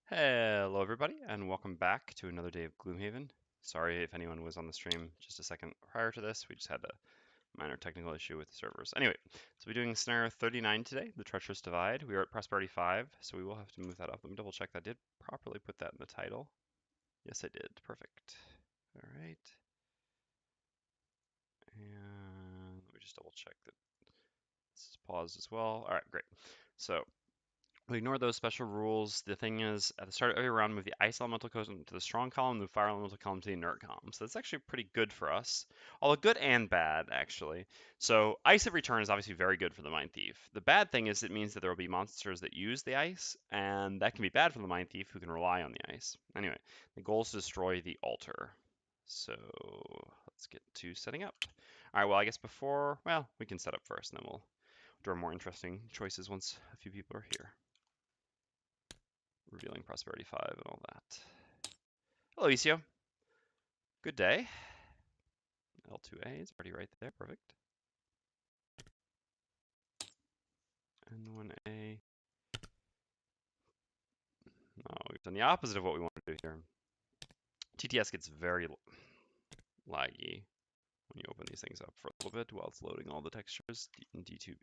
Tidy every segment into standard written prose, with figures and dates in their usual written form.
Hello everybody, and welcome back to another day of Gloomhaven. Sorry if anyone was on the stream just a second prior to this, we just had a minor technical issue with the servers. Anyway, so we're doing scenario 39 today, the Treacherous Divide. We are at Prosperity 5, so we will have to move that up. Let me double check that I did properly put that in the title. Yes, I did. Perfect. All right. And let me just double check that this is paused as well. All right, great. So we ignore those special rules. The thing is, at the start of every round, move the ice elemental column to the strong column, move fire elemental column to the inert column. So that's actually pretty good for us. Although good and bad, actually. So ice every turn is obviously very good for the Mindthief. The bad thing is it means that there will be monsters that use the ice, and that can be bad for the Mindthief who can rely on the ice. Anyway, the goal is to destroy the altar. So let's get to setting up. All right, well, I guess before, well, we can set up first, and then we'll draw more interesting choices once a few people are here. Revealing Prosperity 5 and all that. Hello, Isio. Good day. L2A is already right there. Perfect. N1A. Oh, we've done the opposite of what we want to do here. TTS gets very laggy when you open these things up for a little bit while it's loading all the textures in D2B.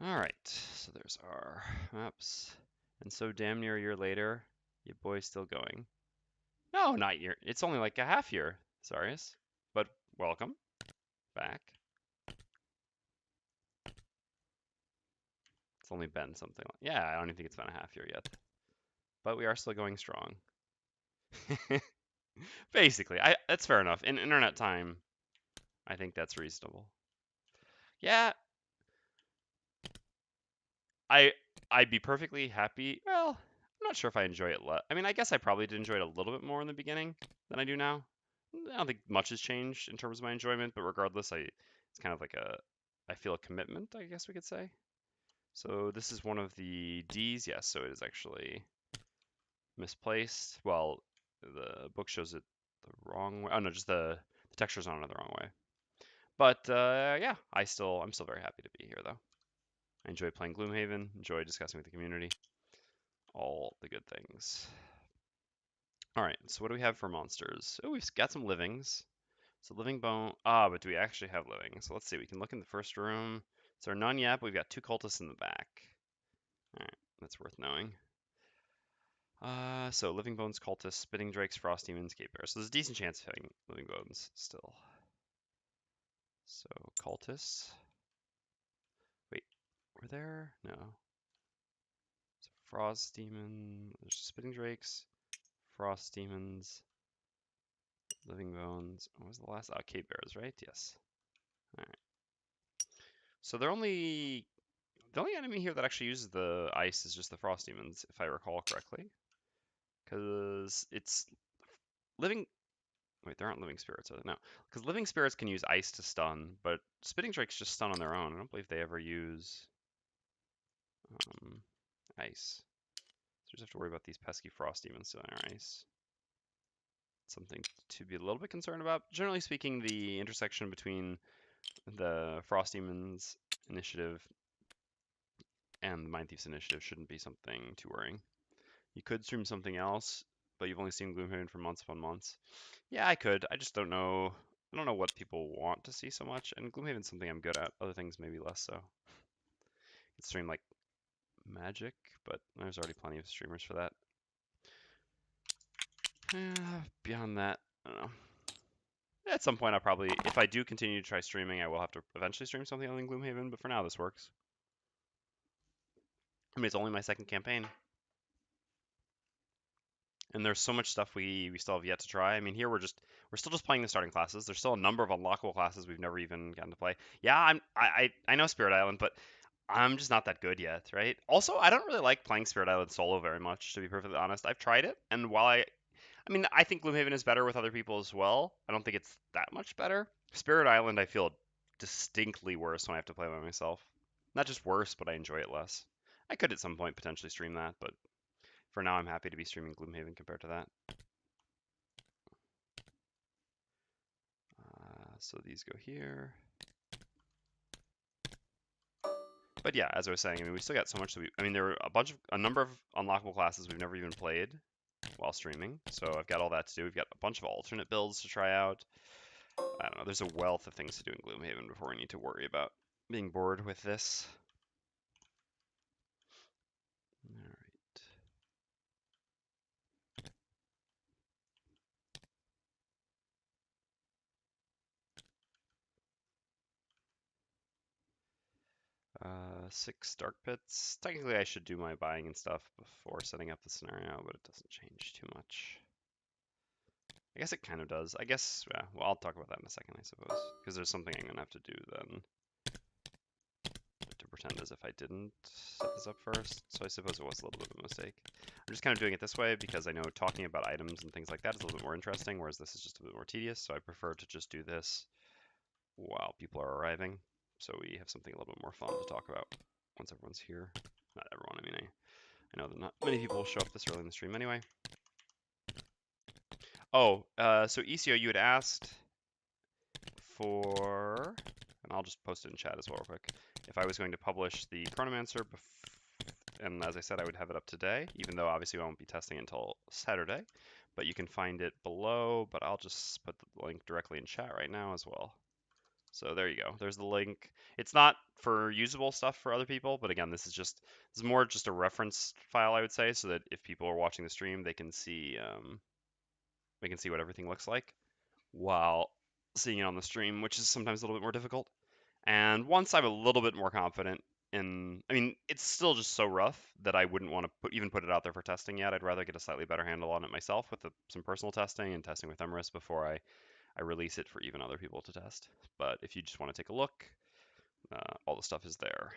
All right, so there's our maps. And so damn near a year later, your boy's still going. No, not year. It's only like a half year, Sarius. But welcome back. It's only been something like, yeah, I don't even think it's been a half year yet. But we are still going strong. Basically, that's fair enough. In internet time, I think that's reasonable. Yeah, I'd be perfectly happy. Well, I'm not sure if I enjoy it. I mean, I guess I probably did enjoy it a little bit more in the beginning than I do now. I don't think much has changed in terms of my enjoyment, but regardless, it's kind of like I feel a commitment, I guess we could say. So this is one of the D's. Yes, so it is actually misplaced. Well, the book shows it the wrong way. Oh no, just the texture's on it the wrong way. But yeah, I'm still very happy to be here though. I enjoy playing Gloomhaven, enjoy discussing with the community, all the good things. All right, so what do we have for monsters? Oh, we've got some livings. So living bone. Ah, but do we actually have living? So let's see. We can look in the first room. So there are none yet, but we've got 2 cultists in the back. All right, that's worth knowing. So Living Bones, Cultists, Spitting Drakes, Frost Demons, Cave Bears. So there's a decent chance of hitting Living Bones still. So Cultists. Wait, were there? No. So Frost Demon. There's Spitting Drakes, Frost Demons, Living Bones. What was the last? Oh, Cave Bears, right? Yes. All right. So the only enemy here that actually uses the ice is just the Frost Demons, if I recall correctly. Because it's living. Wait, there aren't living spirits, are there? No, because living spirits can use ice to stun, but spitting drakes just stun on their own. I don't believe they ever use ice. So we just have to worry about these pesky frost demons stealing our ice. Something to be a little bit concerned about. Generally speaking, the intersection between the frost demons initiative and the Mindthief's initiative shouldn't be something too worrying. You could stream something else, but you've only seen Gloomhaven for months upon months. Yeah, I could. I just don't know. I don't know what people want to see so much, and Gloomhaven's something I'm good at. Other things maybe less so. Could stream like Magic, but there's already plenty of streamers for that. Beyond that, I don't know. At some point, I'll probably, if I do continue to try streaming, I will have to eventually stream something on Gloomhaven, but for now, this works. I mean, it's only my second campaign. And there's so much stuff we still have yet to try. I mean, here we're still just playing the starting classes. There's still a number of unlockable classes we've never even gotten to play. Yeah, I know Spirit Island, but I'm just not that good yet, right? Also, I don't really like playing Spirit Island solo very much, to be perfectly honest. I've tried it, and while I mean, I think Gloomhaven is better with other people as well. I don't think it's that much better. Spirit Island, I feel distinctly worse when I have to play by myself. Not just worse, but I enjoy it less. I could at some point potentially stream that, but for now, I'm happy to be streaming Gloomhaven compared to that. So these go here. But yeah, as I was saying, I mean, we still got so much I mean, there are a number of unlockable classes we've never even played while streaming. So I've got all that to do. We've got a bunch of alternate builds to try out. I don't know. There's a wealth of things to do in Gloomhaven before we need to worry about being bored with this. All right. Six dark pits. Technically, I should do my buying and stuff before setting up the scenario, but it doesn't change too much. I guess it kind of does. I guess, yeah, well, I'll talk about that in a second, I suppose, because there's something I'm going to have to do then to pretend as if I didn't set this up first. So I suppose it was a little bit of a mistake. I'm just kind of doing it this way because I know talking about items and things like that is a little bit more interesting, whereas this is just a bit more tedious. So I prefer to just do this while people are arriving, so we have something a little bit more fun to talk about once everyone's here. Not everyone, I mean, I know that not many people will show up this early in the stream anyway. Oh, so ECO, you had asked for, and I'll just post it in chat as well real quick, if I was going to publish the Chronomancer, and as I said, I would have it up today, even though obviously I won't be testing until Saturday, but you can find it below, but I'll just put the link directly in chat right now as well. So there you go. There's the link. It's not for usable stuff for other people, but again, this is more just a reference file, I would say, so that if people are watching the stream, they can see what everything looks like while seeing it on the stream, which is sometimes a little bit more difficult. And once I'm a little bit more confident I mean, it's still just so rough that I wouldn't want to even put it out there for testing yet. I'd rather get a slightly better handle on it myself with some personal testing and testing with Emrys before I release it for even other people to test. But if you just want to take a look, all the stuff is there.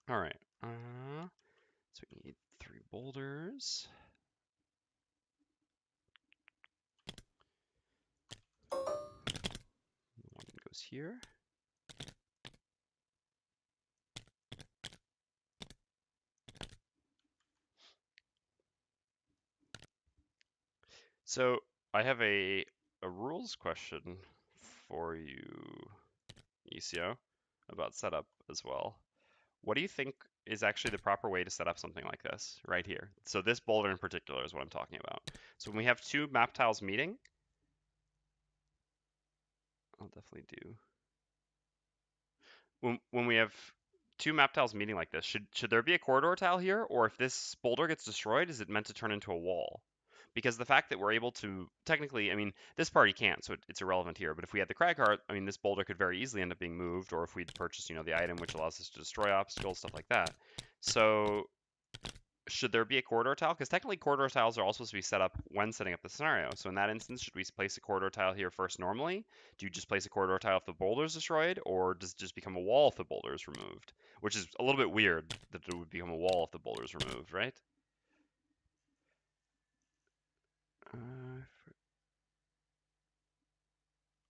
All right. So we need 3 boulders. One goes here. So I have a rules question for you, ECO, about setup as well. What do you think is actually the proper way to set up something like this right here? So this boulder in particular is what I'm talking about. So when we have 2 map tiles meeting, I'll definitely do. When we have 2 map tiles meeting like this, should there be a corridor tile here, or if this boulder gets destroyed, is it meant to turn into a wall? Because the fact that we're able to technically, I mean, this party can't, so it's irrelevant here. But if we had the crag heart, I mean, this boulder could very easily end up being moved, or if we'd purchased, the item which allows us to destroy obstacles, stuff like that. So should there be a corridor tile? Because technically corridor tiles are all supposed to be set up when setting up the scenario. So in that instance, should we place a corridor tile here first normally? Do you just place a corridor tile if the boulder is destroyed? Or does it just become a wall if the boulder is removed? Which is a little bit weird that it would become a wall if the boulder is removed, right?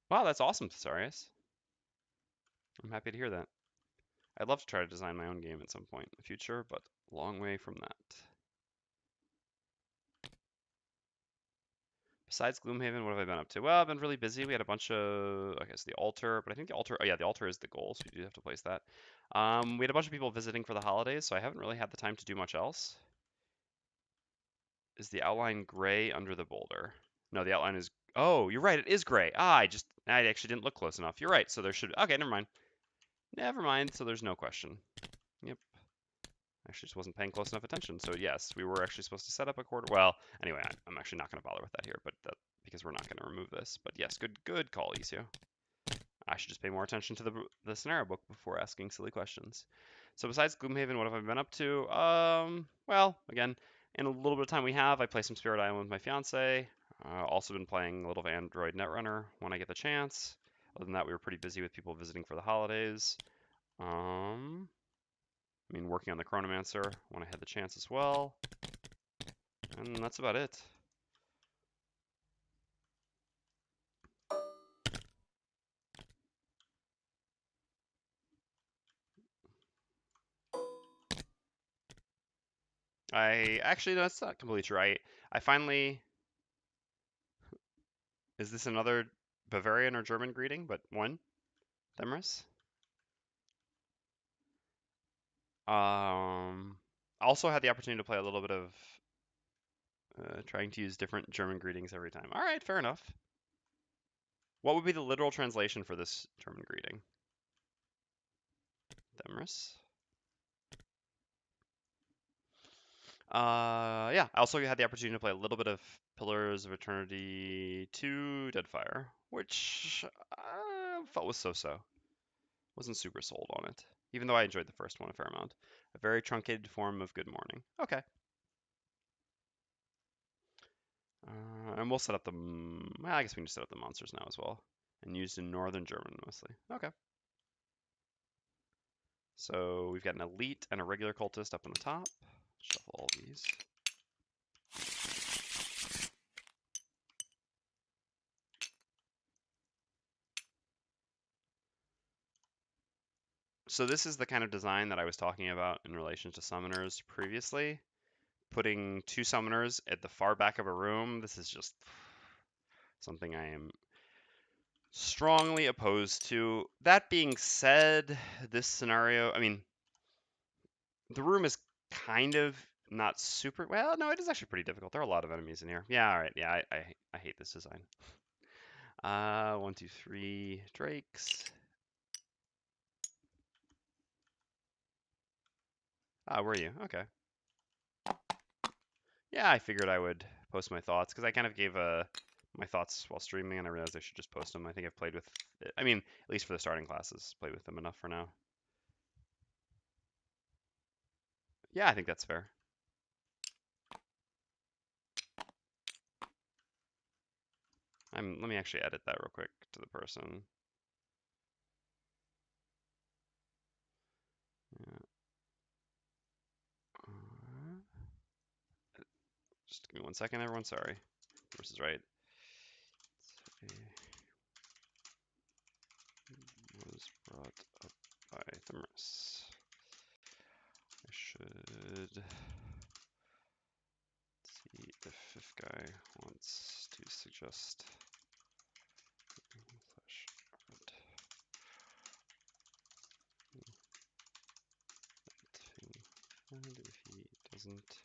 Wow, that's awesome, Thesarius. I'm happy to hear that. I'd love to try to design my own game at some point in the future, but long way from that. Besides Gloomhaven, what have I been up to? Well, I've been really busy. We had a bunch of, I guess, the altar, but I think the altar, oh yeah, the altar is the goal, so you do have to place that. We had a bunch of people visiting for the holidays, so I haven't really had the time to do much else. Is the outline gray under the boulder? No, the outline is, oh, you're right, it is gray. I actually didn't look close enough. You're right, so there should, okay, never mind. Never mind, so there's no question. Yep. Actually just wasn't paying close enough attention. So yes, we were actually supposed to set up a quarter. Well, anyway, I'm actually not going to bother with that here, but because we're not going to remove this. But yes, good call, Isio. I should just pay more attention to the scenario book before asking silly questions. So besides Gloomhaven, what have I been up to? Well, again, in a little bit of time we have, I play some Spirit Island with my fiance. Also been playing a little of Android Netrunner when I get the chance. Other than that, we were pretty busy with people visiting for the holidays. I mean, working on the Chronomancer when I had the chance as well. And that's about it. No, that's not completely true. I finally, is this another Bavarian or German greeting, but one? Themris? Also had the opportunity to play a little bit of trying to use different German greetings every time. All right, fair enough. What would be the literal translation for this German greeting? Themris. Yeah, I also had the opportunity to play a little bit of Pillars of Eternity 2 Deadfire, which I felt was so-so. Wasn't super sold on it, even though I enjoyed the first one a fair amount. A very truncated form of Good Morning. Okay. And we'll set up the, well, I guess we can just set up the monsters now as well. And used in Northern German mostly. Okay. So we've got an elite and a regular cultist up on the top. Shuffle all these. So this is the kind of design that I was talking about in relation to summoners previously. Putting two summoners at the far back of a room, this is just something I am strongly opposed to. That being said, this scenario, I mean, the room is kind of not super, well, no, it is actually pretty difficult. There are a lot of enemies in here. Yeah, all right, yeah, I hate this design. 1, 2, 3 drakes. Where are you? Okay. Yeah, I figured I would post my thoughts because I kind of gave my thoughts while streaming, and I realized I should just post them. I think I've played with, I mean, at least for the starting classes, played with them enough for now. Yeah, I think that's fair. Let me actually edit that real quick to the person. Yeah. Just give me 1 second, everyone. Sorry. This is right. Was brought up by Themris. I should see if fifth guy wants to suggest flash art. And if he doesn't,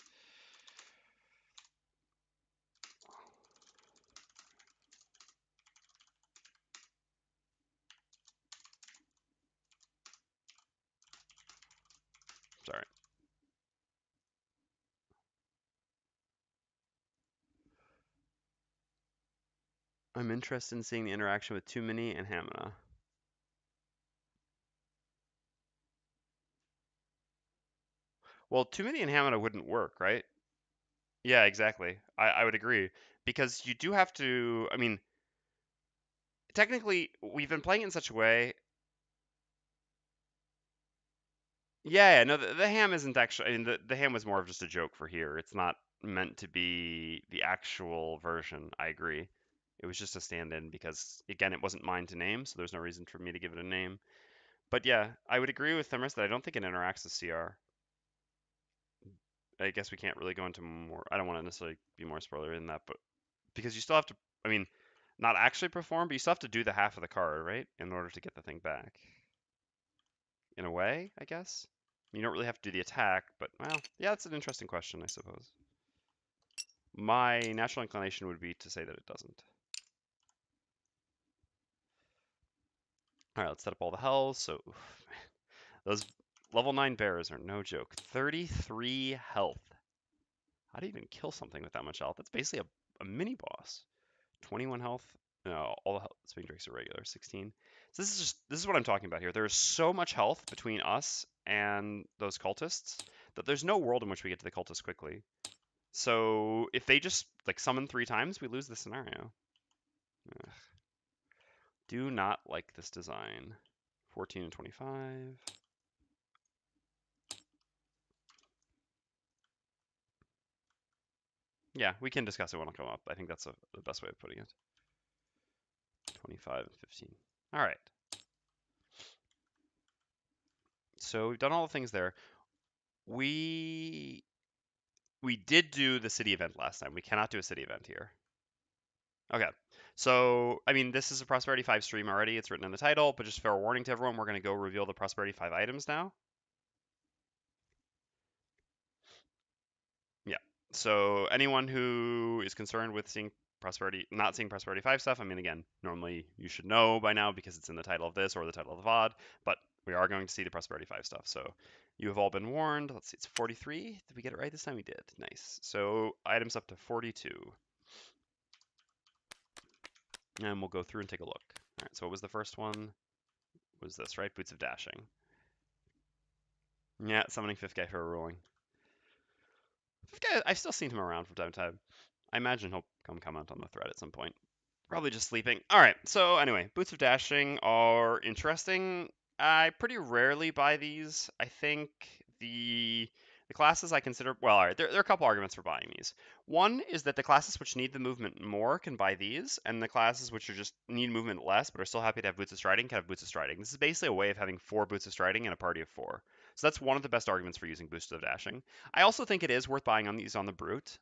sorry. I'm interested in seeing the interaction with Too Many and Hamina. Well, Too Many and Hamina wouldn't work, right? Yeah, exactly. I would agree. Because you do have to, I mean, technically, we've been playing it in such a way. Yeah, no, the ham isn't actually, I mean, the ham was more of just a joke for here. It's not meant to be the actual version. I agree. It was just a stand-in because, again, it wasn't mine to name, so there's no reason for me to give it a name. But yeah, I would agree with Themris that I don't think it interacts with CR. I guess we can't really go into more. I don't want to necessarily be more spoiler than that, but because you still have to, I mean, not actually perform, but you still have to do the half of the card, right, in order to get the thing back. In a way, I guess. You don't really have to do the attack, but well, yeah, it's an interesting question, I suppose. My natural inclination would be to say that it doesn't. All right, let's set up all the hells. So those level 9 bears are no joke. 33 health. How do you even kill something with that much health? That's basically a mini boss. 21 health. No, all the swing drakes are regular. 16. So this is what I'm talking about here. There is so much health between us and those cultists that there's no world in which we get to the cultists quickly. So if they just like summon 3 times, we lose the scenario. Ugh. Do not like this design. 14 and 25. Yeah, we can discuss it when it'll come up. I think that's the best way of putting it. 25 and 15. All right. So we've done all the things there. We did do the city event last time. We cannot do a city event here. Okay. So, I mean, this is a Prosperity 5 stream already. It's written in the title, but just fair warning to everyone, we're going to go reveal the Prosperity 5 items now. So anyone who is concerned with not seeing Prosperity 5 stuff, I mean, again, normally you should know by now because it's in the title of this or the title of the VOD, but we are going to see the Prosperity 5 stuff. So you have all been warned. Let's see, it's 43. Did we get it right this time? We did. Nice. So items up to 42. And we'll go through and take a look. All right, so what was the first one? Was this, right? Boots of Dashing. Yeah, summoning fifth guy for a ruling. Fifth guy, I've still seen him around from time to time. I imagine he'll come comment on the thread at some point. Probably just sleeping. All right. So anyway, Boots of Dashing are interesting. I pretty rarely buy these. I think the classes I consider well, all right. There are a couple arguments for buying these. One is that the classes which need the movement more can buy these, and the classes which are just need movement less but are still happy to have Boots of Striding can have Boots of Striding. This is basically a way of having 4 Boots of Striding in a party of 4. So that's one of the best arguments for using Boots of Dashing. I also think it is worth buying on these on the Brute.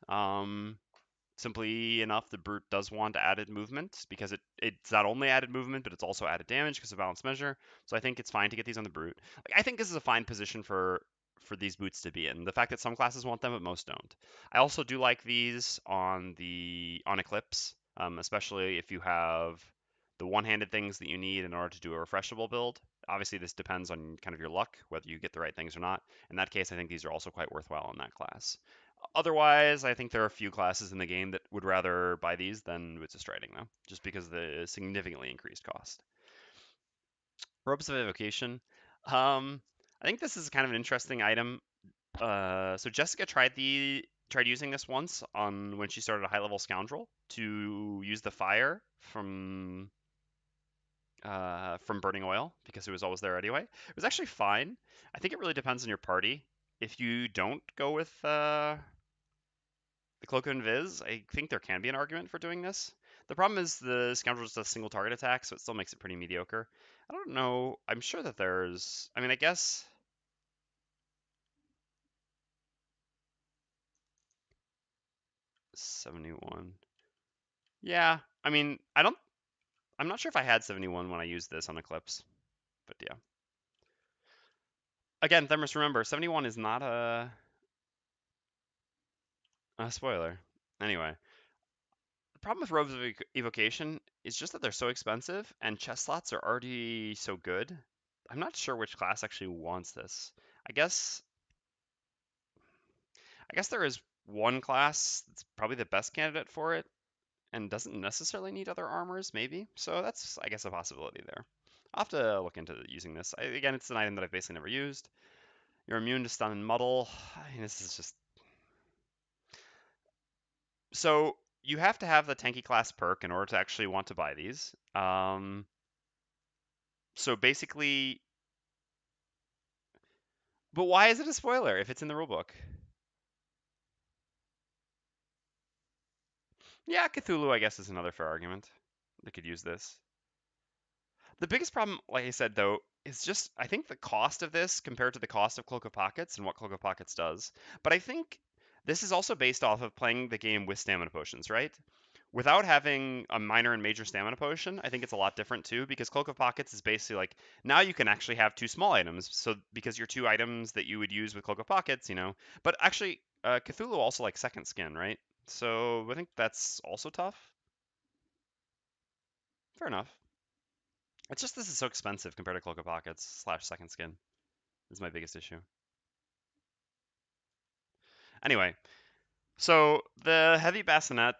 Simply enough, the Brute does want added movement because it's not only added movement, but it's also added damage because of balance measure. So I think it's fine to get these on the Brute. Like, I think this is a fine position for these boots to be in. The fact that some classes want them, but most don't. I also do like these on Eclipse, especially if you have the one-handed things that you need in order to do a refreshable build. Obviously, this depends on kind of your luck, whether you get the right things or not. In that case, I think these are also quite worthwhile in that class. Otherwise, I think there are a few classes in the game that would rather buy these than Boots of Striding, though, just because of the significantly increased cost. Robes of Evocation. I think this is kind of an interesting item. So Jessica tried using this once on when she started a high level Scoundrel to use the fire from burning oil because it was always there anyway. It was actually fine. I think it really depends on your party. If you don't go with the Cloak of Invis, I think there can be an argument for doing this. The problem is the Scoundrel just does single target attack, so it still makes it pretty mediocre. I don't know. I'm sure that there's. I mean, I guess. 71. Yeah. I mean, I don't. I'm not sure if I had 71 when I used this on Eclipse, but yeah. Again, Themis, remember, 71 is not a spoiler. Anyway, the problem with Robes of Evocation is just that they're so expensive, and chest slots are already so good. I'm not sure which class actually wants this. I guess I guess there is one class that's probably the best candidate for it and doesn't necessarily need other armors, maybe. So that's, I guess, a possibility there. I'll have to look into using this. Again, it's an item that I've basically never used. You're immune to stun and muddle. I mean, this is just... So you have to have the tanky class perk in order to actually want to buy these. So basically... But why is it a spoiler if it's in the rulebook? Yeah, Cthulhu, I guess, is another fair argument. They could use this. The biggest problem, like I said, though, is just I think the cost of this compared to the cost of Cloak of Pockets and what Cloak of Pockets does. But I think this is also based off of playing the game with stamina potions, right? Without having a minor and major stamina potion, I think it's a lot different too, because Cloak of Pockets is basically like now you can actually have 2 small items. So because your 2 items that you would use with Cloak of Pockets, but actually Cthulhu also like second skin, right? So I think that's also tough. Fair enough. It's just this is so expensive compared to Cloak of Pockets / second skin. Is my biggest issue. Anyway, so the heavy bassinet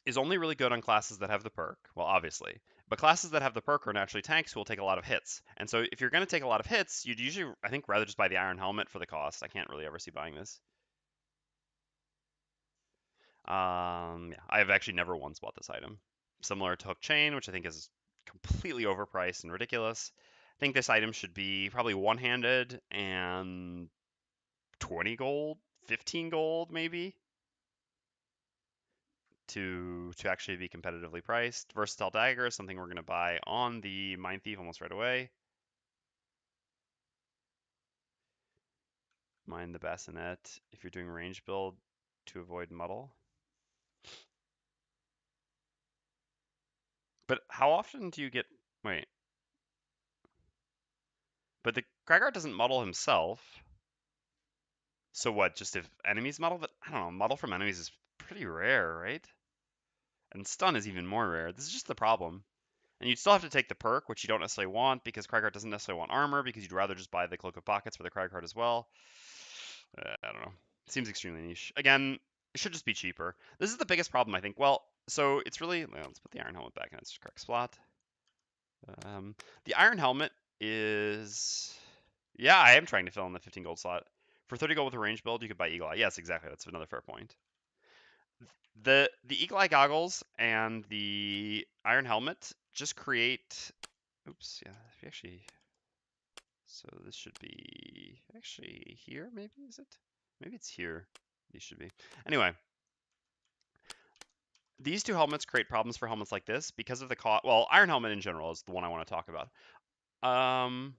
is only really good on classes that have the perk. Well, obviously. But classes that have the perk are naturally tanks who will take a lot of hits. And so if you're going to take a lot of hits, you'd usually, I think, rather just buy the Iron Helmet for the cost. I can't really ever see buying this. Yeah, I have actually never once bought this item. Similar to Hook Chain, which I think is completely overpriced and ridiculous. I think this item should be probably one-handed and 20 gold, 15 gold maybe to actually be competitively priced. Versatile Dagger is something we're going to buy on the Mindthief almost right away. Mind the Bassinet if you're doing range build to avoid muddle. But how often do you get... Wait. But the Kragar doesn't muddle himself. So what? Just if enemies model that? I don't know. Model from enemies is pretty rare, right? And stun is even more rare. This is just the problem. And you'd still have to take the perk, which you don't necessarily want because Cragheart doesn't necessarily want armor because you'd rather just buy the Cloak of Pockets for the Cragheart as well. I don't know. Seems extremely niche. Again, it should just be cheaper. This is the biggest problem, I think. Well, so it's really. Well, let's put the Iron Helmet back in its correct spot. The Iron Helmet is. Yeah, I am trying to fill in the 15 gold slot. For 30 gold with a range build, you could buy Eagle Eye. Yes, exactly. That's another fair point. The Eagle Eye goggles and the Iron Helmet just create. Oops, yeah. If you actually. So this should be actually here, maybe, is it? Maybe it's here. These should be. Anyway, these two helmets create problems for helmets like this because of the cost. Well, Iron Helmet in general is the one I want to talk about. Um,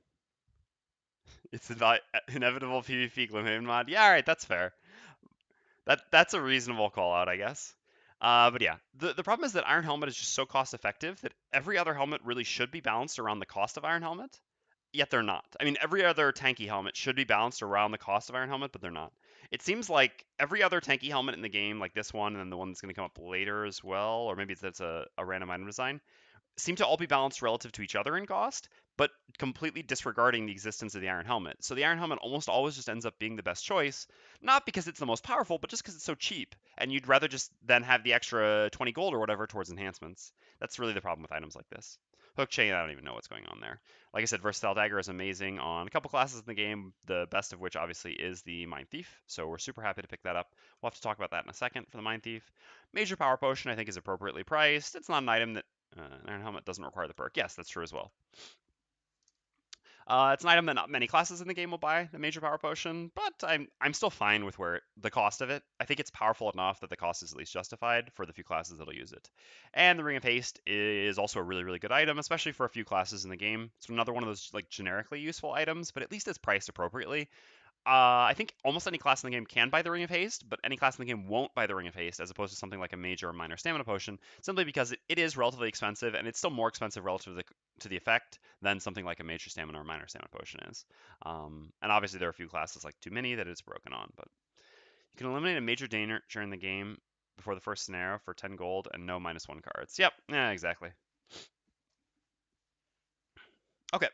it's an inevitable PvP Gloomhaven mod. Yeah, all right, that's fair. That's a reasonable call out, I guess. But yeah, the problem is that Iron Helmet is just so cost effective that every other helmet really should be balanced around the cost of Iron Helmet. Yet they're not. I mean, every other tanky helmet should be balanced around the cost of Iron Helmet, but they're not. It seems like every other tanky helmet in the game, like this one and then the one that's going to come up later as well, or maybe that's a random item design, seem to all be balanced relative to each other in cost, but completely disregarding the existence of the Iron Helmet. So the Iron Helmet almost always just ends up being the best choice, not because it's the most powerful, but just because it's so cheap, and you'd rather just then have the extra 20 gold or whatever towards enhancements. That's really the problem with items like this. Hook chain, I don't even know what's going on there. Like I said, Versatile Dagger is amazing on a couple classes in the game, the best of which obviously is the Mindthief, so we're super happy to pick that up. We'll have to talk about that in a second for the Mindthief. Major Power Potion, I think, is appropriately priced. It's not an item that an Iron Helmet doesn't require the perk. Yes, that's true as well. It's an item that not many classes in the game will buy, the Major Power Potion, but I'm still fine with where the cost of it. I think it's powerful enough that the cost is at least justified for the few classes that'll use it. And the Ring of Haste is also a really, really good item, especially for a few classes in the game. It's another one of those like generically useful items, but at least it's priced appropriately. I think almost any class in the game can buy the Ring of Haste, but any class in the game won't buy the Ring of Haste, as opposed to something like a major or minor stamina potion, simply because it is relatively expensive, and it's still more expensive relative to the effect than something like a major stamina or minor stamina potion is. And obviously there are a few classes like Too Many that it's broken on, but you can eliminate a major danger during the game before the first scenario for 10 gold and no -1 cards. Yep, yeah, exactly. Okay,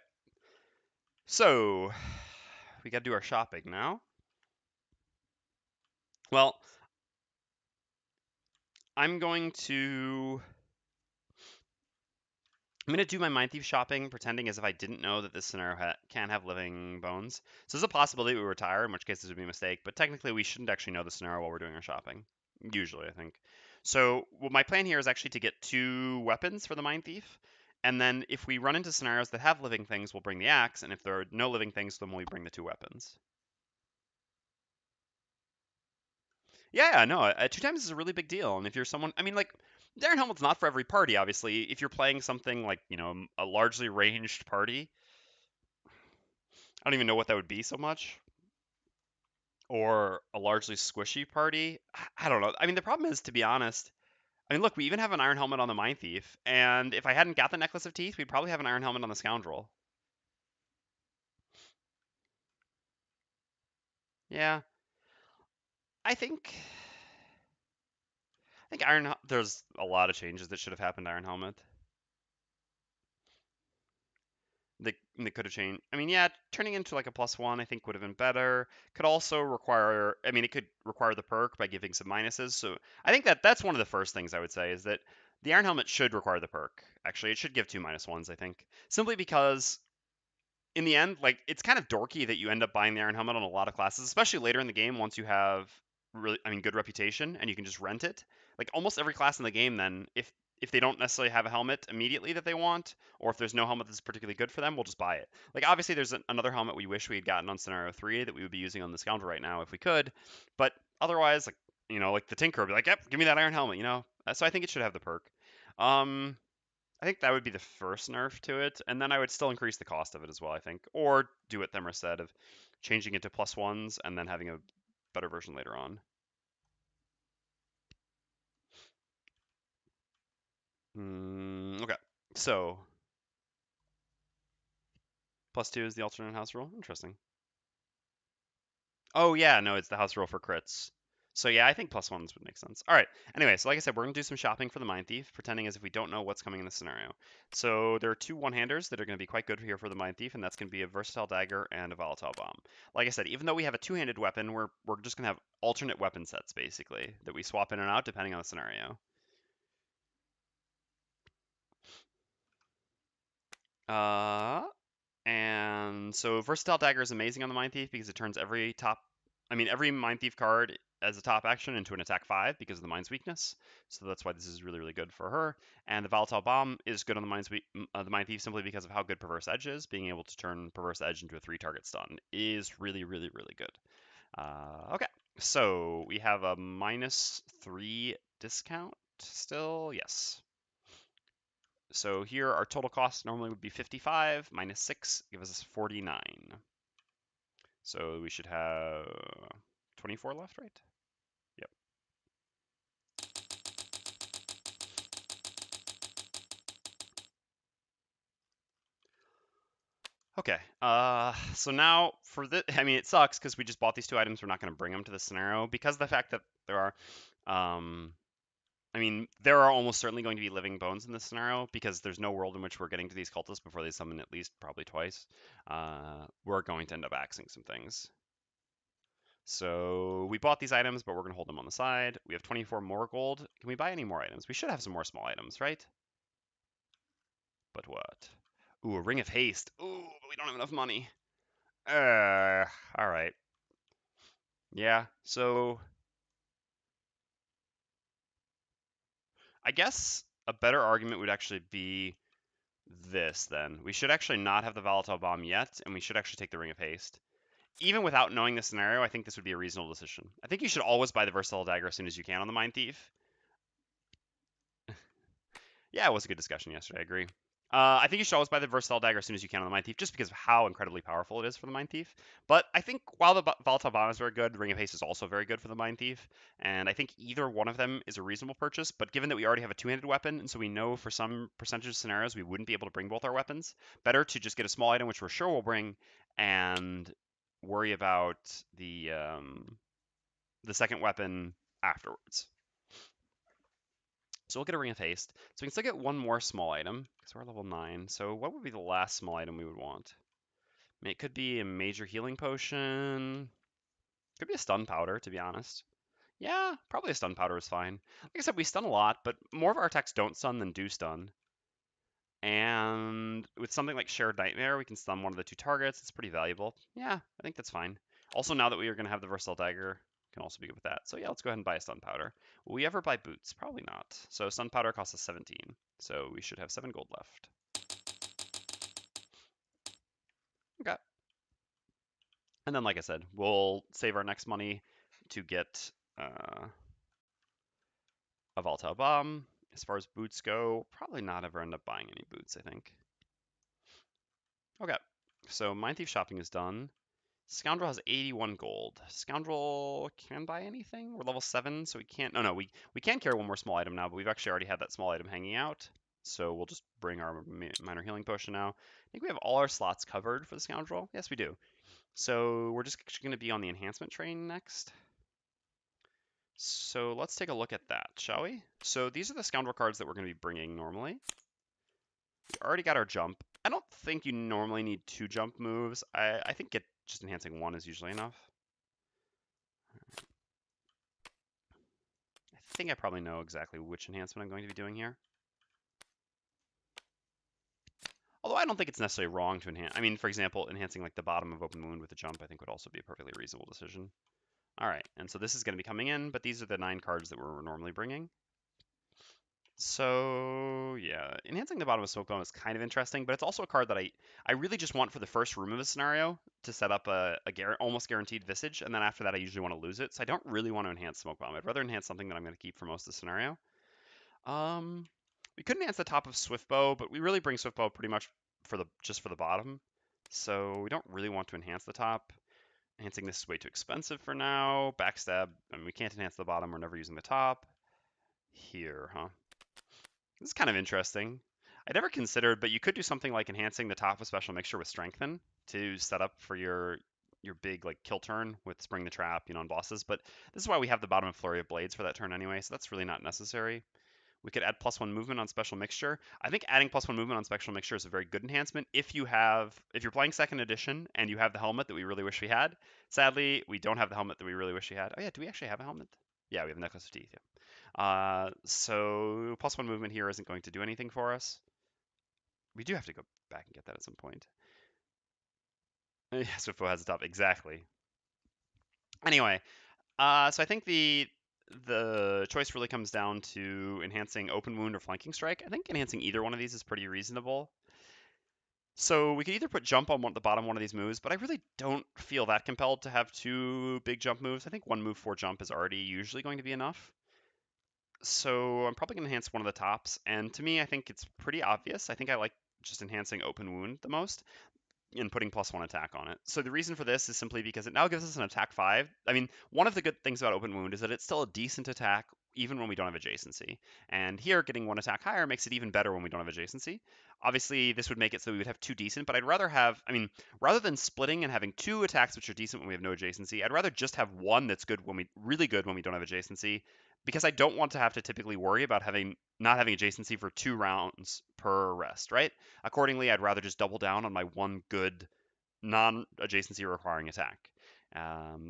so we gotta do our shopping now. Well, I'm going to I'm gonna do my Mindthief shopping, pretending as if I didn't know that this scenario can have living bones. So there's a possibility we retire, in which case this would be a mistake. But technically, we shouldn't actually know the scenario while we're doing our shopping. Usually, I think. So well, my plan here is actually to get 2 weapons for the Mindthief, and then if we run into scenarios that have living things, we'll bring the axe, and if there are no living things, then we bring the 2 weapons. Yeah, no, 2 times is a really big deal. And if you're someone, I mean, like, Darren Helmet's not for every party, obviously. If you're playing something like, a largely ranged party, I don't even know what that would be so much, or a largely squishy party. I don't know. I mean, the problem is, to be honest, I mean, look, we even have an Iron Helmet on the Mindthief, and if I hadn't got the Necklace of Teeth, we'd probably have an Iron Helmet on the Scoundrel. Yeah, I think. I think There's a lot of changes that should have happened to Iron Helmet. That could have changed. I mean, yeah, turning into like a +1, I think would have been better. Could also require. I mean, it could require the perk by giving some minuses. So I think that's one of the first things I would say is that the Iron Helmet should require the perk. Actually, it should give 2 -1s. I think simply because in the end, like it's kind of dorky that you end up buying the Iron Helmet on a lot of classes, especially later in the game once you have really, I mean, good reputation and you can just rent it. Like almost every class in the game, then if they don't necessarily have a helmet immediately that they want, or if there's no helmet that's particularly good for them, we'll just buy it. Like obviously, there's another helmet we wish we had gotten on Scenario 3 that we would be using on the Scoundrel right now if we could, but otherwise, like like the Tinker would be like, yep, give me that Iron Helmet. So I think it should have the perk. Um, I think that would be the first nerf to it, and then I would still increase the cost of it as well, I think. Or do what Themra said of changing it to +1s and then having a better version later on. Okay, so +2 is the alternate house rule. Interesting. Oh yeah, no, it's the house rule for crits. So yeah, I think plus ones would make sense. All right. Anyway, so like I said, we're gonna do some shopping for the Mindthief, pretending as if we don't know what's coming in the scenario. So there are two one-handers that are gonna be quite good here for the Mindthief, and that's gonna be a versatile dagger and a volatile bomb. Like I said, even though we have a two-handed weapon, we're just gonna have alternate weapon sets basically that we swap in and out depending on the scenario. Uh, And so Versatile Dagger is amazing on the Mindthief because it turns every Mindthief card as a top action into an attack 5 because of the Mind's weakness. So that's why this is really, really good for her. And the Volatile Bomb is good on the Mindthief simply because of how good Perverse Edge is. Being able to turn Perverse Edge into a 3-target stun is really, really, really good. Okay, so we have a -3 discount still. Yes. So here our total cost normally would be 55 minus 6 give us 49. So we should have 24 left, right? Yep. Okay. So now for this, I mean, it sucks because we just bought these two items. We're not going to bring them to the scenario because of the fact that there are, I mean, there are almost certainly going to be living bones in this scenario because there's no world in which we're getting to these cultists before they summon at least probably twice. We're going to end up axing some things. So we bought these items, but we're going to hold them on the side. We have 24 more gold. Can we buy any more items? We should have some more small items, right? But what? Ooh, a Ring of Haste. Ooh, but we don't have enough money. All right. Yeah, so I guess a better argument would actually be this then. We should actually not have the Volatile Bomb yet, and we should actually take the Ring of Haste. Even without knowing the scenario, I think this would be a reasonable decision. I think you should always buy the Versatile Dagger as soon as you can on the Mindthief. Yeah, it was a good discussion yesterday. I agree. I think you should always buy the Versatile Dagger as soon as you can on the Mindthief, just because of how incredibly powerful it is for the Mindthief. But I think while the Volatile Bomb is very good, Ring of Haste is also very good for the Mindthief. And I think either one of them is a reasonable purchase. But given that we already have a two-handed weapon, and so we know for some percentage of scenarios we wouldn't be able to bring both our weapons, better to just get a small item, which we're sure we'll bring, and worry about the second weapon afterwards. So we'll get a Ring of Haste. So we can still get one more small item, because we're level 9. So what would be the last small item we would want? I mean, it could be a major healing potion. Could be a stun powder, to be honest. Yeah, probably a stun powder is fine. Like I said, we stun a lot, but more of our attacks don't stun than do stun. And with something like Shared Nightmare, we can stun one of the two targets. It's pretty valuable. Yeah, I think that's fine. Also, now that we are going to have the Versatile Dagger, can also be good with that. So yeah, let's go ahead and buy a stun powder. Will we ever buy boots? Probably not. So stun powder costs us 17. So we should have 7 gold left. Okay. And then, like I said, we'll save our next money to get a Volatile Bomb. As far as boots go, probably not ever end up buying any boots, I think. Okay. So Mindthief shopping is done. Scoundrel has 81 gold. Scoundrel can buy anything? We're level 7, so we can't... No, we can carry one more small item now, but we've actually already had that small item hanging out. So we'll just bring our minor healing potion now. I think we have all our slots covered for the Scoundrel. Yes, we do. So we're just going to be on the enhancement train next. So let's take a look at that, shall we? So these are the Scoundrel cards that we're going to be bringing normally. We already got our jump. I don't think you normally need 2 jump moves. I think just enhancing 1 is usually enough. I think I probably know exactly which enhancement I'm going to be doing here. Although I don't think it's necessarily wrong to enhance. I mean, for example, enhancing like the bottom of Open Wound with a jump, I think would also be a perfectly reasonable decision. All right, and so this is going to be coming in, but these are the 9 cards that we're normally bringing. So yeah, enhancing the bottom of Smoke Bomb is kind of interesting, but it's also a card that I really just want for the first room of a scenario to set up a almost guaranteed Visage, and then after that I usually want to lose it. So I don't really want to enhance Smoke Bomb. I'd rather enhance something that I'm going to keep for most of the scenario. We could enhance the top of Swiftbow, but we really bring Swiftbow pretty much just for the bottom. So we don't really want to enhance the top. Enhancing this is way too expensive for now. Backstab, I mean, we can't enhance the bottom. We're never using the top. Here, huh? This is kind of interesting. I never considered, but you could do something like enhancing the top of Special Mixture with Strengthen to set up for your your big like kill turn with Spring the Trap, on bosses. But this is why we have the bottom of Flurry of Blades for that turn anyway, so that's really not necessary. We could add +1 movement on Special Mixture. I think adding +1 movement on Special Mixture is a very good enhancement if you're playing second edition and you have the helmet that we really wish we had. Sadly, we don't have the helmet that we really wish we had. Oh yeah, do we actually have a helmet? Yeah, we have Necklace of Teeth. Yeah. So +1 movement here isn't going to do anything for us. We do have to go back and get that at some point. Yeah, Swiftfoot has the top exactly. Anyway, so I think the choice really comes down to enhancing Open Wound or Flanking Strike. I think enhancing either one of these is pretty reasonable. So we could either put Jump on the bottom one of these moves, but I really don't feel that compelled to have two big jump moves. I think one move for Jump is already usually going to be enough. So I'm probably going to enhance one of the tops, and to me, I think it's pretty obvious. I think I like just enhancing Open Wound the most and putting +1 attack on it. So the reason for this is simply because it now gives us an attack 5. I mean, one of the good things about Open Wound is that it's still a decent attack even when we don't have adjacency. And here, getting one attack higher makes it even better when we don't have adjacency. Obviously, this would make it so we would have two decent, but I'd rather have, I mean, rather than splitting and having two attacks which are decent when we have no adjacency, I'd rather just have one that's really good when we don't have adjacency, because I don't want to have to typically worry about not having adjacency for 2 rounds per rest, right? Accordingly, I'd rather just double down on my one good non-adjacency requiring attack.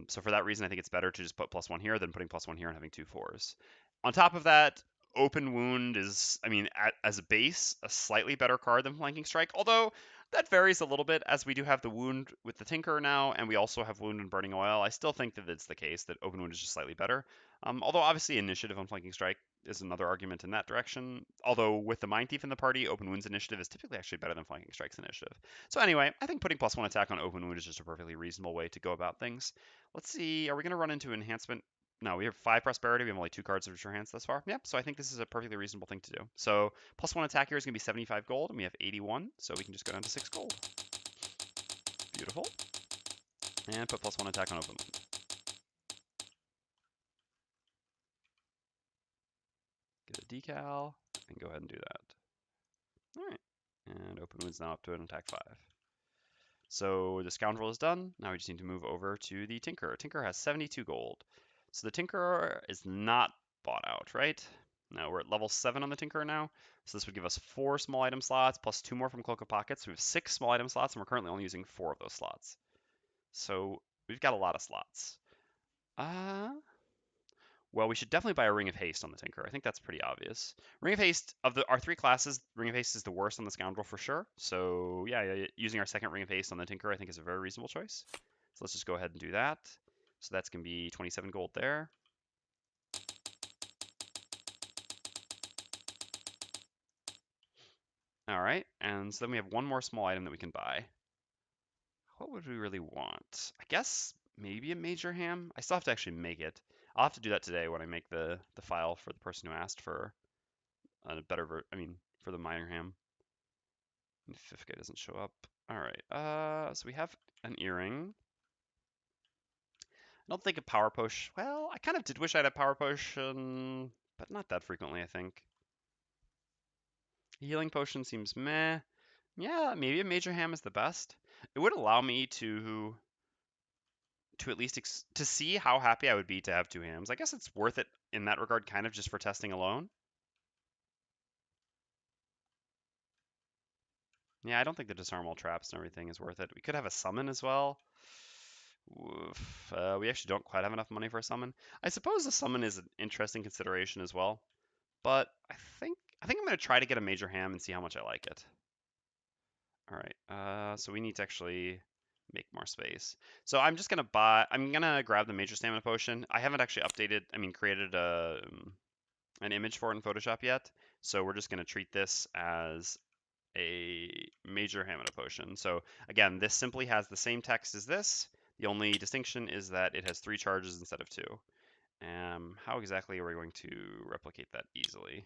So for that reason, I think it's better to just put +1 here than putting +1 here and having 2 4s. On top of that, Open Wound is, I mean, as a base, a slightly better card than Flanking Strike, although that varies a little bit as we do have the Wound with the Tinker now, and we also have Wound and Burning Oil. I still think that it's the case that Open Wound is just slightly better. Although obviously Initiative on Flanking Strike is another argument in that direction. Although with the Mindthief in the party, Open Wound's Initiative is typically actually better than Flanking Strike's Initiative. So anyway, I think putting +1 attack on Open Wound is just a perfectly reasonable way to go about things. Let's see, are we going to run into enhancement? No, we have 5 prosperity. We have only 2 cards of your hands thus far. Yep, so I think this is a perfectly reasonable thing to do. So +1 attack here is going to be 75 gold, and we have 81, so we can just go down to 6 gold. Beautiful. And put +1 attack on Open Wound. Get a decal, and go ahead and do that. All right, and Open Wound's now up to an attack 5. So the Scoundrel is done. Now we just need to move over to the Tinker. Tinker has 72 gold. So the Tinker is not bought out, right? No, we're at level 7 on the Tinker now. So this would give us 4 small item slots plus 2 more from Cloak of Pockets. We have 6 small item slots, and we're currently only using 4 of those slots. So we've got a lot of slots. Well, we should definitely buy a Ring of Haste on the Tinker. I think that's pretty obvious. Ring of Haste, of our 3 classes, Ring of Haste is the worst on the Scoundrel for sure. So yeah, using our second Ring of Haste on the Tinker I think is a very reasonable choice. So let's just go ahead and do that. So that's going to be 27 gold there. All right, and so then we have one more small item that we can buy. What would we really want? I guess maybe a Major Ham. I still have to actually make it. I'll have to do that today when I make the file for the person who asked for a better for the minor ham. And fifth guy doesn't show up. All right. So we have an earring. I don't think a power potion. Well, I kind of did wish I had a power potion, but not that frequently, I think. Healing potion seems meh. Yeah, maybe a major ham is the best. It would allow me to at least to see how happy I would be to have 2 hams. I guess it's worth it in that regard, kind of just for testing alone. Yeah, I don't think the disarm all traps and everything is worth it. We could have a summon as well. Oof. We actually don't quite have enough money for a summon. I suppose a summon is an interesting consideration as well, but I think I'm going to try to get a major ham and see how much I like it. All right. So we need to actually make more space. So I'm just going to I'm going to grab the major stamina potion. I haven't actually created an image for it in Photoshop yet. So we're just going to treat this as a major Hamina potion. So again, this simply has the same text as this. The only distinction is that it has 3 charges instead of 2. How exactly are we going to replicate that easily?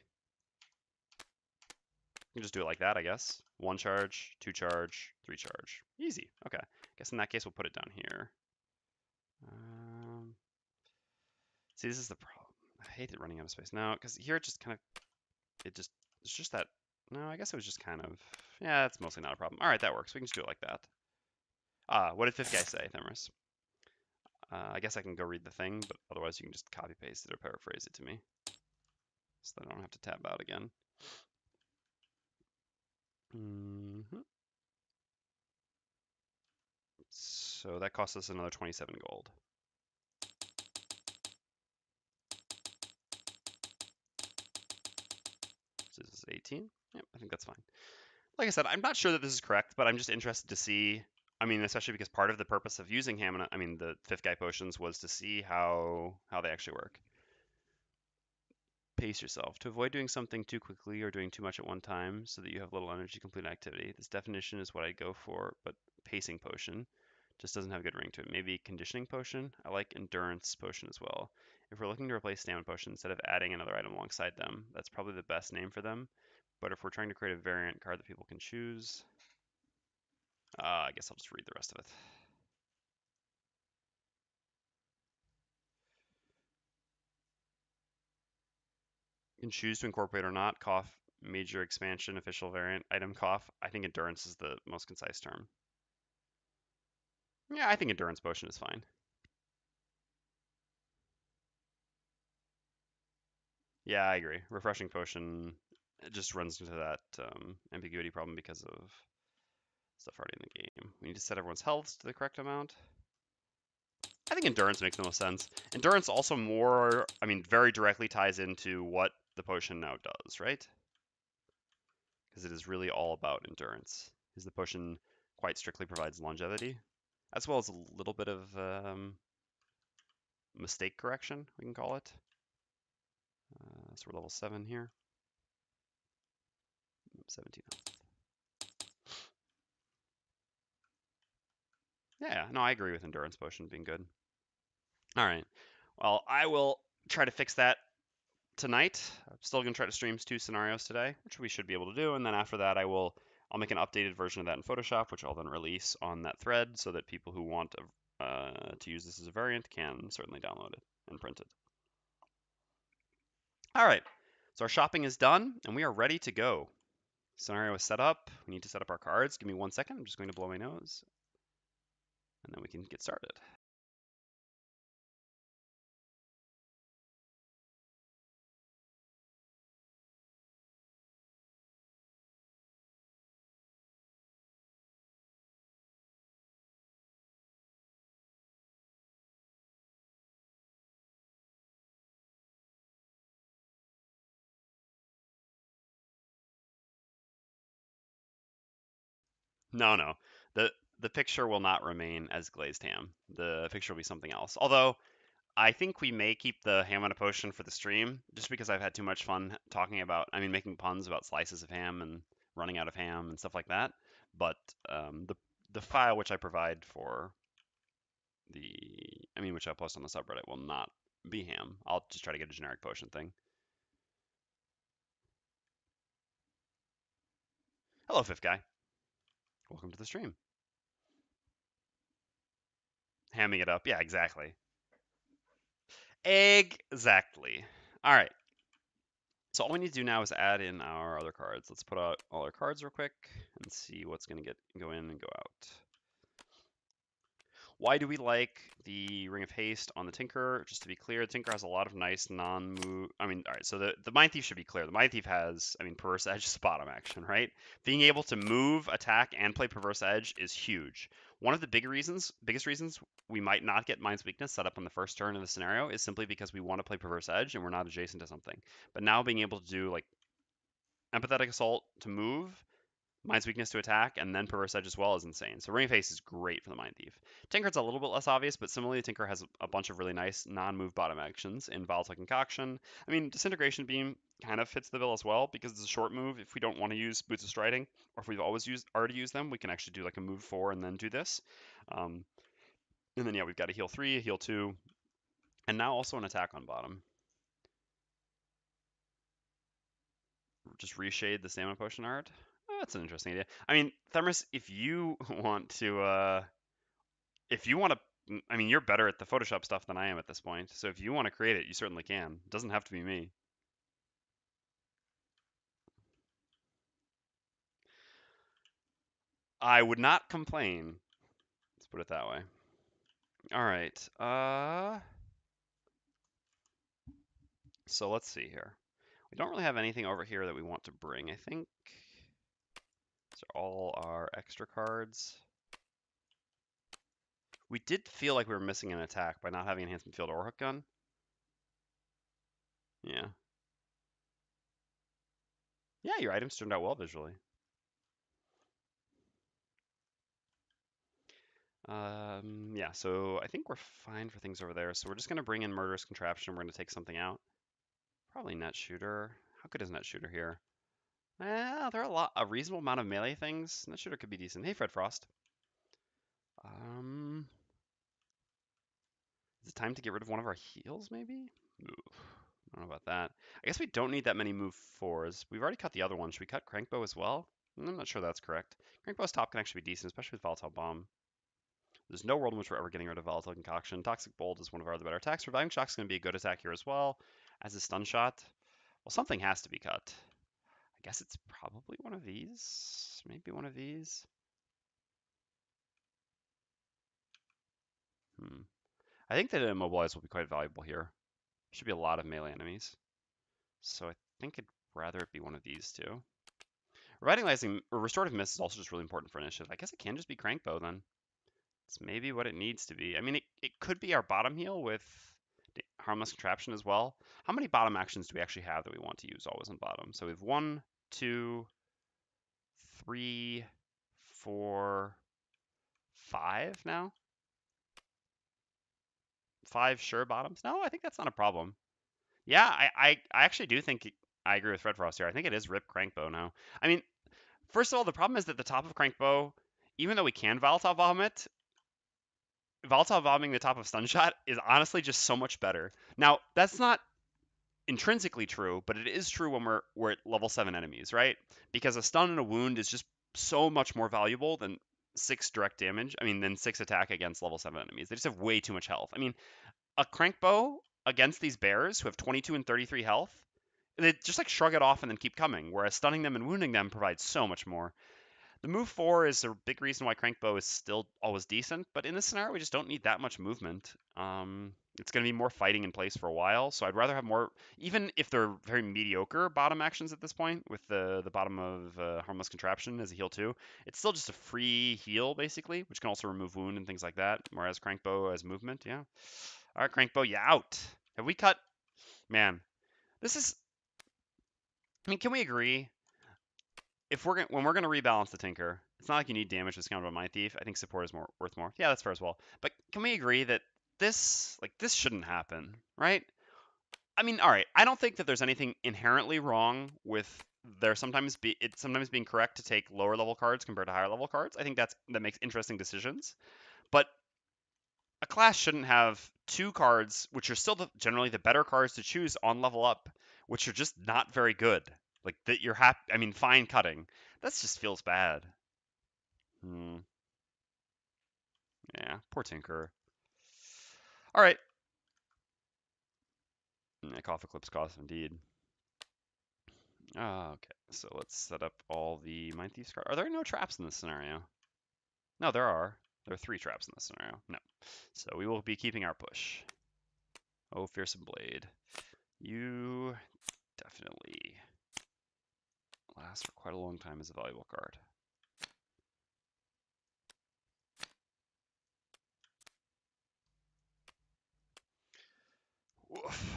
You can just do it like that, I guess. 1 charge, 2 charge, 3 charge. Easy. Okay. Guess in that case we'll put it down here. See, this is the problem. I hate it running out of space. No, because here it just kind of, it's just that, no, I guess it was just kind of, yeah, it's mostly not a problem. All right, that works. We can just do it like that. What did fifth guy say, Themris? I guess I can go read the thing, but otherwise you can just copy paste it or paraphrase it to me, so that I don't have to tab out again. So that costs us another 27 gold. So this is 18. Yep, I think that's fine. Like I said, I'm not sure that this is correct, but I'm just interested to see. I mean, especially because part of the purpose of using the fifth guy potions was to see how they actually work. Pace yourself. To avoid doing something too quickly or doing too much at one time so that you have little energy to complete an activity. This definition is what I go for, but pacing potion just doesn't have a good ring to it. Maybe conditioning potion? I like endurance potion as well. If we're looking to replace stamina potion instead of adding another item alongside them, that's probably the best name for them. But if we're trying to create a variant card that people can choose, I guess I'll just read the rest of it. You can choose to incorporate or not. Cough, major expansion, official variant, item cough. I think endurance is the most concise term. Yeah, I think endurance potion is fine. Yeah, I agree. Refreshing potion, it just runs into that ambiguity problem because of stuff already in the game. We need to set everyone's health to the correct amount. I think endurance makes the most sense. Endurance also very directly ties into what the potion now does, right? Because it is really all about endurance. Because the potion quite strictly provides longevity, as well as a little bit of mistake correction, we can call it. So we're level 7 here. 17. Yeah, no, I agree with endurance potion being good. All right. Well, I will try to fix that tonight. I'm still going to try to stream 2 scenarios today, which we should be able to do. And then after that, I'll make an updated version of that in Photoshop, which I'll then release on that thread so that people who want to use this as a variant can certainly download it and print it. All right. So our shopping is done, and we are ready to go. Scenario is set up. We need to set up our cards. Give me 1 second. I'm just going to blow my nose, and then we can get started. No. The picture will not remain as glazed ham. The picture will be something else. Although I think we may keep the ham on a potion for the stream, just because I've had too much fun making puns about slices of ham and running out of ham and stuff like that. But the file which I provide for which I'll post on the subreddit will not be ham. I'll just try to get a generic potion thing. Hello, fifth guy. Welcome to the stream. Hamming it up. Yeah, exactly. Exactly. All right. So all we need to do now is add in our other cards. Let's put out all our cards real quick and see what's going to go in and go out. Why do we like the Ring of Haste on the Tinker? Just to be clear, the Tinker has a lot of nice non-move. All right, so the Mindthief should be clear. The Mindthief has, Perverse Edge is bottom action, right? Being able to move, attack, and play Perverse Edge is huge. One of the biggest reasons we might not get Mind's Weakness set up on the first turn in the scenario is simply because we want to play Perverse Edge and we're not adjacent to something. But now being able to do like Empathetic Assault to move, Mind's Weakness to attack, and then Perverse Edge as well is insane. So Ring of Haste is great for the Mindthief. Tinker's a little bit less obvious, but similarly, Tinker has a bunch of really nice non-move bottom actions in Volatile Concoction. Disintegration Beam kind of fits the bill as well because it's a short move. If we don't want to use Boots of Striding, or if we've already used them, we can actually do like a move 4 and then do this. And then yeah, we've got a heal 3, a heal 2, and now also an attack on bottom. Just reshade the Stamina Potion art. Oh, that's an interesting idea. Themris, if you want to you're better at the Photoshop stuff than I am at this point. So if you want to create it, you certainly can. It doesn't have to be me. I would not complain. Let's put it that way. All right. So let's see here. We don't really have anything over here that we want to bring. I think these are all our extra cards. We did feel like we were missing an attack by not having enhancement field or hook gun. Yeah. Yeah, your items turned out well visually. Yeah, so I think we're fine for things over there. So we're just going to bring in Murderous Contraption. We're going to take something out. Probably Net Shooter. How good is Net Shooter here? There are a reasonable amount of melee things. Net Shooter could be decent. Hey, Fred Frost. Is it time to get rid of one of our heals, maybe? Oof, I don't know about that. I guess we don't need that many move 4s. We've already cut the other one. Should we cut Crankbow as well? I'm not sure that's correct. Crankbow's top can actually be decent, especially with Volatile Bomb. There's no world in which we're ever getting rid of Volatile Concoction. Toxic Bolt is one of our other better attacks. Reviving Shock's going to be a good attack here as well. As a stun shot. Well, something has to be cut. I guess it's probably one of these. Maybe one of these. I think that Immobilize will be quite valuable here. Should be a lot of melee enemies. So I think I'd rather it be one of these two. Revitalizing or Restorative Mist is also just really important for initiative. I guess it can just be Crankbow then. It's maybe what it needs to be. I mean, it could be our bottom heal with Harmless Contraption as well. How many bottom actions do we actually have that we want to use always on bottom? So we have 1, 2, 3, 4, 5 now. 5 sure bottoms? No, I think that's not a problem. Yeah, I actually do think I agree with Fred Frost here. I think it is Rip Crankbow now. I mean, first of all, the problem is that the top of Crankbow, even though we can Volatile Vomit, Volatile Vomiting the top of Stunshot is honestly just so much better. Now, that's not intrinsically true, but it is true when we're at level 7 enemies, right? Because a stun and a wound is just so much more valuable than 6 direct damage. I mean, than 6 attack against level 7 enemies. They just have way too much health. I mean, a Crankbow against these bears who have 22 and 33 health, they just like shrug it off and then keep coming, whereas stunning them and wounding them provides so much more. The move 4 is a big reason why Crankbow is still always decent, but in this scenario, we just don't need that much movement. It's going to be more fighting in place for a while, so I'd rather have more, even if they're very mediocre bottom actions at this point, with the bottom of Harmless Contraption as a heal too. It's still just a free heal, basically, which can also remove wound and things like that, whereas Crankbow has movement, yeah. All right, Crankbow, you out. Have we cut? Man, this is, I mean, can we agree if when we're gonna rebalance the Tinker, it's not like you need damage to Scoundrel Mindthief. I think support is worth more. Yeah, that's fair as well. But can we agree that this shouldn't happen, right? I mean, all right. I don't think that there's anything inherently wrong with sometimes being correct to take lower level cards compared to higher level cards. I think that makes interesting decisions. But a class shouldn't have 2 cards, which are still generally the better cards to choose on level up, which are just not very good. Like that you're happy. I mean, fine cutting. That just feels bad. Yeah, poor Tinker. All right. Cough Eclipse cost indeed. Okay, so let's set up all the Mindthief cards. Are there no traps in this scenario? No, there are. There are 3 traps in this scenario. No. So we will be keeping our push. Oh, Fearsome Blade. You definitely last for quite a long time as a valuable card. Woof.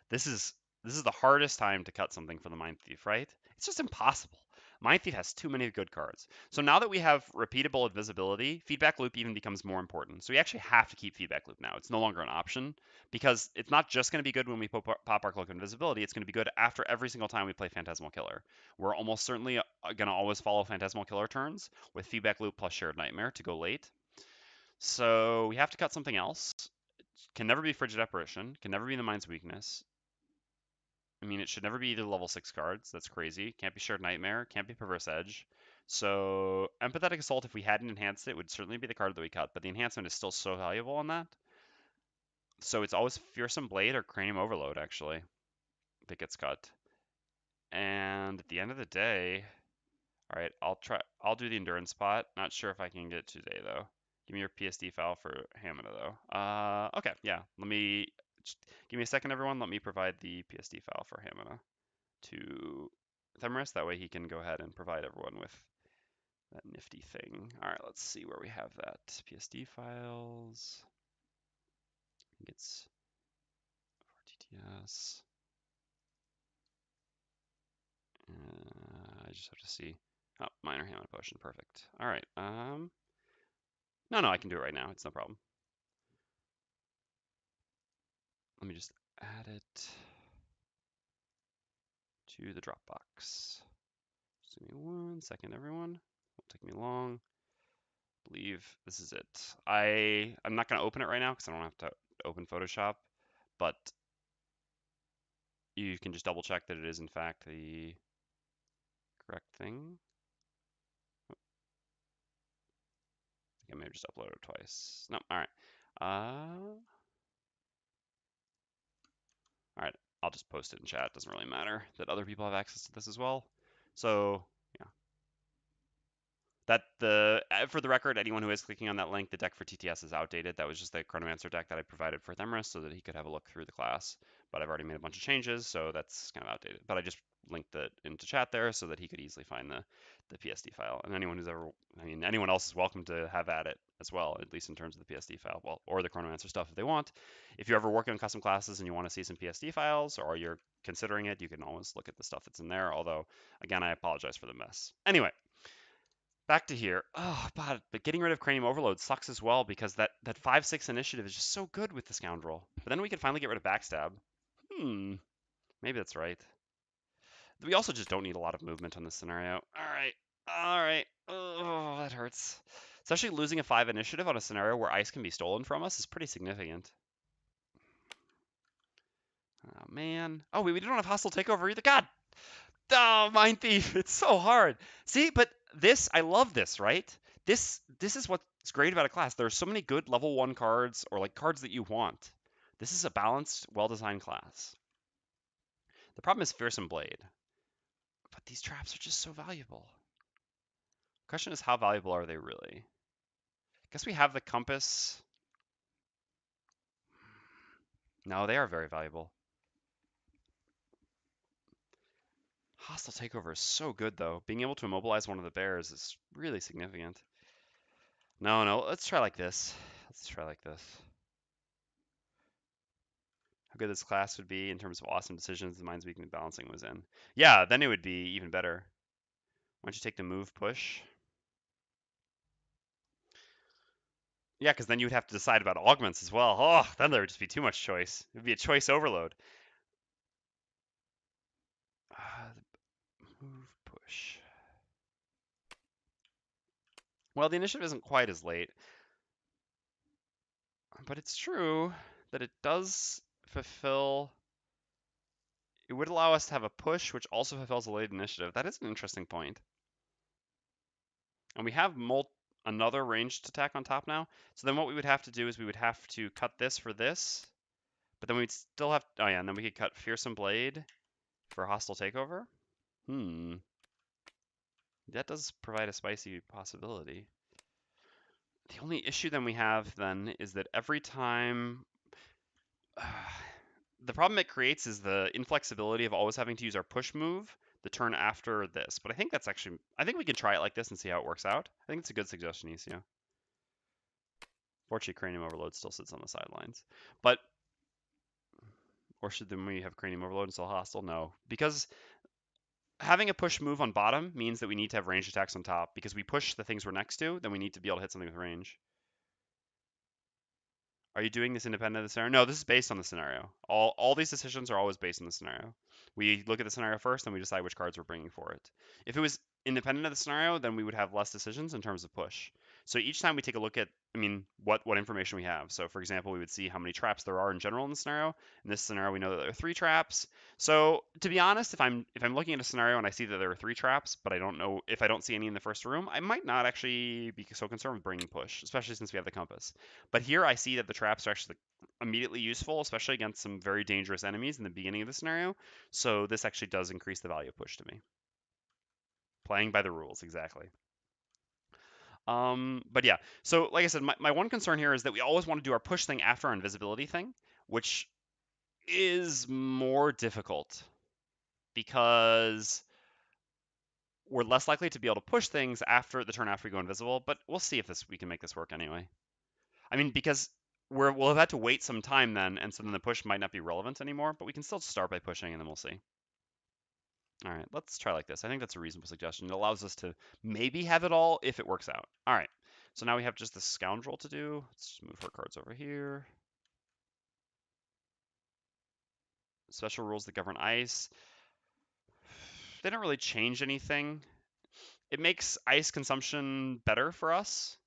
This is the hardest time to cut something for the Mindthief, right? It's just impossible. Mindthief has too many good cards. So now that we have repeatable invisibility, Feedback Loop even becomes more important. So we actually have to keep Feedback Loop now. It's no longer an option because it's not just going to be good when we pop our Cloak of Invisibility. It's going to be good after every single time we play Phantasmal Killer. We're almost certainly going to always follow Phantasmal Killer turns with Feedback Loop plus Shared Nightmare to go late. So we have to cut something else. Can never be Frigid Apparition. Can never be the Mind's Weakness. I mean, it should never be either level 6 cards. That's crazy. Can't be Shared Nightmare. Can't be Perverse Edge. So, Empathetic Assault, if we hadn't enhanced it, would certainly be the card that we cut, but the enhancement is still so valuable on that. So, it's always Fearsome Blade or Cranium Overload, actually, that gets cut. And at the end of the day, all right, I'll do the Endurance spot. Not sure if I can get it today, though. Give me your PSD file for Hamina, though. Okay, yeah. Give me a second, everyone. Let me provide the PSD file for Hamina to Themerus. That way he can go ahead and provide everyone with that nifty thing. All right, let's see where we have that. PSD files. I think it's for TTS. I just have to see. Oh, minor Hamina potion. Perfect. All right. No, I can do it right now. It's no problem. Let me just add it to the Dropbox. Just give me 1 second, everyone. Won't take me long. I believe this is it. I'm not going to open it right now because I don't have to open Photoshop, but you can just double check that it is in fact the correct thing. I may have just uploaded it twice. No, all right. All right, I'll just post it in chat. It doesn't really matter that other people have access to this as well. So yeah. For the record, anyone who is clicking on that link, the deck for TTS is outdated. That was just the Chronomancer deck that I provided for Themerus so that he could have a look through the class. But I've already made a bunch of changes, so that's kind of outdated. But I just linked it into chat there so that he could easily find the PSD file. And anyone else is welcome to have at it as well, at least in terms of the PSD file, well, or the Chronomancer stuff if they want. If you're ever working on custom classes and you want to see some PSD files, or you're considering it, you can always look at the stuff that's in there. Although, again, I apologize for the mess. Anyway. Back to here. Oh, but getting rid of Cranium Overload sucks as well because that 5/6 initiative is just so good with the Scoundrel. But then we could finally get rid of Backstab. Maybe that's right. We also just don't need a lot of movement on this scenario. All right. Oh, that hurts. Especially losing a 5 initiative on a scenario where ice can be stolen from us is pretty significant. Oh, man. Oh, we don't have Hostile Takeover either. God! Oh, Mindthief, it's so hard. See, but I love this, right? This is what's great about a class. There are so many good level 1 cards, or like cards that you want. This is a balanced, well-designed class. The problem is Fearsome Blade. But these traps are just so valuable. Question is, how valuable are they really? Guess we have the Compass. No, they are very valuable. Hostile Takeover is so good, though. Being able to immobilize one of the bears is really significant. No, let's try like this. How good this class would be in terms of awesome decisions the Minds Weakening Balancing was in. Yeah, then it would be even better. Why don't you take the move push? Yeah, because then you would have to decide about augments as well. Oh, then there would just be too much choice. It would be a choice overload. Move push. Well, the initiative isn't quite as late. But it's true that it does fulfill... It would allow us to have a push, which also fulfills a late initiative. That is an interesting point. And we have another ranged attack on top now. So then what we would have to do is we would have to cut this for this. But then we'd still have... Oh yeah, and then we could cut Fearsome Blade for Hostile Takeover. That does provide a spicy possibility. The only issue then we have then is that every time... the problem it creates is the inflexibility of always having to use our push move the turn after this. But I think that's actually... I think we can try it like this and see how it works out. I think it's a good suggestion, ECO. Fortunately, Cranium Overload still sits on the sidelines. But... Or should then we have Cranium Overload and still hostile? No. Because having a push move on bottom means that we need to have ranged attacks on top. Because we push the things we're next to, then we need to be able to hit something with range. Are you doing this independent of the scenario? No, this is based on the scenario. All these decisions are always based on the scenario. We look at the scenario first, and we decide which cards we're bringing for it. If it was independent of the scenario, then we would have less decisions in terms of push. So each time we take a look at, what information we have. So for example, we would see how many traps there are in general in the scenario. In this scenario, we know that there are 3 traps. So to be honest, if I'm looking at a scenario and I see that there are 3 traps, but I don't know if I don't see any in the first room, I might not actually be so concerned with bringing push, especially since we have the compass. But here I see that the traps are actually immediately useful, especially against some very dangerous enemies in the beginning of the scenario. So this actually does increase the value of push to me. Playing by the rules, exactly. But yeah, so like I said, my one concern here is that we always want to do our push thing after our invisibility thing, which is more difficult because we're less likely to be able to push things after the turn after we go invisible, but we'll see if we can make this work anyway. I mean, because we'll have had to wait some time then, and so then the push might not be relevant anymore, but we can still start by pushing and then we'll see. All right, let's try like this. I think that's a reasonable suggestion. It allows us to maybe have it all if it works out. All right, so now we have just the Scoundrel to do. Let's just move our cards over here. Special rules that govern ice. They don't really change anything. It makes ice consumption better for us,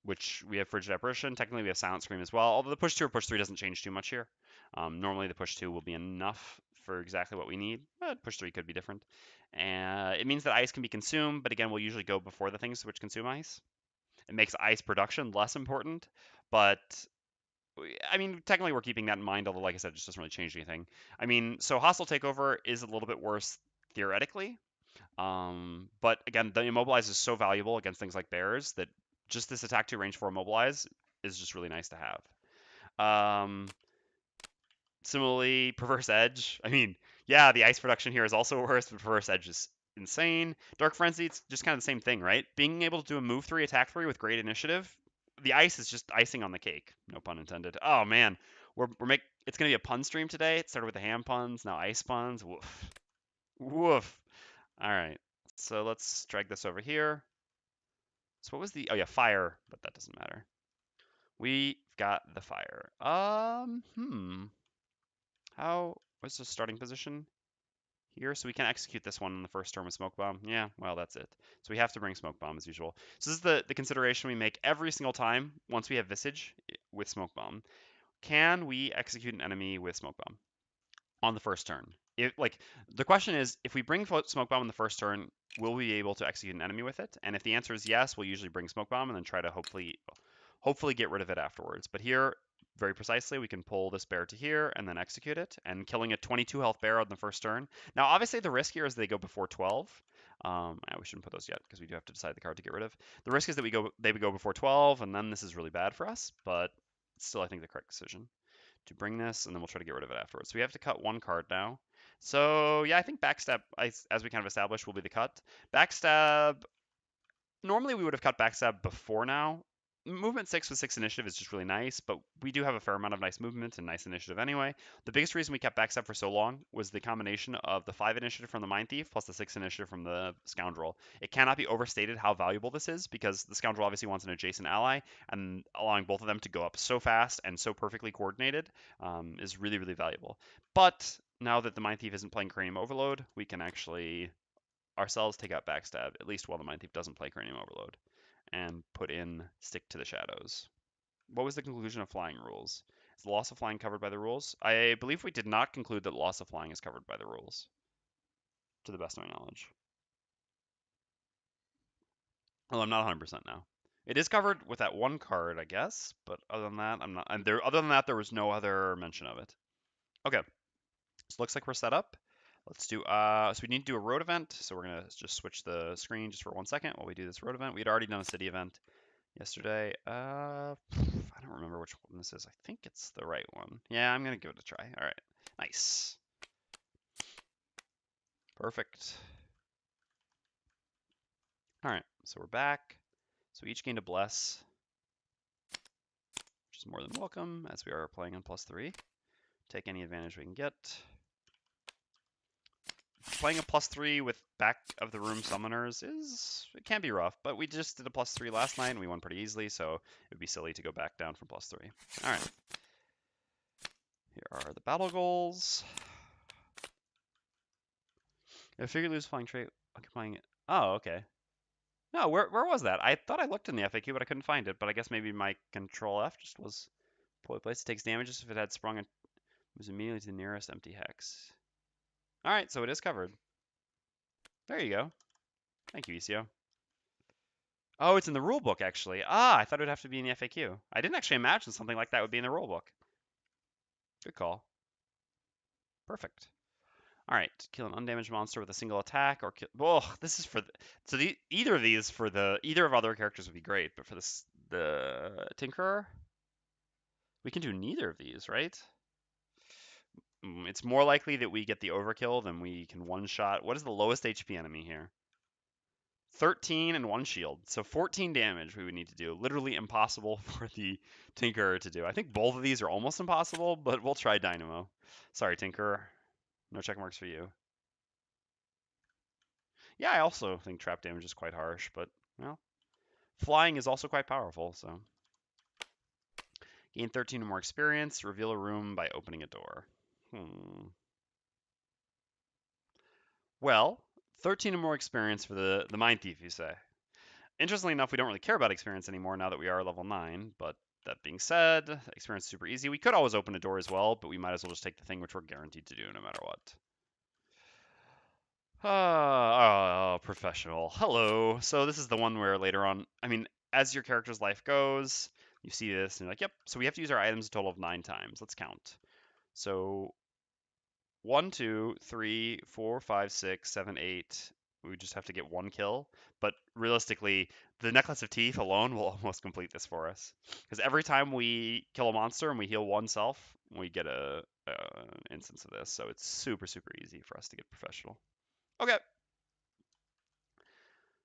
which we have Frigid Apparition. Technically, we have Silent Scream as well, although the push 2 or push 3 doesn't change too much here. Normally, the push 2 will be enough for exactly what we need, but push 3 could be different. And it means that ice can be consumed, but again, we'll usually go before the things which consume ice. It makes ice production less important, but I mean, technically we're keeping that in mind, although like I said, it just doesn't really change anything. I mean, so Hostile Takeover is a little bit worse theoretically, but again, the Immobilize is so valuable against things like bears that just this attack 2 range 4 Immobilize is just really nice to have. Similarly, Perverse Edge. I mean, yeah, the ice production here is also worse, but Perverse Edge is insane. Dark Frenzy, it's just kind of the same thing, right? Being able to do a move 3, attack 3 with great initiative, the ice is just icing on the cake. No pun intended. Oh man, it's gonna be a pun stream today. It started with the ham puns, now ice puns. Woof. Woof. All right, so let's drag this over here. So what was oh yeah, fire, but that doesn't matter. We've got the fire. What's the starting position here? So we can execute this one in the first turn with Smoke Bomb. Yeah, well, that's it. So we have to bring Smoke Bomb as usual. So this is the consideration we make every single time once we have Visage with Smoke Bomb. Can we execute an enemy with Smoke Bomb on the first turn? The question is, if we bring Smoke Bomb in the first turn, will we be able to execute an enemy with it? And if the answer is yes, we'll usually bring Smoke Bomb and then try to hopefully get rid of it afterwards. But here, very precisely, we can pull this bear to here and then execute it, and killing a 22 health bear on the first turn. Now, obviously, the risk here is they go before 12. We shouldn't put those yet because we do have to decide the card to get rid of. The risk is that they would go before 12, and then this is really bad for us. But still, I think the correct decision to bring this, and then we'll try to get rid of it afterwards. So we have to cut one card now. So yeah, I think Backstab, as we kind of established, will be the cut. Backstab, normally we would have cut Backstab before now. Movement 6 with 6 initiative is just really nice, but we do have a fair amount of nice movement and nice initiative anyway. The biggest reason we kept Backstab for so long was the combination of the 5 initiative from the Mindthief plus the 6 initiative from the Scoundrel. It cannot be overstated how valuable this is, because the Scoundrel obviously wants an adjacent ally, and allowing both of them to go up so fast and so perfectly coordinated is really, really valuable. But now that the Mindthief isn't playing Cranium Overload, we can actually ourselves take out Backstab, at least while the Mindthief doesn't play Cranium Overload, and put in Stick to the Shadows. What was the conclusion of flying rules? Is the loss of flying covered by the rules? I believe we did not conclude that loss of flying is covered by the rules, to the best of my knowledge. Well, I'm not 100% now. It is covered with that one card, I guess, but other than that, I'm not. And other than that, there was no other mention of it. Okay, so looks like we're set up. Let's do, so we need to do a road event. So we're gonna just switch the screen just for 1 second while we do this road event. We'd already done a city event yesterday. I don't remember which one this is. I think it's the right one. Yeah, I'm gonna give it a try. All right, nice. Perfect. All right, so we're back. So we each gained a bless, which is more than welcome, as we are playing on +3. Take any advantage we can get. Playing a +3 with back of the room summoners it can be rough, but we just did a +3 last night and we won pretty easily, so it would be silly to go back down from +3. All right. Here are the battle goals. I figured lose flying trait occupying it. Oh, okay. No, where was that? I thought I looked in the FAQ, but I couldn't find it. But I guess maybe my Control F just was poorly placed. It takes damages if it had sprung and moves immediately to the nearest empty hex. All right, so it is covered. There you go. Thank you, ECO. Oh, it's in the rule book, actually. I thought it would have to be in the FAQ. I didn't actually imagine something like that would be in the rule book. Good call. Perfect. All right, kill an undamaged monster with a single attack, or kill. Oh, this is for either of these for either of other characters would be great, but for the Tinkerer, we can do neither of these, right? It's more likely that we get the overkill than we can one shot. What is the lowest HP enemy here? 13 and 1 shield, so 14 damage we would need to do. Literally impossible for the Tinkerer to do. I think both of these are almost impossible, but we'll try Dynamo. Sorry, Tinkerer. No check marks for you. Yeah, I also think trap damage is quite harsh, but, well, flying is also quite powerful, so. Gain 13 or more experience. Reveal a room by opening a door. Well, 13 or more experience for the Mindthief, you say. Interestingly enough, we don't really care about experience anymore now that we are level 9, but that being said, experience is super easy. We could always open a door as well, but we might as well just take the thing which we're guaranteed to do no matter what. Oh, professional. Hello. So this is the one where later on, I mean, as your character's life goes, you see this and you're like, yep, so we have to use our items a total of 9 times. Let's count. So 1, 2, 3, 4, 5, 6, 7, 8. We just have to get 1 kill. But realistically, the Necklace of Teeth alone will almost complete this for us. Because every time we kill a monster and we heal 1 self, we get a instance of this. So it's super, super easy for us to get professional. Okay.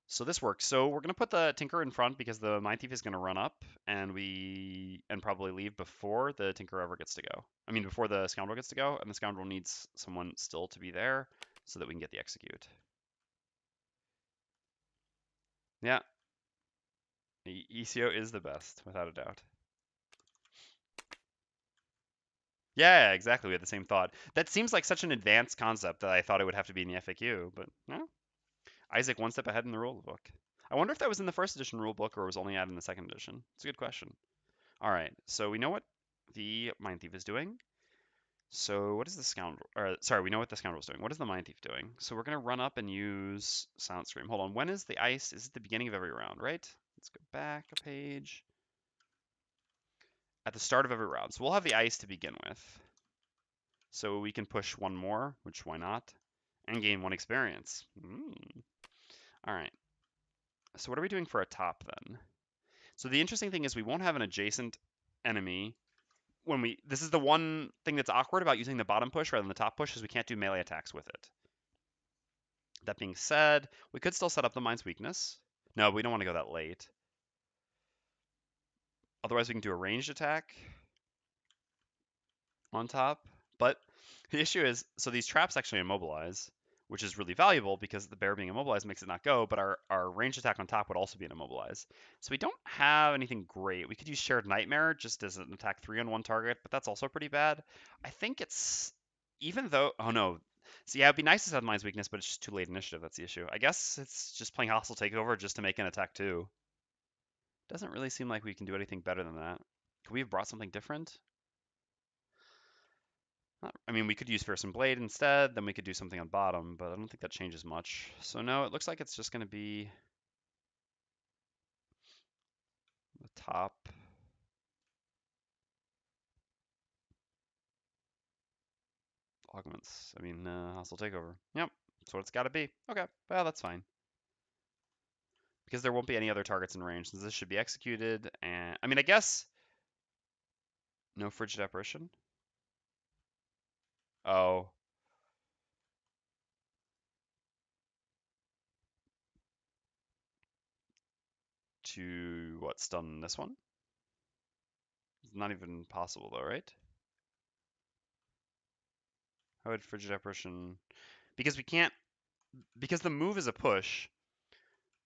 So this works. So we're gonna put the Tinker in front because the Mindthief is gonna run up and probably leave before the Tinker ever gets to go. I mean before the Scoundrel gets to go, and the Scoundrel needs someone still to be there so that we can get the execute. Yeah. ECO is the best, without a doubt. Yeah, exactly. We had the same thought. That seems like such an advanced concept that I thought it would have to be in the FAQ, but no. Isaac one step ahead in the rule book. I wonder if that was in the first edition rule book or was only added in the second edition. It's a good question. All right, so we know what the Mindthief is doing. So what is the Scoundrel? Or sorry, we know what the Scoundrel's doing. What is the Mindthief doing? So we're gonna run up and use Silent Scream. Hold on. When is the ice? Is it the beginning of every round, right? Let's go back a page. At the start of every round. So we'll have the ice to begin with. So we can push 1 more, which why not? And gain 1 experience. All right. So what are we doing for a top then? So the interesting thing is we won't have an adjacent enemy when this is the one thing that's awkward about using the bottom push rather than the top push is we can't do melee attacks with it. That being said, we could still set up the Mind's Weakness. No, we don't want to go that late. Otherwise, we can do a ranged attack on top. But the issue is, so these traps actually immobilize, which is really valuable because the bear being immobilized makes it not go, but our ranged attack on top would also be an immobilize. So we don't have anything great. We could use Shared Nightmare just as an attack 3 on 1 target, but that's also pretty bad. I think it's, even though, oh no. So yeah, it'd be nice to have Mind's Weakness, but it's just too late initiative, that's the issue. I guess it's just playing Hostile Takeover just to make an attack 2. Doesn't really seem like we can do anything better than that. Could we have brought something different? I mean, we could use Fearsome Blade instead, then we could do something on bottom, but I don't think that changes much. So no, it looks like it's just going to be the top. Augments. I mean, Hostile Takeover. Yep, that's what it's got to be. Okay, well, that's fine. Because there won't be any other targets in range, since this should be executed, and... I mean, I guess... No Frigid Apparition? Oh. To, what, stun this one? It's not even possible, though, right? How would Frigid Apparition... Because we can't... Because the move is a push,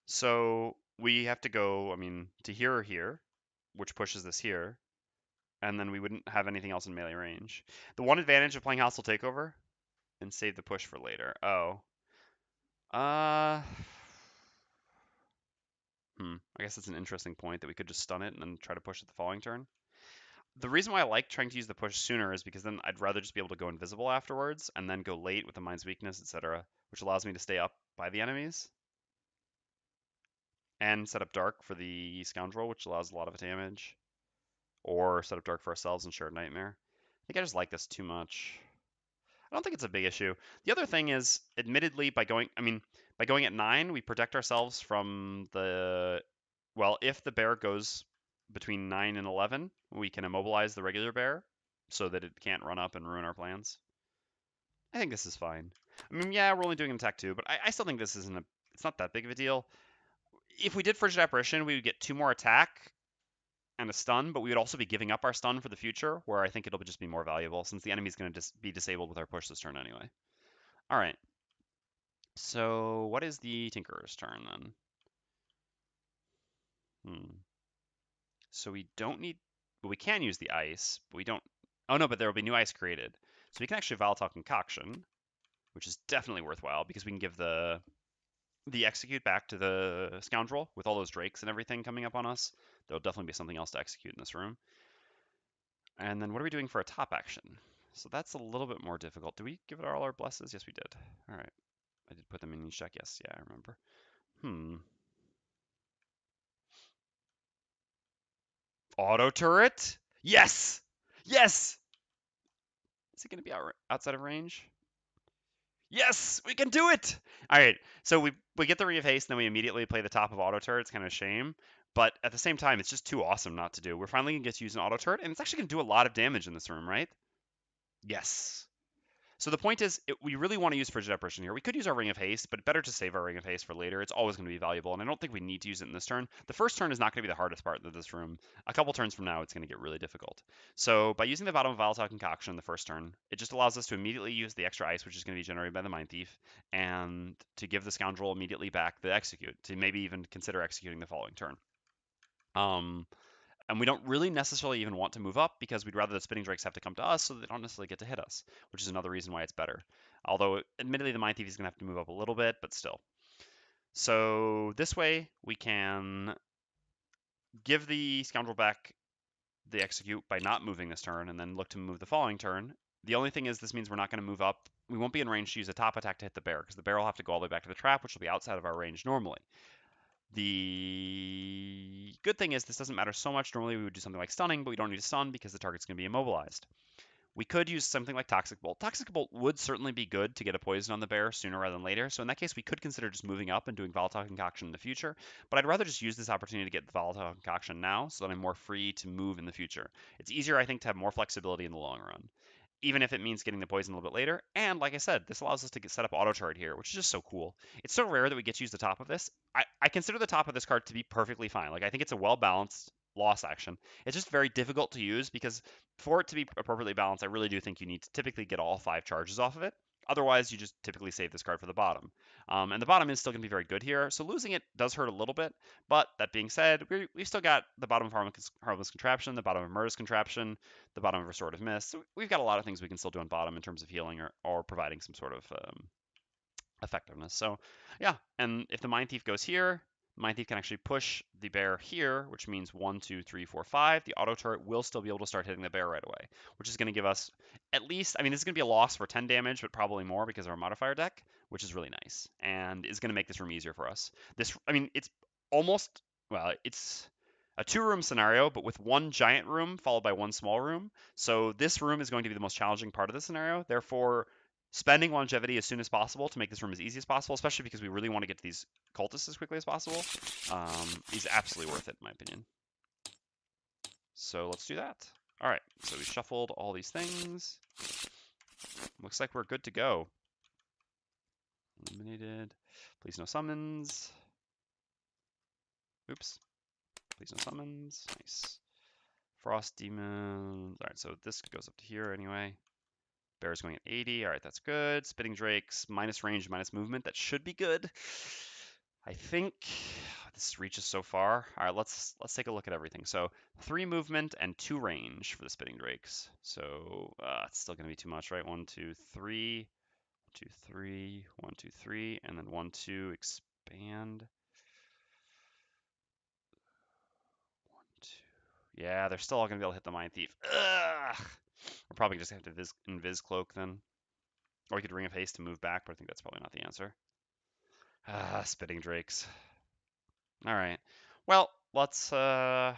so we have to go, I mean, to here or here, which pushes this here, and then we wouldn't have anything else in melee range. The one advantage of playing Hostile Takeover and save the push for later. Oh. I guess that's an interesting point that we could just stun it and then try to push it the following turn. The reason why I like trying to use the push sooner is because then I'd rather just be able to go invisible afterwards and then go late with the Mind's Weakness, etc., which allows me to stay up by the enemies. And set up Dark for the Scoundrel, which allows a lot of damage. Or set up Dark for ourselves and Shared Nightmare. I think I just like this too much. I don't think it's a big issue. The other thing is, admittedly, by going at 9, we protect ourselves from the, well, if the bear goes between 9 and 11, we can immobilize the regular bear so that it can't run up and ruin our plans. I think this is fine. I mean, yeah, we're only doing an attack 2, but I still think this isn't it's not that big of a deal. If we did Frigid Apparition, we would get 2 more attack and a stun, but we would also be giving up our stun for the future, where I think it'll just be more valuable since the enemy's going to be disabled with our push this turn anyway. All right. So what is the Tinkerer's turn then? So we don't need, well, we can use the ice, but we don't, oh no, but there will be new ice created. So we can actually volatile concoction, which is definitely worthwhile because we can give the execute back to the Scoundrel with all those drakes and everything coming up on us. There'll definitely be something else to execute in this room. And then what are we doing for a top action? So that's a little bit more difficult. Do we give it all our blesses? Yes, we did. All right. I did put them in each deck. Yes, yeah, I remember. Auto turret? Yes! Yes! Is it going to be outside of range? Yes! We can do it! All right. So we get the Ring of Haste, and then we immediately play the top of auto turret. It's kind of a shame. But at the same time, it's just too awesome not to do. We're finally going to get to use an auto turret, and it's actually going to do a lot of damage in this room, right? Yes. So the point is, we really want to use Frigid Apparition here. We could use our Ring of Haste, but better to save our Ring of Haste for later. It's always going to be valuable, and I don't think we need to use it in this turn. The first turn is not going to be the hardest part of this room. A couple turns from now, it's going to get really difficult. So by using the bottom of Volatile Concoction the first turn, it just allows us to immediately use the extra ice, which is going to be generated by the Mindthief, and to give the Scoundrel immediately back the Execute, to maybe even consider executing the following turn. And we don't really necessarily even want to move up because we'd rather the Spitting Drakes have to come to us so they don't necessarily get to hit us, which is another reason why it's better. Although, admittedly, the Mindthief is going to have to move up a little bit, but still. So this way, we can give the Scoundrel back the Execute by not moving this turn, and then look to move the following turn. The only thing is this means we're not going to move up. We won't be in range to use a top attack to hit the bear, because the bear will have to go all the way back to the trap, which will be outside of our range normally. The good thing is this doesn't matter so much. Normally we would do something like stunning, but we don't need to stun because the target's going to be immobilized. We could use something like Toxic Bolt. Toxic Bolt would certainly be good to get a poison on the bear sooner rather than later. So in that case, we could consider just moving up and doing Volatile Concoction in the future. But I'd rather just use this opportunity to get the Volatile Concoction now so that I'm more free to move in the future. It's easier, I think, to have more flexibility in the long run, even if it means getting the poison a little bit later. And like I said, this allows us to set up auto turret here, which is just so cool. It's so rare that we get to use the top of this. I consider the top of this card to be perfectly fine. Like, I think it's a well-balanced loss action. It's just very difficult to use because for it to be appropriately balanced, I really do think you need to typically get all 5 charges off of it. Otherwise, you just typically save this card for the bottom. And the bottom is still going to be very good here, so losing it does hurt a little bit. But that being said, we've still got the bottom of Harmless Contraption, the bottom of Murderous Contraption, the bottom of Restorative Mist. So we've got a lot of things we can still do on bottom in terms of healing or providing some sort of effectiveness. So yeah, and if the Mindthief goes here, Mindthief can actually push the bear here, which means 1, 2, 3, 4, 5. The auto turret will still be able to start hitting the bear right away, which is going to give us at least, I mean, this is going to be a loss for 10 damage, but probably more because of our modifier deck, which is really nice and is going to make this room easier for us. I mean, it's almost, well, it's a 2-room scenario, but with 1 giant room followed by 1 small room. So this room is going to be the most challenging part of the scenario. Therefore, spending longevity as soon as possible to make this room as easy as possible, especially because we really want to get to these cultists as quickly as possible, is absolutely worth it, in my opinion. So let's do that. All right, so we shuffled all these things. Looks like we're good to go. Eliminated. Please no summons. Oops. Please no summons. Nice. Frost demons. All right, so this goes up to here anyway. Bear's going at 80. All right, that's good. Spitting Drakes, minus range, minus movement. That should be good. I think this reaches so far. All right, let's take a look at everything. So 3 movement and 2 range for the Spitting Drakes. So it's still going to be too much, right? 1, 2, 3, 2, 3, 1, 2, 3, and then 1, 2, expand. 1, 2. Yeah, they're still all going to be able to hit the Mindthief. Ugh! We're probably just going to have to Invis Cloak then. Or we could Ring of Haste to move back, but I think that's probably not the answer. Spitting Drakes. All right. Well, let's, so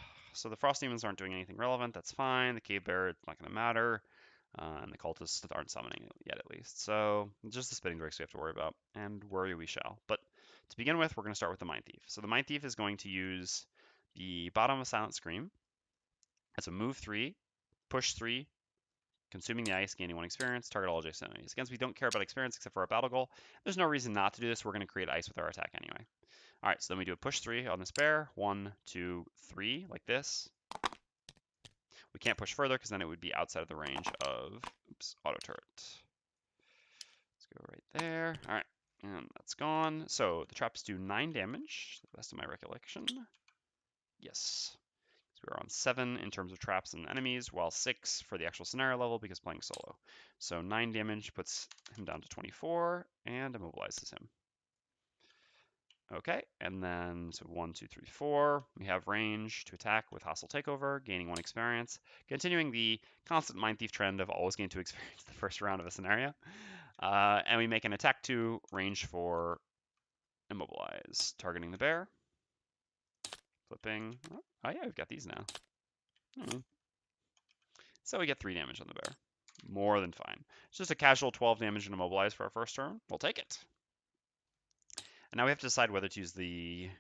the Frost Demons aren't doing anything relevant. That's fine. The Cave Bear, it's not going to matter. And the cultists aren't summoning it yet, at least. So just the spinning drakes we have to worry about, and worry we shall. But to begin with, we're going to start with the Mindthief. So the Mindthief is going to use the bottom of Silent Scream as a move 3, push 3, consuming the ice, gaining 1 experience, target all adjacent enemies. Again, we don't care about experience except for our battle goal. There's no reason not to do this. We're going to create ice with our attack anyway. All right, so then we do a push 3 on this bear. 1, 2, 3, like this. We can't push further because then it would be outside of the range of, auto turret. Let's go right there. All right, and that's gone. So the traps do 9 damage, to the best of my recollection. Yes. So we're on 7 in terms of traps and enemies, while 6 for the actual scenario level because playing solo. So 9 damage puts him down to 24 and immobilizes him. Okay, and then so 1, 2, 3, 4. We have range to attack with hostile takeover, gaining 1 experience, continuing the constant Mindthief trend of always gain 2 experience the first round of a scenario. And we make an attack 2, range 4, immobilize, targeting the bear. Flipping. Oh yeah, we've got these now. So we get 3 damage on the bear. More than fine. It's just a casual 12 damage and immobilize for our first turn. We'll take it. And now we have to decide whether to use the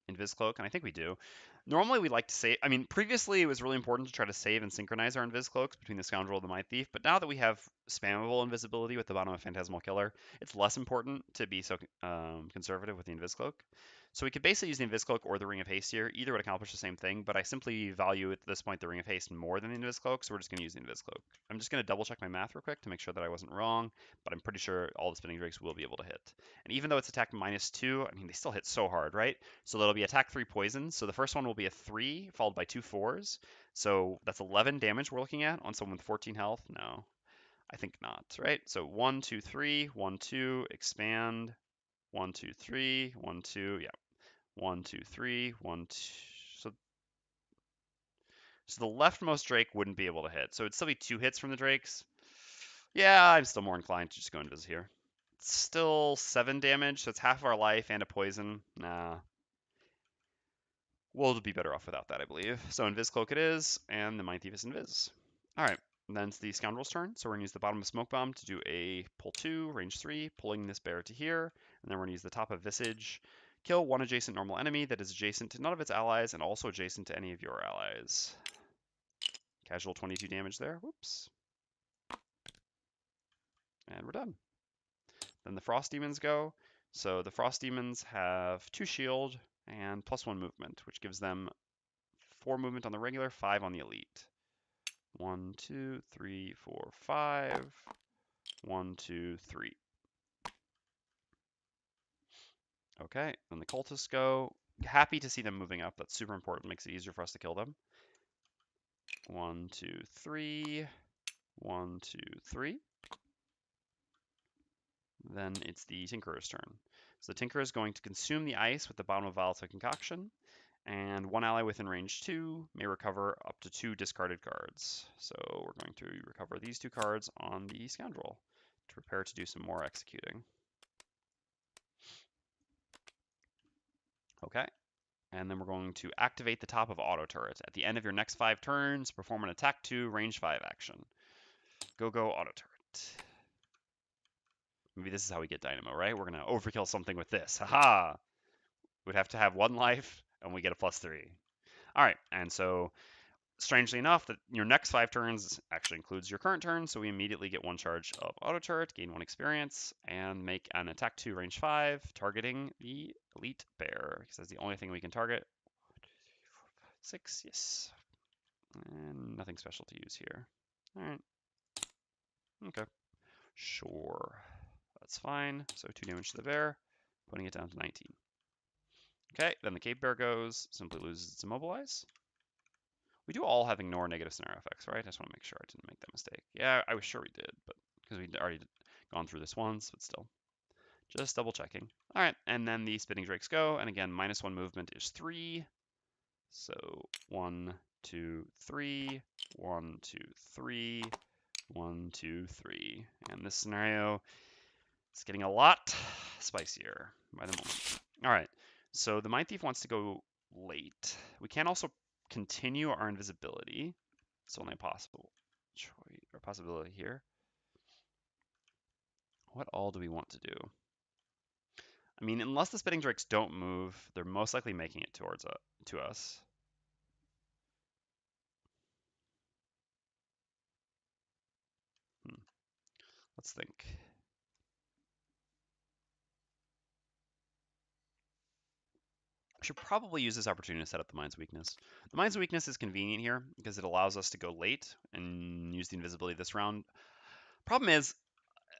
Invis Cloak, and I think we do. Normally we like to save, I mean, previously it was really important to try to save and synchronize our Invis Cloaks between the Scoundrel and the Mindthief, but now that we have spammable invisibility with the bottom of Phantasmal Killer, it's less important to be so conservative with the Invis Cloak. So we could basically use the Invis Cloak or the Ring of Haste here. Either would accomplish the same thing, but I simply value at this point the Ring of Haste more than the Invis Cloak, so we're just going to use the Invis Cloak. I'm just going to double check my math real quick to make sure that I wasn't wrong, but I'm pretty sure all the Spinning Drakes will be able to hit. And even though it's attack -2, I mean, they still hit so hard, right? So that'll be attack 3 poison. So the first one will be a 3 followed by 2 4s. So that's 11 damage we're looking at on someone with 14 health. No, I think not, right? So 1, 2, 3, 1, 2, expand. 1, 2, 3, 1, 2, yeah. 1, 2, 3, 1, 2. So the leftmost Drake wouldn't be able to hit. So it'd still be 2 hits from the Drakes. Yeah, I'm still more inclined to just go Invis here. It's still 7 damage, so it's half of our life and a poison. Nah. We'll be better off without that, I believe. So Invis Cloak it is, and the Mindthief is Invis. Alright, then it's the Scoundrel's turn. So we're going to use the bottom of Smoke Bomb to do a pull 2, range 3, pulling this bear to here. And then we're going to use the top of Visage. Kill 1 adjacent normal enemy that is adjacent to none of its allies and also adjacent to any of your allies. Casual 22 damage there. Whoops. And we're done. Then the Frost Demons go. So the Frost Demons have 2 shield and +1 movement, which gives them 4 movement on the regular, 5 on the elite. 1, 2, 3, 4, 5. 1, 2, 3. Okay, then the cultists go. Happy to see them moving up. That's super important. Makes it easier for us to kill them. 1, 2, 3. 1, 2, 3. Then it's the Tinkerer's turn. So the Tinkerer is going to consume the ice with the bottom of Volatile Concoction, and 1 ally within range 2 may recover up to 2 discarded cards. So we're going to recover these 2 cards on the Scoundrel to prepare to do some more executing. Okay, and then we're going to activate the top of Auto Turret. At the end of your next 5 turns, perform an attack 2, range 5 action. Go Auto Turret. Maybe this is how we get Dynamo, right? We're going to overkill something with this. Haha! We'd have to have 1 life, and we get a +3. All right, and so strangely enough, that your next 5 turns actually includes your current turn, so we immediately get 1 charge of Auto Turret, gain 1 experience, and make an attack 2, range 5, targeting the Elite Bear, because that's the only thing we can target. 6, yes. And nothing special to use here. All right. Okay. Sure. That's fine. So 2 damage to the bear, putting it down to 19. Okay, then the Cave Bear goes, simply loses its Immobilize. We do all have ignore negative scenario effects, right? I just want to make sure I didn't make that mistake. Yeah, I was sure we did, but because we'd already gone through this once, but still. Just double checking. All right, and then the Spinning Drakes go, and again, -1 movement is 3. So 1, 2, 3, 1, 2, 3, 1, 2, 3. And this scenario is getting a lot spicier by the moment. All right, so the Mindthief wants to go late. We can also continue our invisibility. It's only a possible choice or possibility here. What all do we want to do? I mean, unless the spitting drakes don't move, they're most likely making it towards to us. Let's think. I should probably use this opportunity to set up the Mind's Weakness. The Mind's Weakness is convenient here because it allows us to go late and use the invisibility this round. Problem is,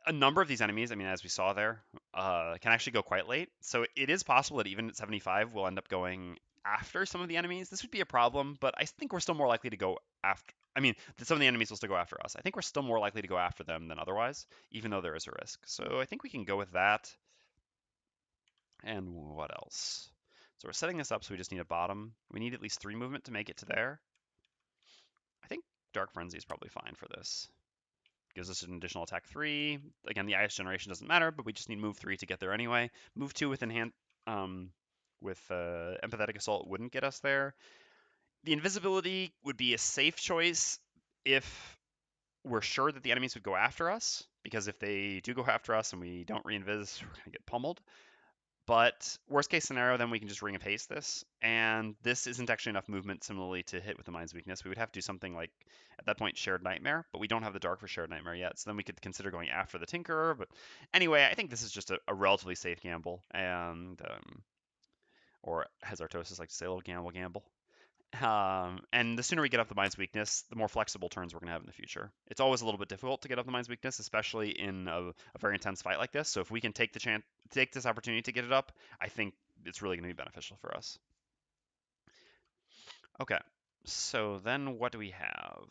a number of these enemies, I mean, as we saw there, can actually go quite late. So it is possible that even at 75, we'll end up going after some of the enemies. This would be a problem, but I think we're still more likely to go after. I mean, some of the enemies will still go after us. I think we're still more likely to go after them than otherwise, even though there is a risk. So I think we can go with that. And what else? So we're setting this up so we just need a bottom. We need at least 3 movement to make it to there. I think Dark Frenzy is probably fine for this. Gives us an additional attack 3. Again, the IS generation doesn't matter, but we just need move 3 to get there anyway. Move 2 with Empathetic Assault wouldn't get us there. The invisibility would be a safe choice if we're sure that the enemies would go after us, because if they do go after us and we don't re-invis, we're going to get pummeled. But worst case scenario, then we can just ring and paste this. And this isn't actually enough movement similarly to hit with the Mind's Weakness. We would have to do something like, at that point, Shared Nightmare, but we don't have the Dark for Shared Nightmare yet. So then we could consider going after the Tinkerer. But anyway, I think this is just a relatively safe gamble. And, or as Artosis likes to say, a little gamble. And the sooner we get up the Mind's Weakness, the more flexible turns we're going to have in the future. It's always a little bit difficult to get up the Mind's Weakness, especially in a very intense fight like this. So if we can take this opportunity to get it up, I think it's really going to be beneficial for us. Okay, so then what do we have?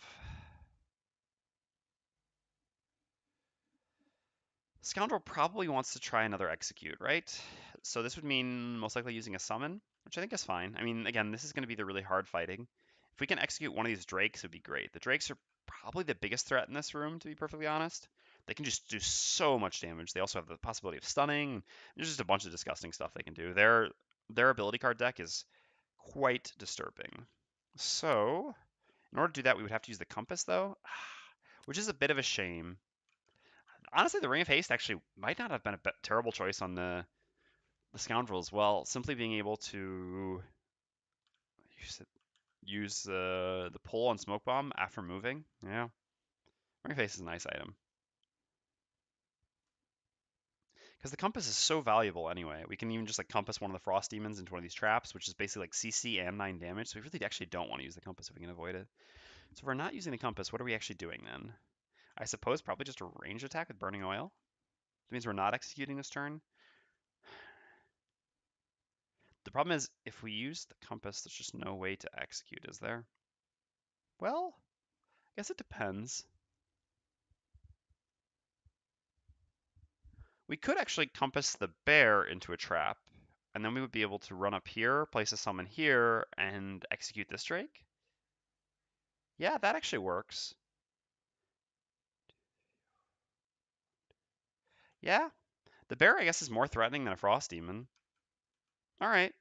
Scoundrel probably wants to try another execute, right? So this would mean most likely using a summon, which I think is fine. I mean, again, this is going to be the really hard fighting. If we can execute one of these drakes, it would be great. The drakes are probably the biggest threat in this room, to be perfectly honest. They can just do so much damage. They also have the possibility of stunning. There's just a bunch of disgusting stuff they can do. Their ability card deck is quite disturbing. So, in order to do that, we would have to use the compass, though, which is a bit of a shame. Honestly, the Ring of Haste actually might not have been a terrible choice on the Scoundrel as well. Simply being able to use the pull on Smoke Bomb after moving. Yeah, Ring of Haste is a nice item. Because the compass is so valuable anyway. We can even just like compass one of the Frost Demons into one of these traps, which is basically like CC and 9 damage. So we really actually don't want to use the compass if we can avoid it. So if we're not using the compass, what are we actually doing then? I suppose probably just a range attack with Burning Oil. That means we're not executing this turn. The problem is, if we use the compass, there's just no way to execute, is there? Well, I guess it depends. We could actually compass the bear into a trap, and then we would be able to run up here, place a summon here, and execute this Drake. Yeah, that actually works. Yeah, the bear, I guess, is more threatening than a Frost Demon. All right.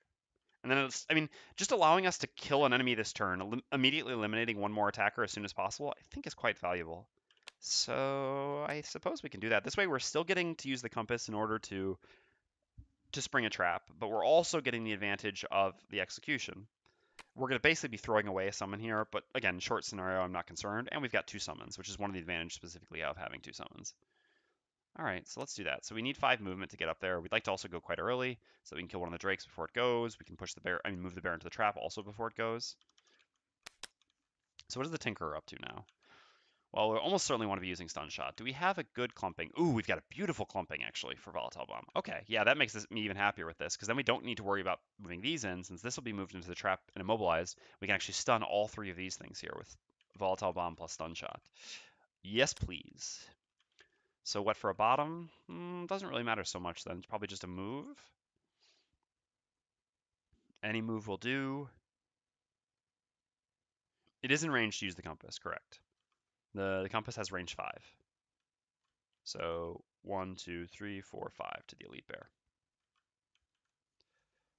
And then it's, I mean, just allowing us to kill an enemy this turn, immediately eliminating one more attacker as soon as possible, I think is quite valuable. So I suppose we can do that. This way we're still getting to use the compass in order to spring a trap, but we're also getting the advantage of the execution. We're going to basically be throwing away a summon here, but again, short scenario, I'm not concerned. And we've got 2 summons, which is one of the advantages specifically of having 2 summons. All right, so let's do that. So we need 5 movement to get up there. We'd like to also go quite early, so we can kill one of the drakes before it goes. We can push the bear, move the bear into the trap also before it goes. So what is the Tinkerer up to now? Well, we almost certainly want to be using Stun Shot. Do we have a good clumping? Ooh, we've got a beautiful clumping, actually, for Volatile Bomb. Okay, yeah, that makes me even happier with this, because then we don't need to worry about moving these in. Since this will be moved into the trap and immobilized, we can actually stun all 3 of these things here with Volatile Bomb plus Stun Shot. Yes, please. So what for a bottom? Doesn't really matter so much then. It's probably just a move. Any move will do. It is in range to use the compass, correct. The compass has range 5. So 1, 2, 3, 4, 5 to the Elite Bear.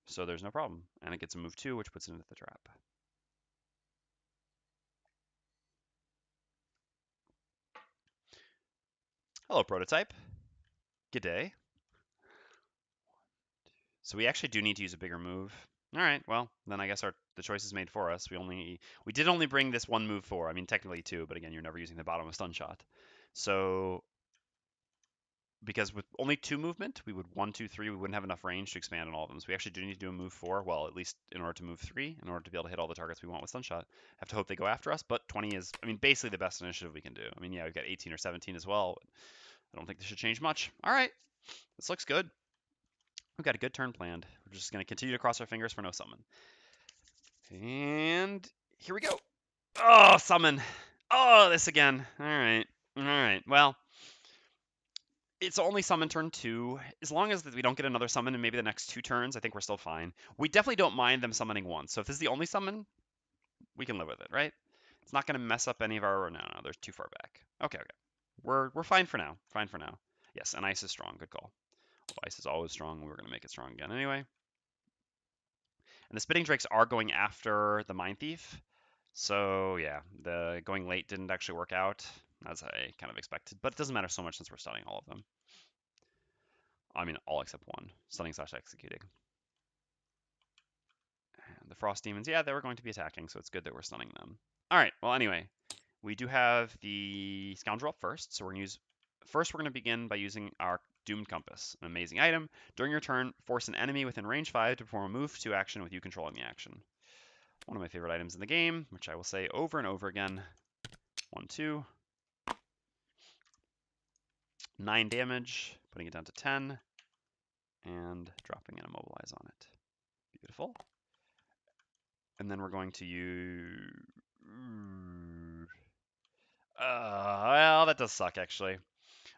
So there's no problem. And it gets a move 2, which puts it into the trap. Hello, prototype. Good day. So we actually do need to use a bigger move. All right, well, then I guess the choice is made for us. We did only bring this one move for. I mean, technically two, but again, you're never using the bottom of stun shot. So because with only 2 movement, we would 1, 2, 3. We wouldn't have enough range to expand on all of them. So we actually do need to do a move 4. Well, at least in order to move 3, in order to be able to hit all the targets we want with stun shot. Have to hope they go after us. But 20 is, I mean, basically the best initiative we can do. I mean, yeah, we've got 18 or 17 as well. I don't think this should change much. All right, this looks good. We've got a good turn planned. We're just going to continue to cross our fingers for no summon. And here we go. Oh, summon. Oh, this again. All right. All right. Well, it's only summon turn 2. As long as we don't get another summon in maybe the next 2 turns, I think we're still fine. We definitely don't mind them summoning once. So if this is the only summon, we can live with it, right? It's not going to mess up any of our... No, they're too far back. Okay. We're fine for now. Fine for now. Yes, and ice is strong. Good call. Well, ice is always strong. We're going to make it strong again anyway. And the Spitting Drakes are going after the Mindthief. So yeah, the going late didn't actually work out, as I kind of expected. But it doesn't matter so much since we're stunning all of them. I mean, all except one. Stunning / executing. And the Frost Demons, yeah, they were going to be attacking, so it's good that we're stunning them. All right, well, anyway, we do have the Scoundrel up first, so we're going to use... First, we're going to begin by using our Doomed Compass, an amazing item. During your turn, force an enemy within range 5 to perform a move 2 action with you controlling the action. One of my favorite items in the game, which I will say over and over again. 1, 2. 9 damage, putting it down to 10, and dropping an Immobilize on it. Beautiful. And then we're going to use... well, that does suck, actually.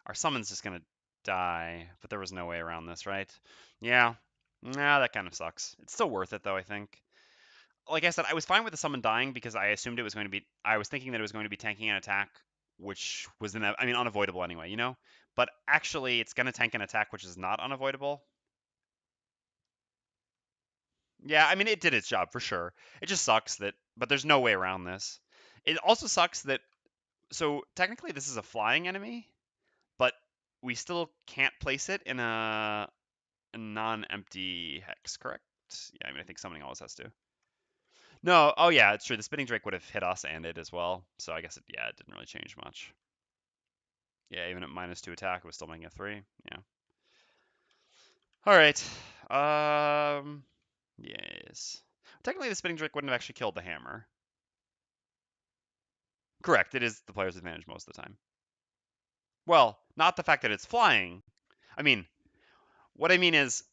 Our summon's just going to die, but there was no way around this, right? Yeah. Nah, that kind of sucks. It's still worth it, though, I think. Like I said, I was fine with the summon dying because I assumed it was going to be... I was thinking that it was going to be tanking an attack, which was, unavoidable anyway, you know? But actually, it's going to tank an attack which is not unavoidable. Yeah, I mean, it did its job for sure. It just sucks that... But there's no way around this. It also sucks that... So, technically, this is a flying enemy, but we still can't place it in a non-empty hex, correct? Yeah, I mean, I think summoning always has to. No, oh yeah, it's true. The Spitting Drake would have hit us and it as well. So I guess it didn't really change much. Yeah, even at -2 attack, it was still making a 3. Yeah. All right. Yes. Technically, the Spitting Drake wouldn't have actually killed the hammer. Correct. It is the player's advantage most of the time. Well, not the fact that it's flying. I mean, what I mean is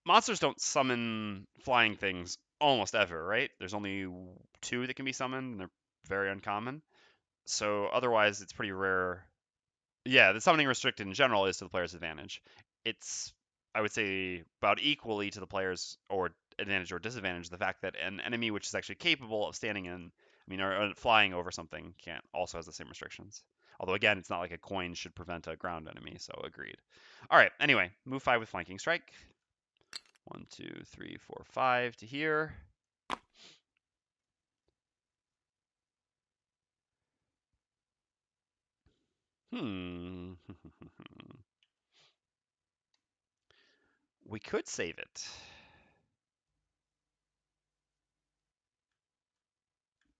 monsters don't summon flying things almost ever, right? There's only 2 that can be summoned, and they're very uncommon. So otherwise, it's pretty rare. Yeah, the summoning restricted in general is to the player's advantage. It's, I would say, about equally to the player's or advantage or disadvantage the fact that an enemy which is actually capable of standing in, or flying over something can't also has the same restrictions. Although again, it's not like a coin should prevent a ground enemy, so agreed. All right, anyway, move 5 with flanking strike. 1, 2, 3, 4, 5 to here. We could save it.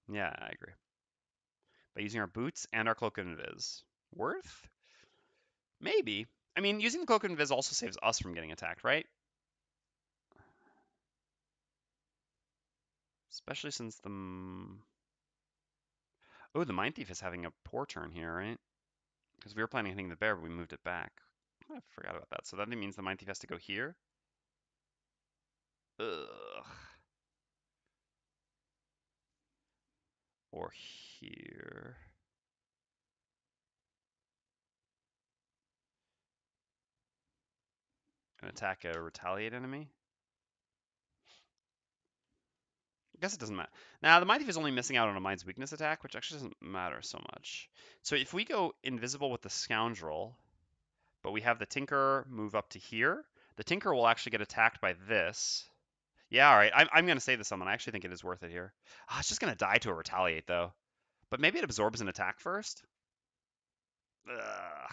Yeah, I agree. By using our boots and our cloak of invis. Worth? Maybe. I mean, using the cloak of invis also saves us from getting attacked, right? Especially since the... Oh, the Mindthief is having a poor turn here, right? Because we were planning on hitting the bear, but we moved it back. I forgot about that. So that means the Mindthief has to go here. Ugh. Or here. And attack a retaliate enemy. I guess it doesn't matter. Now, the Mindthief is only missing out on a Mind's Weakness attack, which actually doesn't matter so much. So if we go invisible with the Scoundrel, but we have the Tinker move up to here, the Tinker will actually get attacked by this. Yeah, all right. I'm going to save the summon. I actually think it is worth it here. It's just going to die to a retaliate, though. But maybe it absorbs an attack first? Ugh.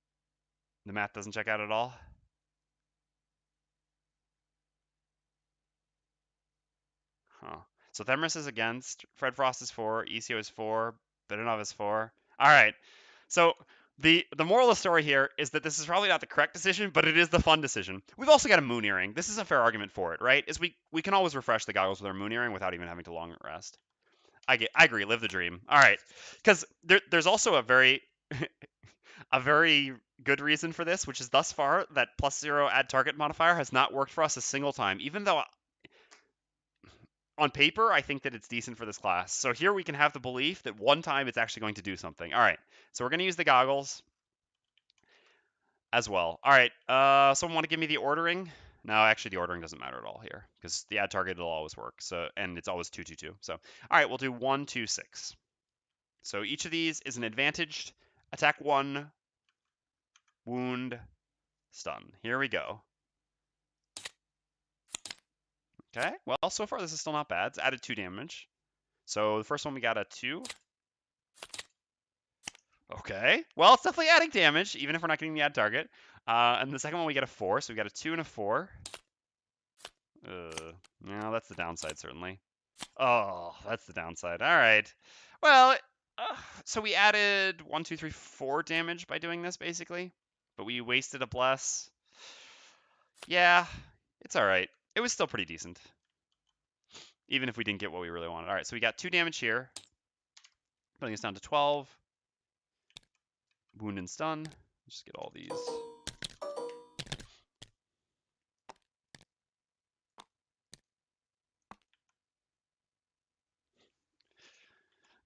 The math doesn't check out at all. Huh. So Themris is against, Fred Frost is 4, ECO is 4, Bidanov is 4. All right. So the moral of the story here is that this is probably not the correct decision, but it is the fun decision. We've also got a moon earring. This is a fair argument for it, right? Is we can always refresh the goggles with our moon earring without even having to long rest. I agree. Live the dream. All right, because there's also a very a very good reason for this, which is thus far that +0 add target modifier has not worked for us a single time, even though on paper I think that it's decent for this class. So here we can have the belief that one time it's actually going to do something. All right, so we're going to use the goggles as well. All right, someone want to give me the ordering? No, actually the ordering doesn't matter at all here because the add target will always work. So and it's always 222. So all right, we'll do 1, 2, 6. So each of these is an advantaged attack 1, wound, stun. Here we go. Okay, well, so far this is still not bad. It's added 2 damage. So the first one we got a 2. Okay, well, it's definitely adding damage, even if we're not getting the add target. And the second one we get a 4, so we got a 2 and a 4. No, that's the downside, certainly. Oh, that's the downside. All right. Well, so we added 1, 2, 3, 4 damage by doing this, basically. But we wasted a bless. Yeah, it's all right. It was still pretty decent. Even if we didn't get what we really wanted. All right, so we got 2 damage here. Putting us down to 12. Wound and stun. Just get all these.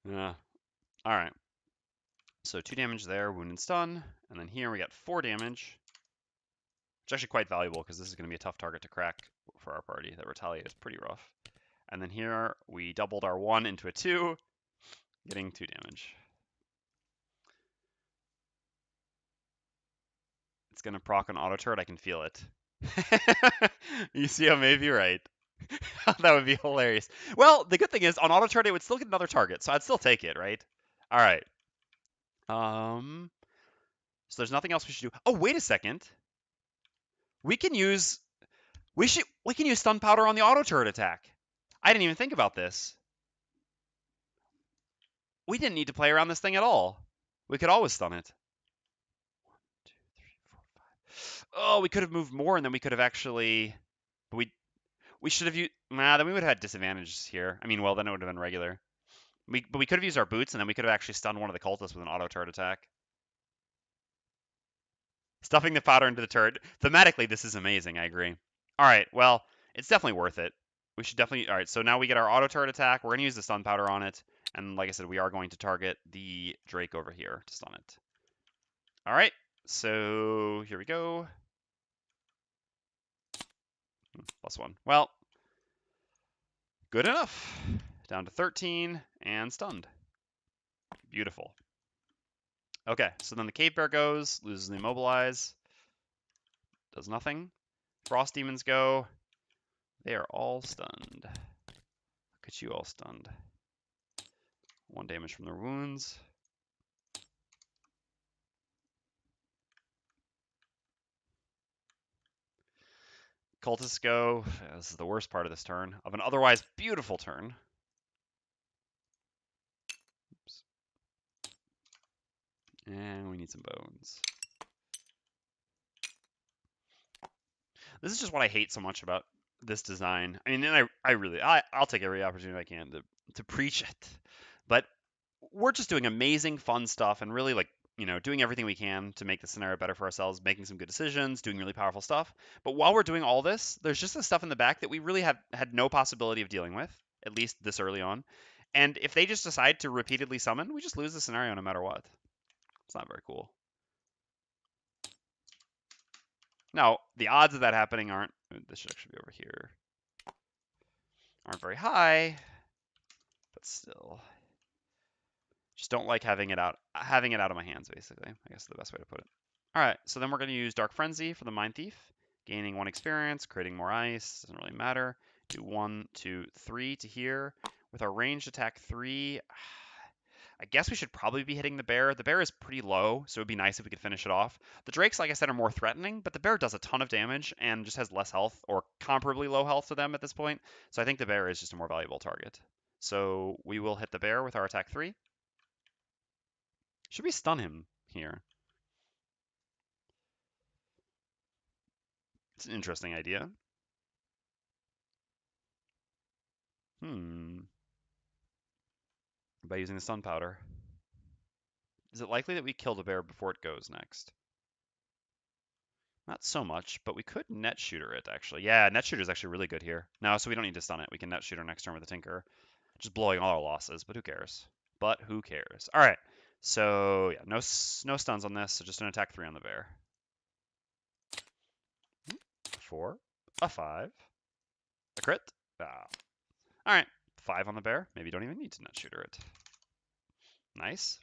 Yeah. All right. So 2 damage there, wound and stun. And then here we got 4 damage. Which is actually quite valuable because this is going to be a tough target to crack for our party. That retaliate is pretty rough. And then here we doubled our 1 into a 2, getting 2 damage. It's going to proc an auto turret. I can feel it. You see, I may be right. That would be hilarious. Well, the good thing is on auto turret it would still get another target, so I'd still take it, right? All right. So there's nothing else we should do. Oh, wait a second. We can use stun powder on the auto turret attack. I didn't even think about this. We didn't need to play around this thing at all. We could always stun it. 1, 2, 3, 4, 5. Oh, we could have moved more, and then we could have actually. We should have used. Nah, then we would have had disadvantages here. I mean, well, then it would have been regular. But we could have used our boots, and then we could have actually stunned one of the cultists with an auto turret attack. Stuffing the powder into the turret. Thematically, this is amazing. I agree. All right, well, it's definitely worth it. We should definitely. All right, so now we get our auto turret attack. We're going to use the stun powder on it. And like I said, we are going to target the Drake over here to stun it. All right, so here we go. +1. Well, good enough. Down to 13 and stunned. Beautiful. Okay, so then the Cave Bear goes, loses the Immobilize, does nothing. Frost Demons go. They are all stunned. Look at you all stunned. 1 damage from their wounds. Cultists go. This is the worst part of this turn, of an otherwise beautiful turn. Oops. And we need some bones. This is just what I hate so much about this design. I mean, and I'll take every opportunity I can to preach it. But we're just doing amazing, fun stuff and really doing everything we can to make the scenario better for ourselves, making some good decisions, doing really powerful stuff. But while we're doing all this, there's just this stuff in the back that we really have had no possibility of dealing with, at least this early on. And if they just decide to repeatedly summon, we just lose the scenario no matter what. It's not very cool. Now, the odds of that happening aren't, this should actually be over here, aren't very high, but still. Just don't like having it out of my hands, basically. I guess is the best way to put it. All right, so then we're going to use Dark Frenzy for the Mindthief, gaining 1 experience, creating more ice, doesn't really matter. Do 1, 2, 3 to here. With our ranged attack 3, I guess we should probably be hitting the bear. The bear is pretty low, so it would be nice if we could finish it off. The drakes, like I said, are more threatening, but the bear does a ton of damage and just has less health, or comparably low health to them at this point. So I think the bear is just a more valuable target. So we will hit the bear with our attack 3. Should we stun him here? It's an interesting idea. By using the stun powder. Is it likely that we kill the bear before it goes next? Not so much, but we could net shooter it, actually. Yeah, net shooter is actually really good here. No, so we don't need to stun it. We can net shooter next turn with the Tinker. Just blowing all our losses, but who cares? But who cares? All right. So, yeah, no stuns on this, so just an attack 3 on the bear. 4, a 5, a crit. Ah. All right, 5 on the bear. Maybe you don't even need to net shooter it. Nice.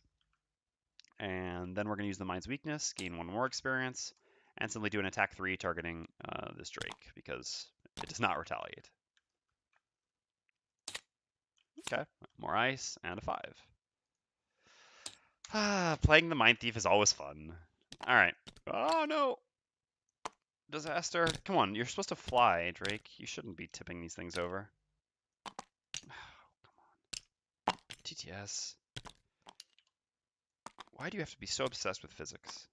And then we're going to use the Mind's Weakness, gain 1 more experience, and simply do an attack 3 targeting this Drake because it does not retaliate. Okay, more ice and a 5. Playing the Mindthief is always fun. All right. Oh no! Disaster. Come on, you're supposed to fly, Drake. You shouldn't be tipping these things over. Come on. TTS. Why do you have to be so obsessed with physics?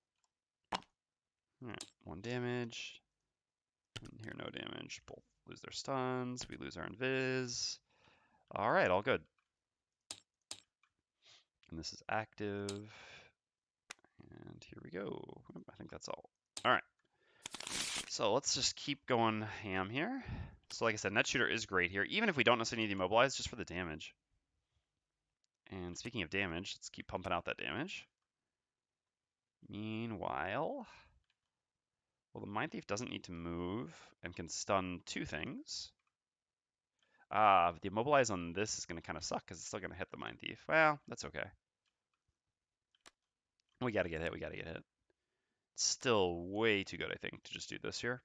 Alright, 1 damage. And here, no damage. Both lose their stuns. We lose our invis. Alright, all good. And this is active. And here we go. I think that's all. Alright. So let's just keep going ham here. So like I said, net shooter is great here, even if we don't necessarily need to immobilize, just for the damage. And speaking of damage, let's keep pumping out that damage. Meanwhile, well, the Mindthief doesn't need to move and can stun 2 things. The immobilize on this is going to kind of suck because it's still going to hit the Mindthief. Well, that's okay. We got to get hit. We got to get hit. It's still way too good, I think, to just do this here.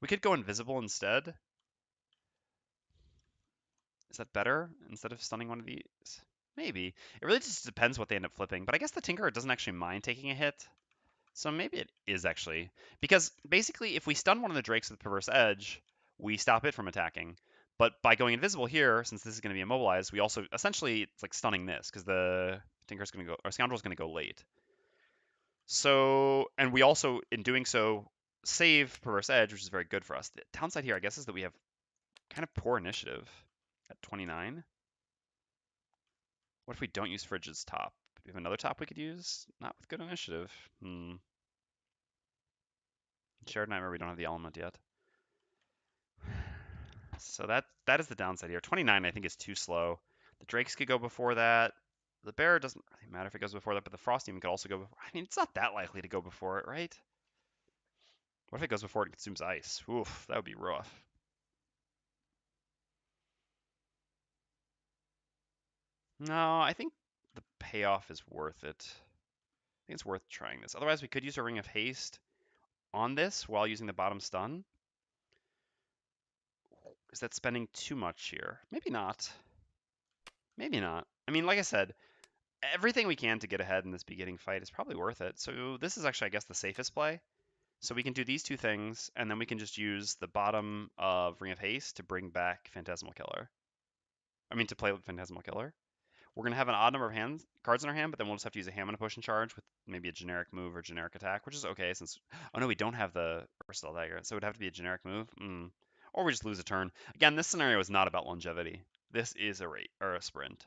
We could go invisible instead. Is that better instead of stunning one of these? Maybe. It really just depends what they end up flipping. But I guess the Tinkerer doesn't actually mind taking a hit. So maybe it is actually. Because basically, if we stun one of the Drakes with Perverse Edge, we stop it from attacking. But by going invisible here, since this is going to be immobilized, we also essentially it's like stunning this because the Tinker's going to go, or Scoundrel's going to go late. So, and we also, in doing so, save Perverse Edge, which is very good for us. The downside here, I guess, is that we have kind of poor initiative at 29. What if we don't use Fridge's top? Do we have another top we could use? Not with good initiative. Shared Nightmare, we don't have the element yet. So that is the downside here. 29, I think, is too slow. The Drakes could go before that. The Bear doesn't really matter if it goes before that, but the Frost Demon could also go before. I mean, it's not that likely to go before it, right? What if it goes before it and consumes ice? Oof, that would be rough. No, I think the payoff is worth it. I think it's worth trying this. Otherwise, we could use a Ring of Haste on this while using the bottom stun. Is that spending too much here? Maybe not. Maybe not. I mean, like I said, everything we can to get ahead in this beginning fight is probably worth it. So this is actually, I guess, the safest play. So we can do these 2 things, and then we can just use the bottom of Ring of Haste to bring back Phantasmal Killer. I mean, to play with Phantasmal Killer. We're going to have an odd number of cards in our hand, but then we'll just have to use a ham and a potion charge with maybe a generic move or generic attack, which is okay since... Oh no, we don't have the Versatile Dagger, so it would have to be a generic move. Or we just lose a turn. Again, this scenario is not about longevity. This is a rate or a sprint.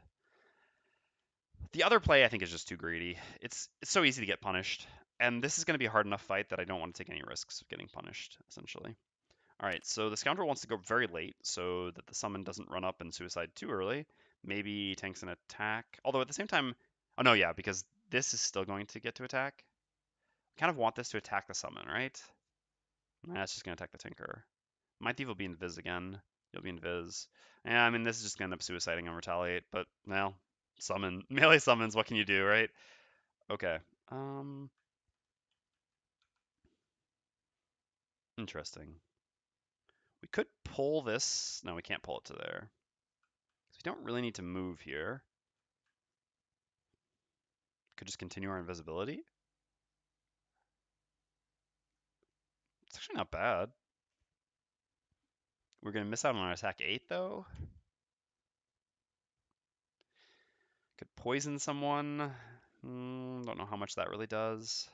The other play, I think, is just too greedy. It's so easy to get punished, and this is going to be a hard enough fight that I don't want to take any risks of getting punished, essentially. All right, so the Scoundrel wants to go very late so that the summon doesn't run up and suicide too early. Maybe tanks an attack. Although at the same time, oh no, yeah, because this is still going to get to attack. I kind of want this to attack the summon, right? Nah, it's just going to attack the Tinker. Mindthief will be in Viz again. You'll be in Viz. Yeah, I mean, this is just going to end up suiciding and retaliate, but, well, summon. Melee summons, what can you do, right? Okay. Interesting. We could pull this. No, we can't pull it to there. So we don't really need to move here. could just continue our invisibility. It's actually not bad. We're going to miss out on attack 8, though. Could poison someone. Don't know how much that really does.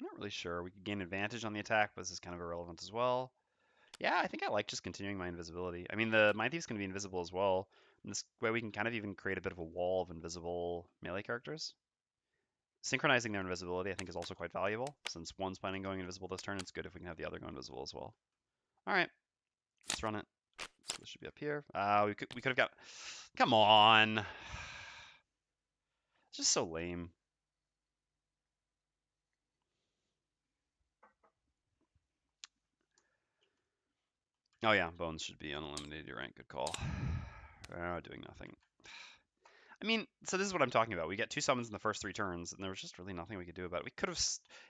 Not really sure. We could gain advantage on the attack, but this is kind of irrelevant as well. Yeah, I think I like just continuing my invisibility. I mean, the Mindthief's going to be invisible as well. And this way we can kind of even create a bit of a wall of invisible melee characters. Synchronizing their invisibility, I think, is also quite valuable. Since one's planning going invisible this turn, it's good if we can have the other go invisible as well. All right, let's run it. So this should be up here. We could have got... Come on. It's just so lame. Oh yeah, Bones should be uneliminated. You're right. Good call. Doing nothing. I mean, so this is what I'm talking about. We get 2 summons in the first 3 turns, and there was just really nothing we could do about it. We could have,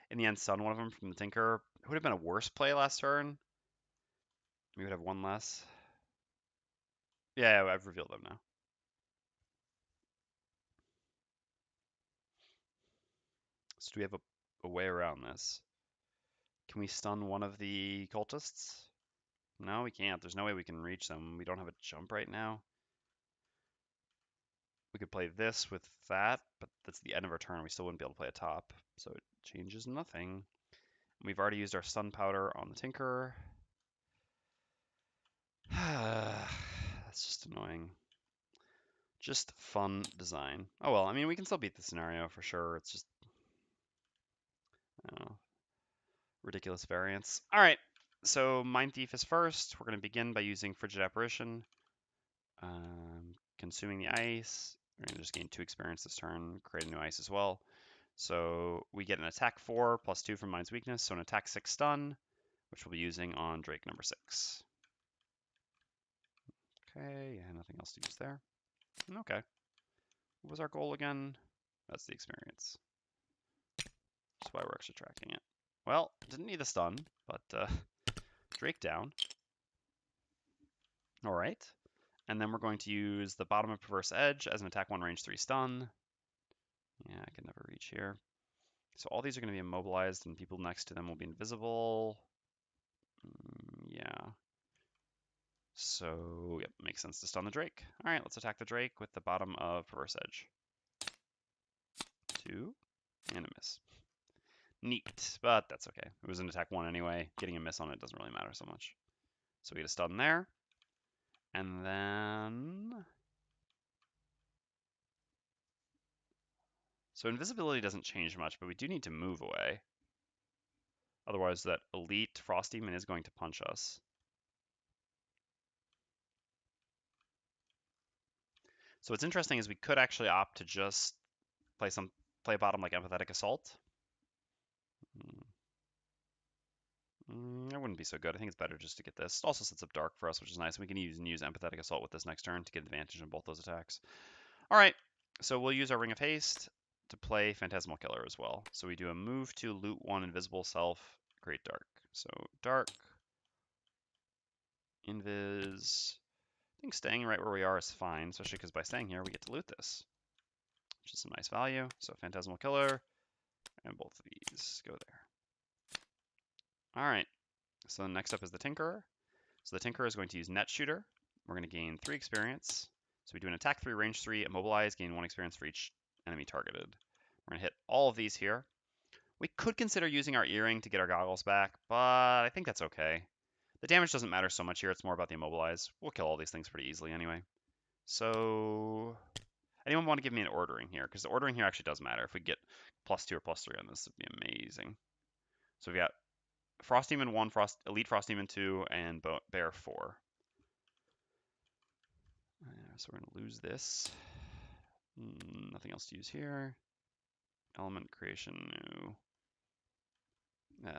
in the end, stunned one of them from the Tinker. It would have been a worse play last turn. We would have 1 less. Yeah, I've revealed them now. So do we have a way around this? Can we stun one of the cultists? No, we can't. There's no way we can reach them. We don't have a jump right now. We could play this with that, but that's the end of our turn. We still wouldn't be able to play a top, so it changes nothing. We've already used our stun powder on the Tinker. That's just annoying. Just fun design. Oh well, I mean, we can still beat the scenario for sure. It's just, I don't know, ridiculous variance. All right, so Mindthief is first. We're going to begin by using Frigid Apparition, consuming the ice. We're going to just gain 2 experience this turn, create a new ice as well. So we get an attack 4 plus 2 from Mind's Weakness, so an attack 6 stun, which we'll be using on Drake number 6. Okay, yeah, nothing else to use there. Okay. What was our goal again? That's the experience. That's why we're actually tracking it. Well, didn't need a stun, but Drake down. All right. And then we're going to use the bottom of Perverse Edge as an attack 1 range 3 stun. Yeah, I can never reach here. So all these are going to be immobilized and people next to them will be invisible. Yeah. So, yep, makes sense to stun the Drake. All right, let's attack the Drake with the bottom of Perverse Edge. 2, and a miss. Neat, but that's okay. It was an attack 1 anyway. Getting a miss on it doesn't really matter so much. So we get a stun there. And then... So invisibility doesn't change much, but we do need to move away. Otherwise that elite Frost Demon is going to punch us. So what's interesting is we could actually opt to just play bottom like Empathetic Assault. That wouldn't be so good. I think it's better just to get this. It also sets up Dark for us, which is nice. We can use Empathetic Assault with this next turn to get advantage on both those attacks. All right, so we'll use our Ring of Haste to play Phantasmal Killer as well. So we do a move to loot 1 invisible self, create Dark. So Dark, Invis. I think staying right where we are is fine, especially because by staying here we get to loot this, which is some nice value. So Phantasmal Killer, and both of these go there. All right, so next up is the Tinkerer. So the Tinkerer is going to use Net Shooter. We're going to gain 3 experience. So we do an attack 3, range 3, immobilize, gain 1 experience for each enemy targeted. We're going to hit all of these here. We could consider using our earring to get our goggles back, but I think that's okay. The damage doesn't matter so much here. It's more about the immobilize. We'll kill all these things pretty easily anyway. So anyone want to give me an ordering here? Because the ordering here actually does matter. If we get +2 or +3 on this, it'd be amazing. So we've got Frost Demon 1, Elite Frost Demon 2, and Bear 4. So we're going to lose this. Nothing else to use here. Element creation, no.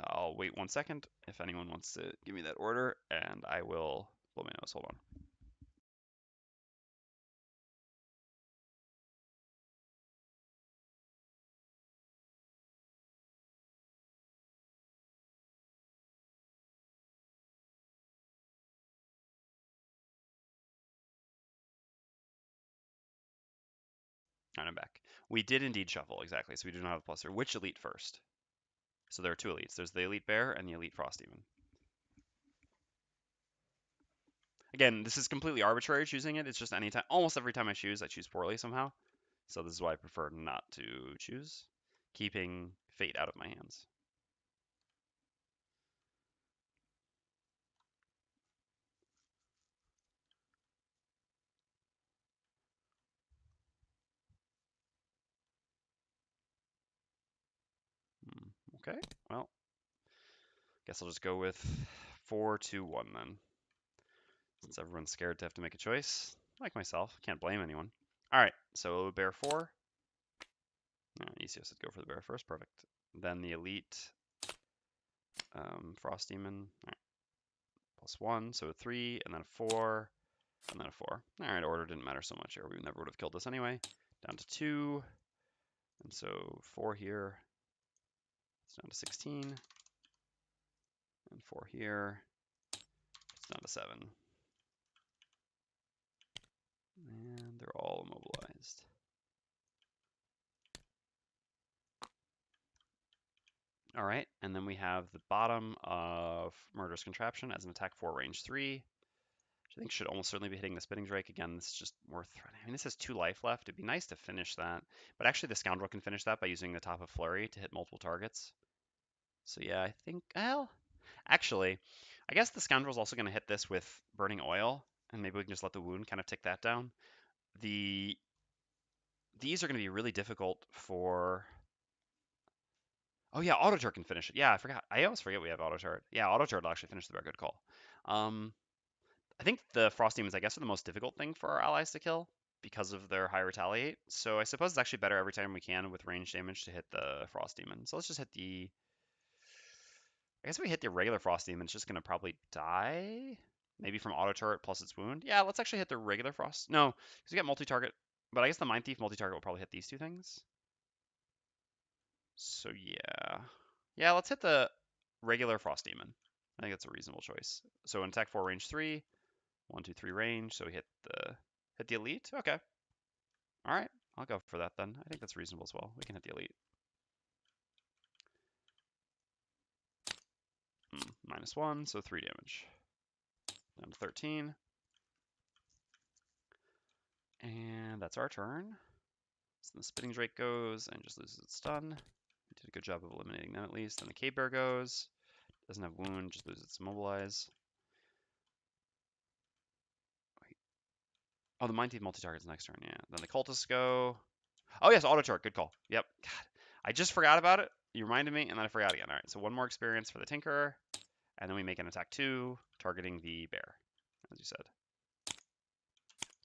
I'll wait 1 second if anyone wants to give me that order, and I will blow my nose. Hold on. Alright, I'm back. We did indeed shuffle, exactly, so we do not have a plus here. Which elite first? So there are two elites. There's the elite bear and the elite frost demon. Again, this is completely arbitrary choosing it. It's just anytime, almost every time I choose poorly somehow. So this is why I prefer not to choose, keeping fate out of my hands. Okay, well, guess I'll just go with 4-2-1 then. Since everyone's scared to have to make a choice, like myself, can't blame anyone. All right, so bear 4. Easiest to go for the bear first, perfect. Then the elite frost demon, all right, +1, so 3, and then a 4, and then a 4. All right, order didn't matter so much here. We never would have killed this anyway. Down to 2, and so 4 here. It's down to 16, and 4 here. It's down to 7. And they're all immobilized. All right, and then we have the bottom of Murderous Contraption as an attack 4, range 3. Which I think should almost certainly be hitting the Spitting Drake. Again, this is just more threatening. I mean, this has 2 life left. It'd be nice to finish that. But actually, the Scoundrel can finish that by using the top of Flurry to hit multiple targets. So yeah, I think, well, actually, I guess the Scoundrel's also going to hit this with Burning Oil. And maybe we can just let the wound kind of tick that down. These are going to be really difficult for... Oh yeah, Auto Turret can finish it. Yeah, I forgot. I always forget we have Auto Turret. Yeah, Auto Turret will actually finish the bear. Good call. I think the Frost Demons, I guess, are the most difficult thing for our allies to kill because of their high retaliate. So I suppose it's actually better every time we can with range damage to hit the Frost Demon. So let's just hit the... I guess if we hit the regular Frost Demon, it's just going to probably die. Maybe from Auto Turret plus its wound. Yeah, let's actually hit the regular Frost... No, because we got multi-target. But I guess the Mindthief multi-target will probably hit these 2 things. So yeah. Yeah, let's hit the regular Frost Demon. I think that's a reasonable choice. So an attack 4, range 3. 1, 2, 3 range. So we hit the elite. Okay. All right. I'll go for that then. I think that's reasonable as well. We can hit the elite. -1, so 3 damage. Down to 13. And that's our turn. So the Spitting Drake goes and just loses its stun. We did a good job of eliminating them at least. Then the Cave Bear goes. Doesn't have wound, just loses its immobilize. Wait. Oh, the Mindthief multi-target's next turn, yeah. Then the Cultists go. Oh yes, Auto Turret, good call. Yep. God, I just forgot about it. You reminded me, and then I forgot again. All right, so 1 more experience for the Tinkerer. And then we make an attack 2, targeting the bear, as you said.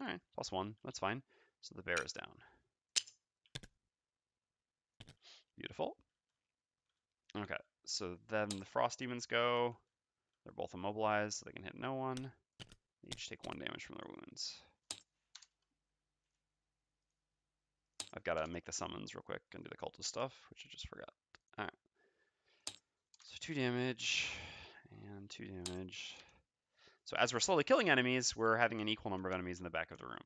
All right, +1, that's fine. So the bear is down. Beautiful. Okay, so then the Frost Demons go. They're both immobilized, so they can hit no one. They each take 1 damage from their wounds. I've got to make the summons real quick and do the cultist stuff, which I just forgot. All right. So 2 damage and 2 damage. So as we're slowly killing enemies, we're having an equal number of enemies in the back of the room.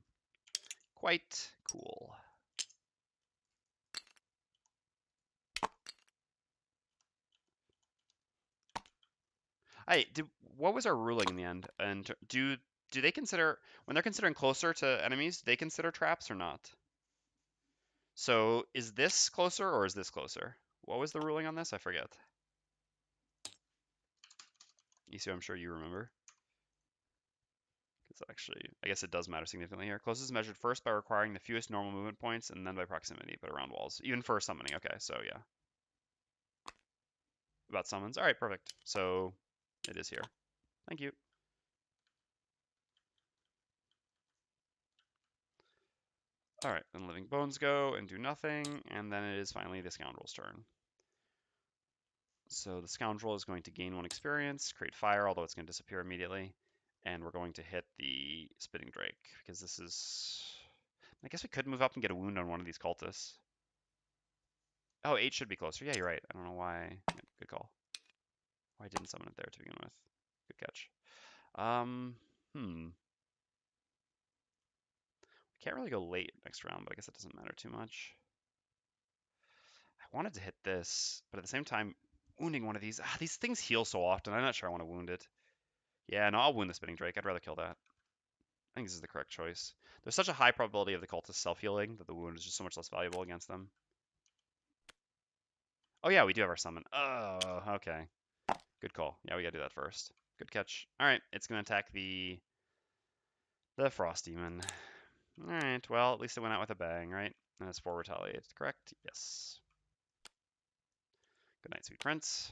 Quite cool. Hey, what was our ruling in the end? And do they consider, when they're considering closer to enemies, do they consider traps or not? So is this closer or is this closer? What was the ruling on this? I forget. You see, I'm sure you remember. Because actually, I guess it does matter significantly here. Closest is measured first by requiring the fewest normal movement points and then by proximity, but around walls. Even for summoning. Okay, so yeah. About summons. All right, perfect. So it is here. Thank you. All right, then Living Bones go and do nothing, and then it is finally the Scoundrel's turn. So the Scoundrel is going to gain 1 experience, create fire, although it's going to disappear immediately, and we're going to hit the Spitting Drake, because this is... I guess we could move up and get a wound on one of these cultists. Oh, 8 should be closer. Yeah, you're right. I don't know why. Good call. Why I didn't summon it there to begin with. Good catch. We Can't really go late next round, but I guess it doesn't matter too much. I wanted to hit this, but at the same time, wounding one of these things heal so often. I'm not sure I want to wound it. Yeah, no, I'll wound the Spitting Drake. I'd rather kill that. I think this is the correct choice. There's such a high probability of the cultist self-healing that the wound is just so much less valuable against them. Oh yeah, we do have our summon. Oh, okay. Good call. Yeah, we gotta do that first. Good catch. All right, it's gonna attack the Frost Demon. All right, well, at least it went out with a bang, right? And it's 4 retaliate, correct? Yes. Good night, sweet prince.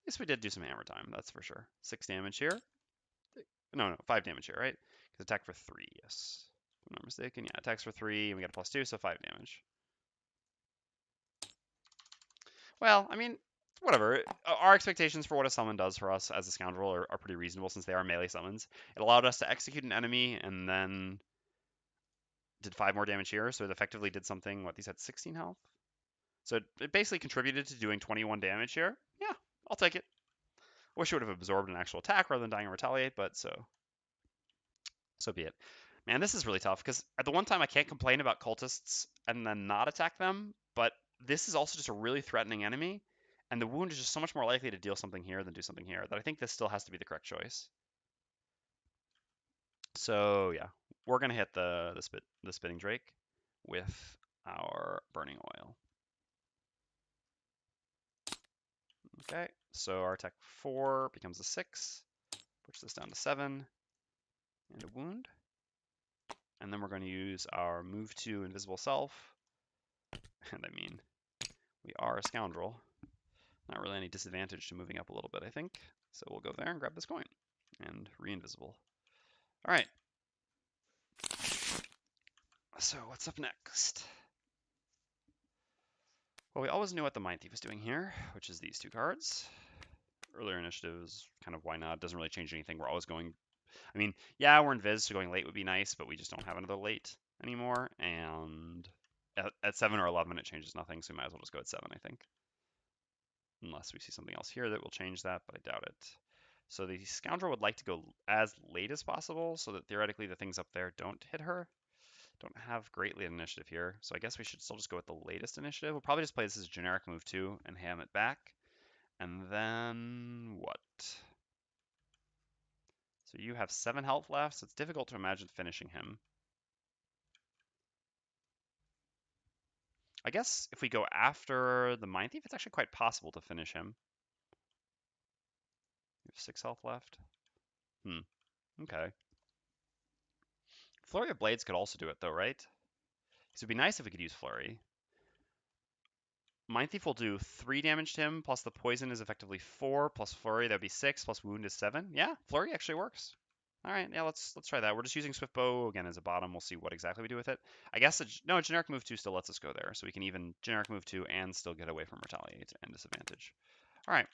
At least we did do some hammer time, that's for sure. 6 damage here. No, 5 damage here, right? Because attack for 3, yes. If I'm not mistaken. Yeah, attacks for 3, and we got a +2, so 5 damage. Well, I mean, whatever. Our expectations for what a summon does for us as a Scoundrel are pretty reasonable since they are melee summons. It allowed us to execute an enemy and then did 5 more damage here, so it effectively did something. What, these had 16 health? So it basically contributed to doing 21 damage here. Yeah, I'll take it. Wish it would have absorbed an actual attack rather than dying and retaliate, but so be it. Man, this is really tough because at the one time I can't complain about cultists and then not attack them, but this is also just a really threatening enemy, and the wound is just so much more likely to deal something here than do something here that I think this still has to be the correct choice. So yeah, we're gonna hit the Spitting Drake with our Burning Oil. Okay, so our attack 4 becomes a 6, push this down to 7, and a wound. And then we're going to use our move to Invisible Self. And I mean, we are a Scoundrel. Not really any disadvantage to moving up a little bit, I think. So we'll go there and grab this coin. And re-invisible. All right. So what's up next? Well, we always knew what the Mindthief was doing here, which is these 2 cards. Earlier initiatives, kind of why not? Doesn't really change anything. We're always going... I mean, yeah, we're in Viz, so going late would be nice, but we just don't have another late anymore. And at 7 or 11, it changes nothing, so we might as well just go at 7, I think. Unless we see something else here that will change that, but I doubt it. So the Scoundrel would like to go as late as possible so that theoretically the things up there don't hit her. Don't have great late initiative here, so I guess we should still just go with the latest initiative. We'll probably just play this as a generic move 2 and ham it back. And then what? So you have 7 health left, so it's difficult to imagine finishing him. I guess if we go after the Mindthief, it's actually quite possible to finish him. You have 6 health left. Okay. Flurry of Blades could also do it though, right? Because it'd be nice if we could use Flurry. Mindthief will do 3 damage to him, plus the poison is effectively 4, plus Flurry, that'd be 6, plus wound is 7. Yeah, Flurry actually works. All right, yeah, let's try that. We're just using Swift Bow again as a bottom. We'll see what exactly we do with it. I guess no, generic move 2 still lets us go there, so we can even generic move 2 and still get away from retaliate and disadvantage. All right,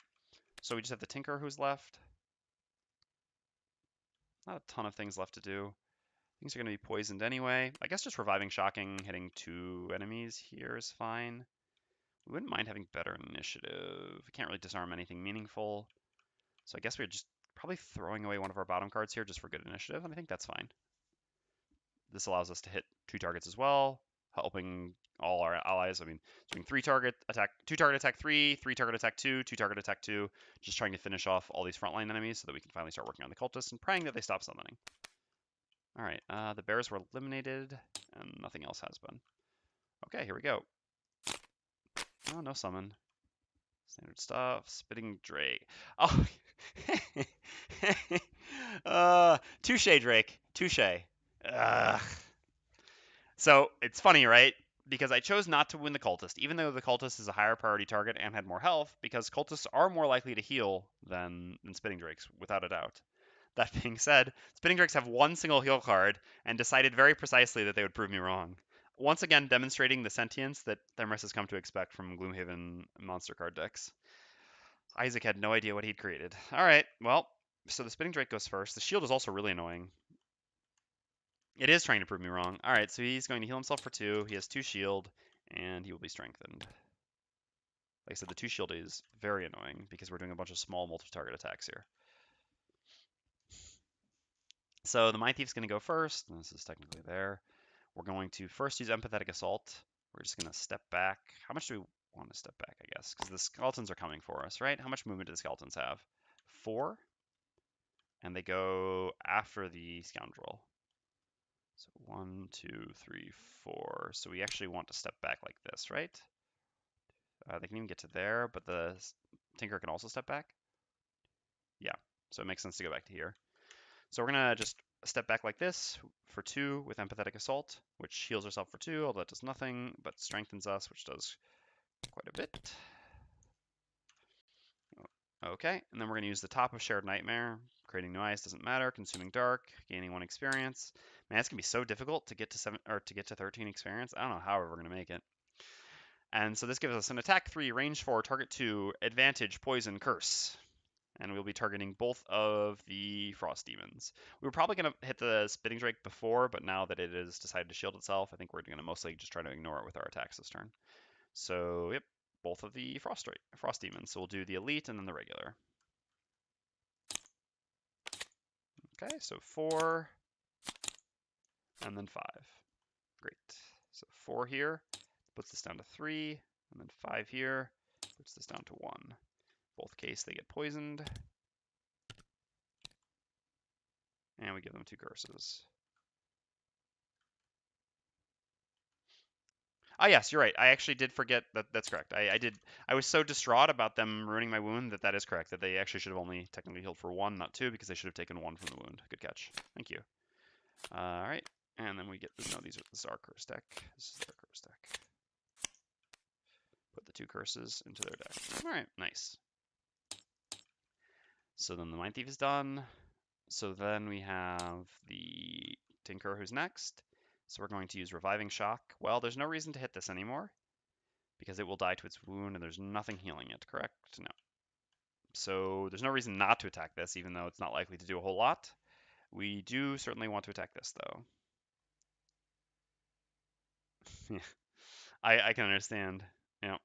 so we just have the Tinker who's left. Not a ton of things left to do. Things are going to be poisoned anyway. I guess just reviving Shocking, hitting 2 enemies here is fine. We wouldn't mind having better initiative. We can't really disarm anything meaningful. So I guess we're just probably throwing away one of our bottom cards here just for good initiative, and I think that's fine. This allows us to hit 2 targets as well, helping all our allies. I mean, doing 3 target attack, 2 target attack 3, 3 target attack 2, 2 target attack 2, just trying to finish off all these frontline enemies so that we can finally start working on the cultists and praying that they stop summoning. All right, the bears were eliminated, and nothing else has been. Okay, here we go. Oh, no summon. Standard stuff. Spitting Drake. Oh, touche, Drake. Touche. So it's funny, right? Because I chose not to win the cultist, even though the cultist is a higher priority target and had more health, because cultists are more likely to heal than Spitting Drakes, without a doubt. That being said, Spitting Drakes have 1 single heal card and decided very precisely that they would prove me wrong. Once again, demonstrating the sentience that Themris has come to expect from Gloomhaven monster card decks. Isaac had no idea what he'd created. All right, well, so the Spitting Drake goes first. The shield is also really annoying. It is trying to prove me wrong. All right, so he's going to heal himself for 2. He has 2 shield, and he will be strengthened. Like I said, the 2 shield is very annoying because we're doing a bunch of small multi-target attacks here. So the Mindthief's going to go first. This is technically there. We're going to first use Empathetic Assault. We're just going to step back. How much do we want to step back, I guess? Because the skeletons are coming for us, right? How much movement do the skeletons have? 4. And they go after the Scoundrel. So 1, 2, 3, 4. So we actually want to step back like this, right? They can even get to there, but the Tinker can also step back. Yeah, so it makes sense to go back to here. So we're going to just step back like this for 2 with Empathetic Assault, which heals ourselves for 2, although that does nothing, but strengthens us, which does quite a bit. Okay, and then we're going to use the top of Shared Nightmare. Creating new ice doesn't matter. Consuming Dark, gaining 1 experience. Man, it's going to be so difficult to get to 7 or to get to 13 experience. I don't know how we're going to make it. And so this gives us an attack 3, range 4, target 2, advantage, poison, curse. And we'll be targeting both of the Frost Demons. We were probably going to hit the Spitting Drake before, but now that it has decided to shield itself, I think we're going to mostly just try to ignore it with our attacks this turn. So, yep, both of the Frost Demons. So we'll do the Elite and then the regular. Okay, so 4, and then 5. Great. So 4 here puts this down to 3, and then 5 here puts this down to 1. Both case they get poisoned. And we give them 2 curses. Oh yes, you're right. I actually did forget that. That's correct. I was so distraught about them ruining my wound that is correct. That they actually should have only technically healed for 1, not 2, because they should have taken 1 from the wound. Good catch. Thank you. All right, and then we get no. This is our curse deck. This is their curse deck. Put the 2 curses into their deck. All right, nice. So then the Mindthief is done. So then we have the Tinker who's next. So we're going to use Reviving Shock. Well, there's no reason to hit this anymore because it will die to its wound and there's nothing healing it, correct? No. So there's no reason not to attack this, even though it's not likely to do a whole lot. We do certainly want to attack this, though. Yeah, I can understand. Yeah.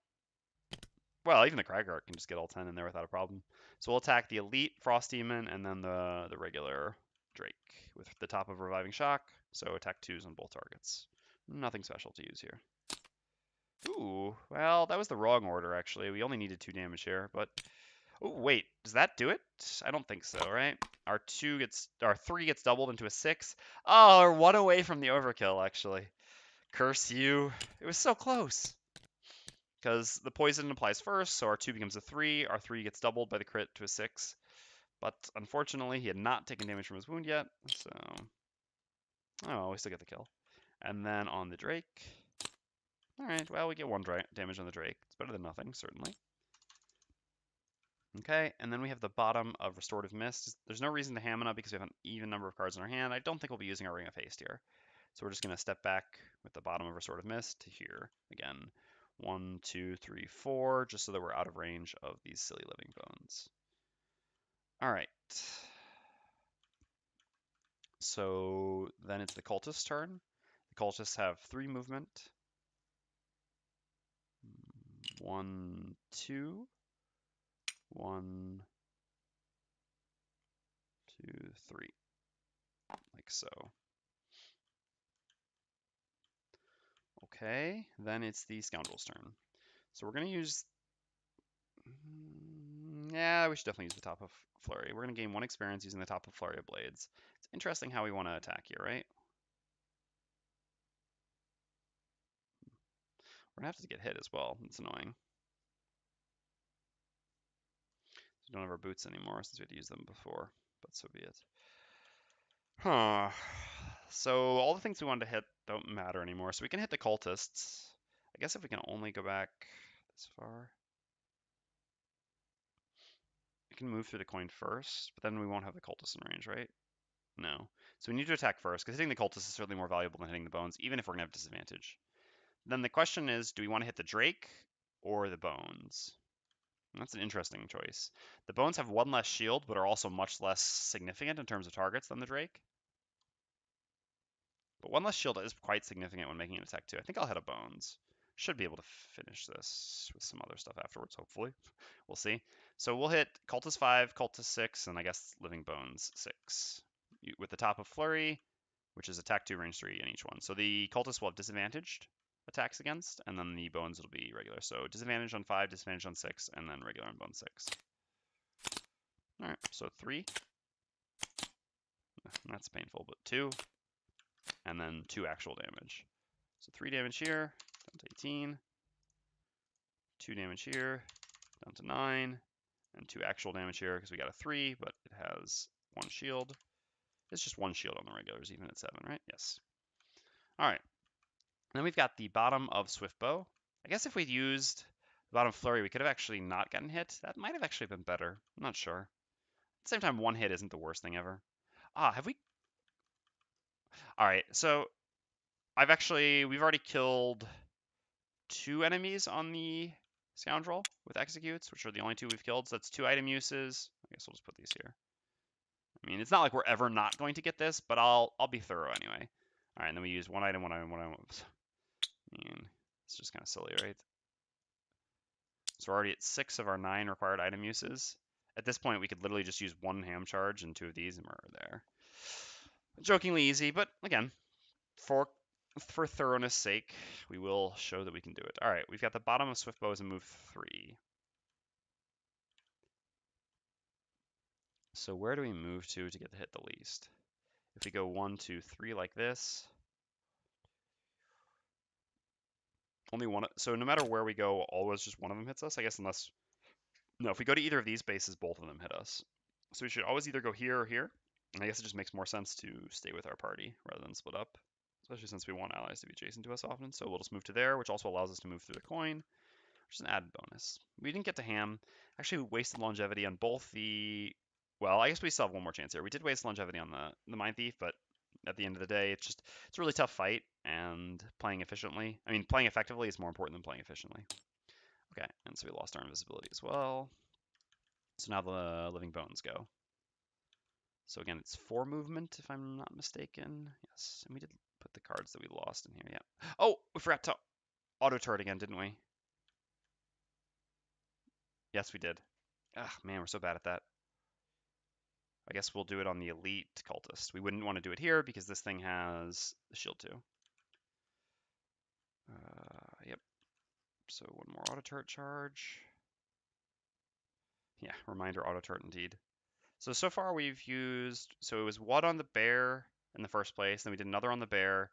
Well, even the Cragart can just get all 10 in there without a problem. So we'll attack the Elite Frost Demon and then the regular Drake with the top of Reviving Shock. So attack 2s on both targets. Nothing special to use here. Ooh, well, that was the wrong order, actually. We only needed 2 damage here, but... Oh, wait, does that do it? I don't think so, right? Our 3 gets doubled into a 6. Oh, we're 1 away from the overkill, actually. Curse you. It was so close. Because the poison applies first, so our 2 becomes a 3. Our 3 gets doubled by the crit to a 6. But unfortunately, he had not taken damage from his wound yet, so... Oh, we still get the kill. And then on the Drake... Alright, well, we get 1 damage on the Drake. It's better than nothing, certainly. Okay, and then we have the bottom of Restorative Mist. There's no reason to Hamina because we have an even number of cards in our hand. I don't think we'll be using our Ring of Haste here. So we're just going to step back with the bottom of Restorative Mist to here. Again, 1, 2, 3, 4, just so that we're out of range of these silly living bones. All right. So then it's the Cultist's turn. The Cultists have 3 movement. 1, 2. 1, 2, 3. Like so. Okay, then it's the Scoundrel's turn. So we're going to use... Yeah, we should definitely use the top of Flurry. We're going to gain 1 experience using the top of Flurry of Blades. It's interesting how we want to attack here, right? We're going to have to get hit as well. It's annoying. We don't have our boots anymore since we had to use them before, but so be it. Huh. So all the things we wanted to hit don't matter anymore. So we can hit the Cultists. I guess if we can only go back this far. We can move through the coin first, but then we won't have the Cultists in range, right? No. So we need to attack first, because hitting the Cultists is certainly more valuable than hitting the Bones, even if we're going to have disadvantage. Then the question is, do we want to hit the Drake or the Bones? And that's an interesting choice. The Bones have 1 less shield, but are also much less significant in terms of targets than the Drake. But 1 less shield is quite significant when making an attack too. I think I'll hit a Bones. Should be able to finish this with some other stuff afterwards, hopefully. We'll see. So we'll hit Cultist 5, Cultist 6, and I guess Living Bones 6. With the top of Flurry, which is attack 2, range 3 in each one. So the cultists will have disadvantaged attacks against, and then the bones will be regular. So disadvantage on 5, disadvantage on 6, and then regular on bone 6. All right, so 3. That's painful, but 2, and then 2 actual damage. So 3 damage here, down to 18. 2 damage here, down to 9. And 2 actual damage here because we got a 3, but it has 1 shield. It's just 1 shield on the regulars, even at 7, right? Yes. All right. Then we've got the bottom of Swift Bow. I guess if we'd used the bottom Flurry, we could have actually not gotten hit. That might have actually been better. I'm not sure. At the same time, 1 hit isn't the worst thing ever. Have we? All right. So we've already killed 2 enemies on the Scoundrel with executes, which are the only 2 we've killed. So that's 2 item uses. I guess we'll just put these here. I mean, it's not like we're ever not going to get this, but I'll be thorough anyway. All right, and then we use 1 item, 1 item, 1 item. I mean, it's just kind of silly, right? So we're already at 6 of our 9 required item uses. At this point, we could literally just use 1 ham charge and 2 of these, and we're there. Jokingly easy, but again, for thoroughness sake, we will show that we can do it. All right, we've got the bottom of Swift Bow as a move 3. So where do we move to get the hit the least? If we go 1, 2, 3 like this, only one. So no matter where we go, always just one of them hits us, I guess, unless. No, if we go to either of these bases, both of them hit us. So we should always either go here or here. And I guess it just makes more sense to stay with our party rather than split up, especially since we want allies to be adjacent to us often. So we'll just move to there, which also allows us to move through the coin, which is an added bonus. We didn't get to ham. Actually, we wasted longevity on both the. Well, I guess we still have one more chance here. We did waste longevity on the Mindthief, but at the end of the day, it's a really tough fight, and playing effectively is more important than playing efficiently. Okay, and so we lost our invisibility as well. So now the living bones go. So again, it's 4 movement, if I'm not mistaken. Yes, and we did put the cards that we lost in here, yeah. Oh, we forgot to auto-turret again, didn't we? Yes, we did. Ah, man, we're so bad at that. I guess we'll do it on the elite cultist. We wouldn't want to do it here because this thing has the shield too. Yep. So 1 more auto turret charge. Yeah, reminder auto turret indeed. So far we've used, so it was 1 on the bear in the first place, then we did another on the bear.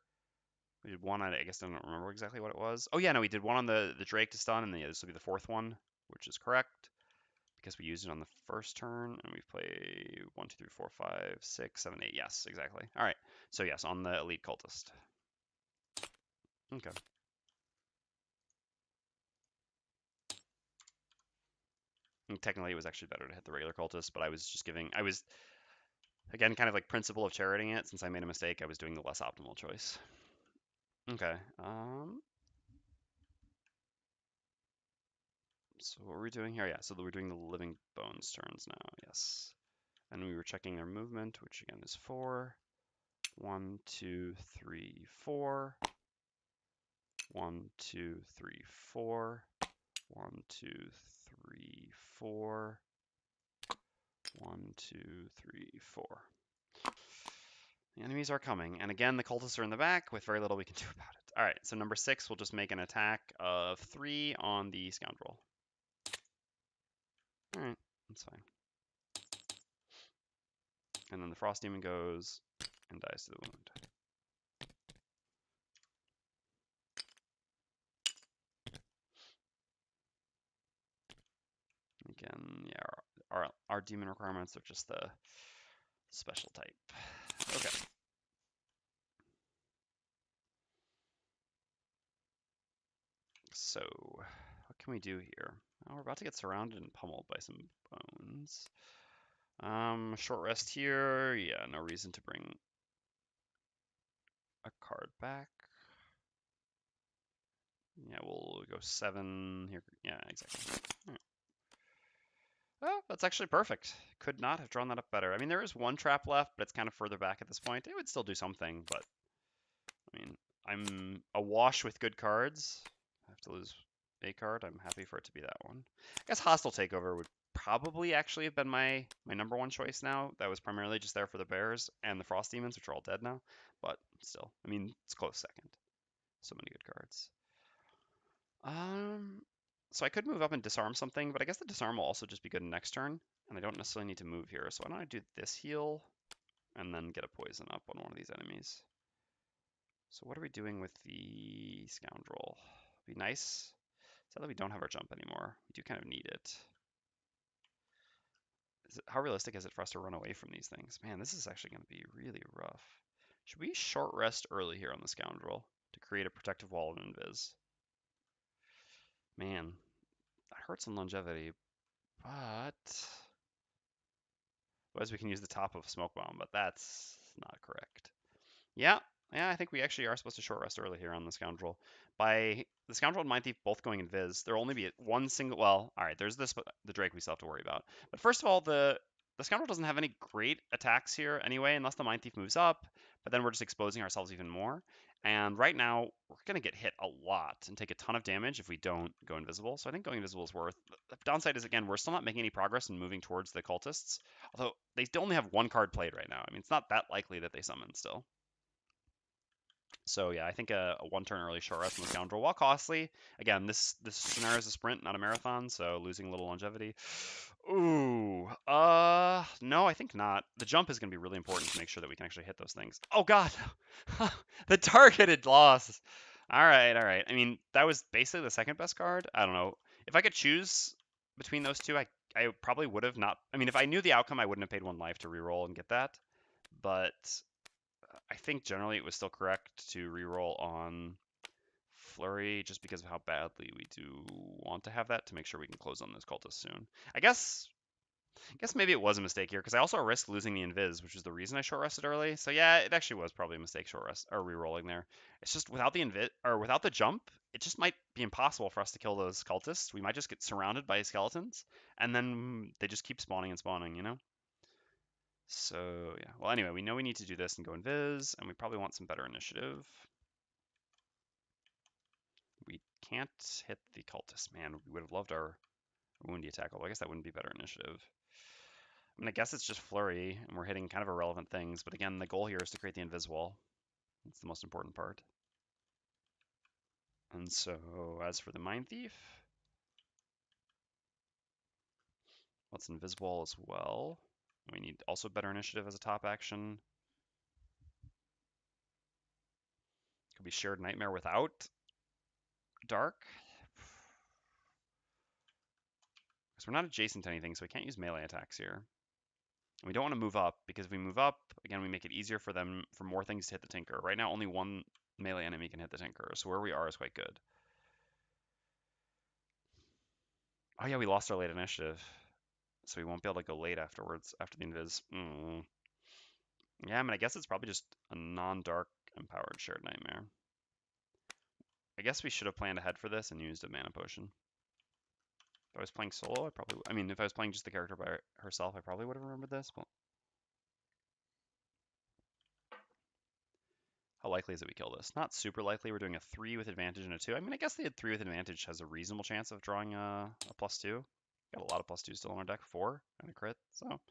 We did 1 on, I guess I don't remember exactly what it was. Oh yeah, no, we did 1 on the drake to stun, and then this will be the 4th one, which is correct. Because we used it on the first turn, and we play 1, 2, 3, 4, 5, 6, 7, 8. Yes, exactly. All right. So yes, on the elite cultist. Okay. And technically, it was actually better to hit the regular cultist, but I was again, kind of like principle of charitying it. Since I made a mistake, I was doing the less optimal choice. Okay. So what were we doing here? Yeah, so we're doing the living bones turns now. Yes. And we were checking their movement, which again is 4. 1, 2, 3, 4. 1, 2, 3, 4. 1, 2, 3, 4. 1, 2, 3, 4. The enemies are coming, and again, the cultists are in the back with very little we can do about it. All right, so number 6, we'll just make an attack of 3 on the Scoundrel. All right, that's fine. And then the Frost Demon goes and dies to the wound. Again, yeah, our demon requirements are just the special type. Okay. So, what can we do here? Oh, we're about to get surrounded and pummeled by some bones. Short rest here. Yeah, no reason to bring a card back. Yeah, we'll go 7 here. Yeah, exactly. Right. Oh, that's actually perfect. Could not have drawn that up better. I mean, there is 1 trap left, but it's kind of further back at this point. It would still do something, but I mean, I'm awash with good cards. I have to lose a card. I'm happy for it to be that one. I guess Hostile Takeover would probably actually have been my number one choice now. That was primarily just there for the bears and the frost demons, which are all dead now. But still, I mean, it's close second. So many good cards. So I could move up and disarm something, but I guess the disarm will also just be good next turn, and I don't necessarily need to move here. So why don't I do this heal and then get a poison up on one of these enemies? So what are we doing with the Scoundrel? Be nice. Sad that we don't have our jump anymore. We do kind of need it. How realistic is it for us to run away from these things? Man, this is actually going to be really rough. Should we short rest early here on the Scoundrel to create a protective wall of invis? Man, that hurts on longevity, but otherwise we can use the top of Smoke Bomb, but that's not correct. Yeah, I think we actually are supposed to short rest early here on the Scoundrel. By the Scoundrel and Mindthief both going invis, there'll only be one single, well, all right, there's this, but the Drake we still have to worry about. But first of all, the Scoundrel doesn't have any great attacks here anyway, unless the Mindthief moves up, but then we're just exposing ourselves even more. And right now, we're going to get hit a lot and take a ton of damage if we don't go invisible. So I think going invisible is worth. The downside is, again, we're still not making any progress in moving towards the cultists, although they only have one card played right now. I mean, it's not that likely that they summon still. So yeah, I think a one turn early short rest on the Scoundrel, while costly. Again, this scenario is a sprint, not a marathon, so losing a little longevity. Ooh, no, I think not. The jump is going to be really important to make sure that we can actually hit those things. Oh God, the targeted loss. All right, all right. I mean, that was basically the second best card. I don't know. If I could choose between those two, I probably would have not. I mean, if I knew the outcome, I wouldn't have paid one life to reroll and get that. But I think generally it was still correct to reroll on Flurry just because of how badly we do want to have that to make sure we can close on those cultists soon. I guess maybe it was a mistake here because I also risked losing the invis, which is the reason I short rested early. So yeah, it actually was probably a mistake short rest or rerolling there. It's just without the invis or without the jump, it just might be impossible for us to kill those cultists. We might just get surrounded by skeletons and then they just keep spawning and spawning, you know? So yeah, well anyway, we know we need to do this and go invis, and we probably want some better initiative. We can't hit the cultist, man. We would have loved our woundy attack, although I guess that wouldn't be better initiative. I mean, I guess it's just flurry, and we're hitting kind of irrelevant things, but again, the goal here is to create the invis wall. That's the most important part. And so, as for the Mindthief, well, it's invisible as well. We need also better initiative as a top action. Could be Shared Nightmare without Dark. Because we're not adjacent to anything, so we can't use melee attacks here. And we don't want to move up, because if we move up, again, we make it easier for them, for more things to hit the Tinker. Right now, only one melee enemy can hit the Tinker, so where we are is quite good. Oh yeah, we lost our late initiative. So we won't be able to go late afterwards, after the invis. Yeah, I mean, I guess it's probably just a non-dark empowered Shared Nightmare. I guess we should have planned ahead for this and used a mana potion. If I was playing solo, I mean, if I was playing just the character by herself, I probably would have remembered this, but how likely is it we kill this? Not super likely. We're doing a 3 with advantage and a 2. I mean, I guess the 3 with advantage has a reasonable chance of drawing a +2. Got a lot of +2s still on our deck, 4 and a crit, so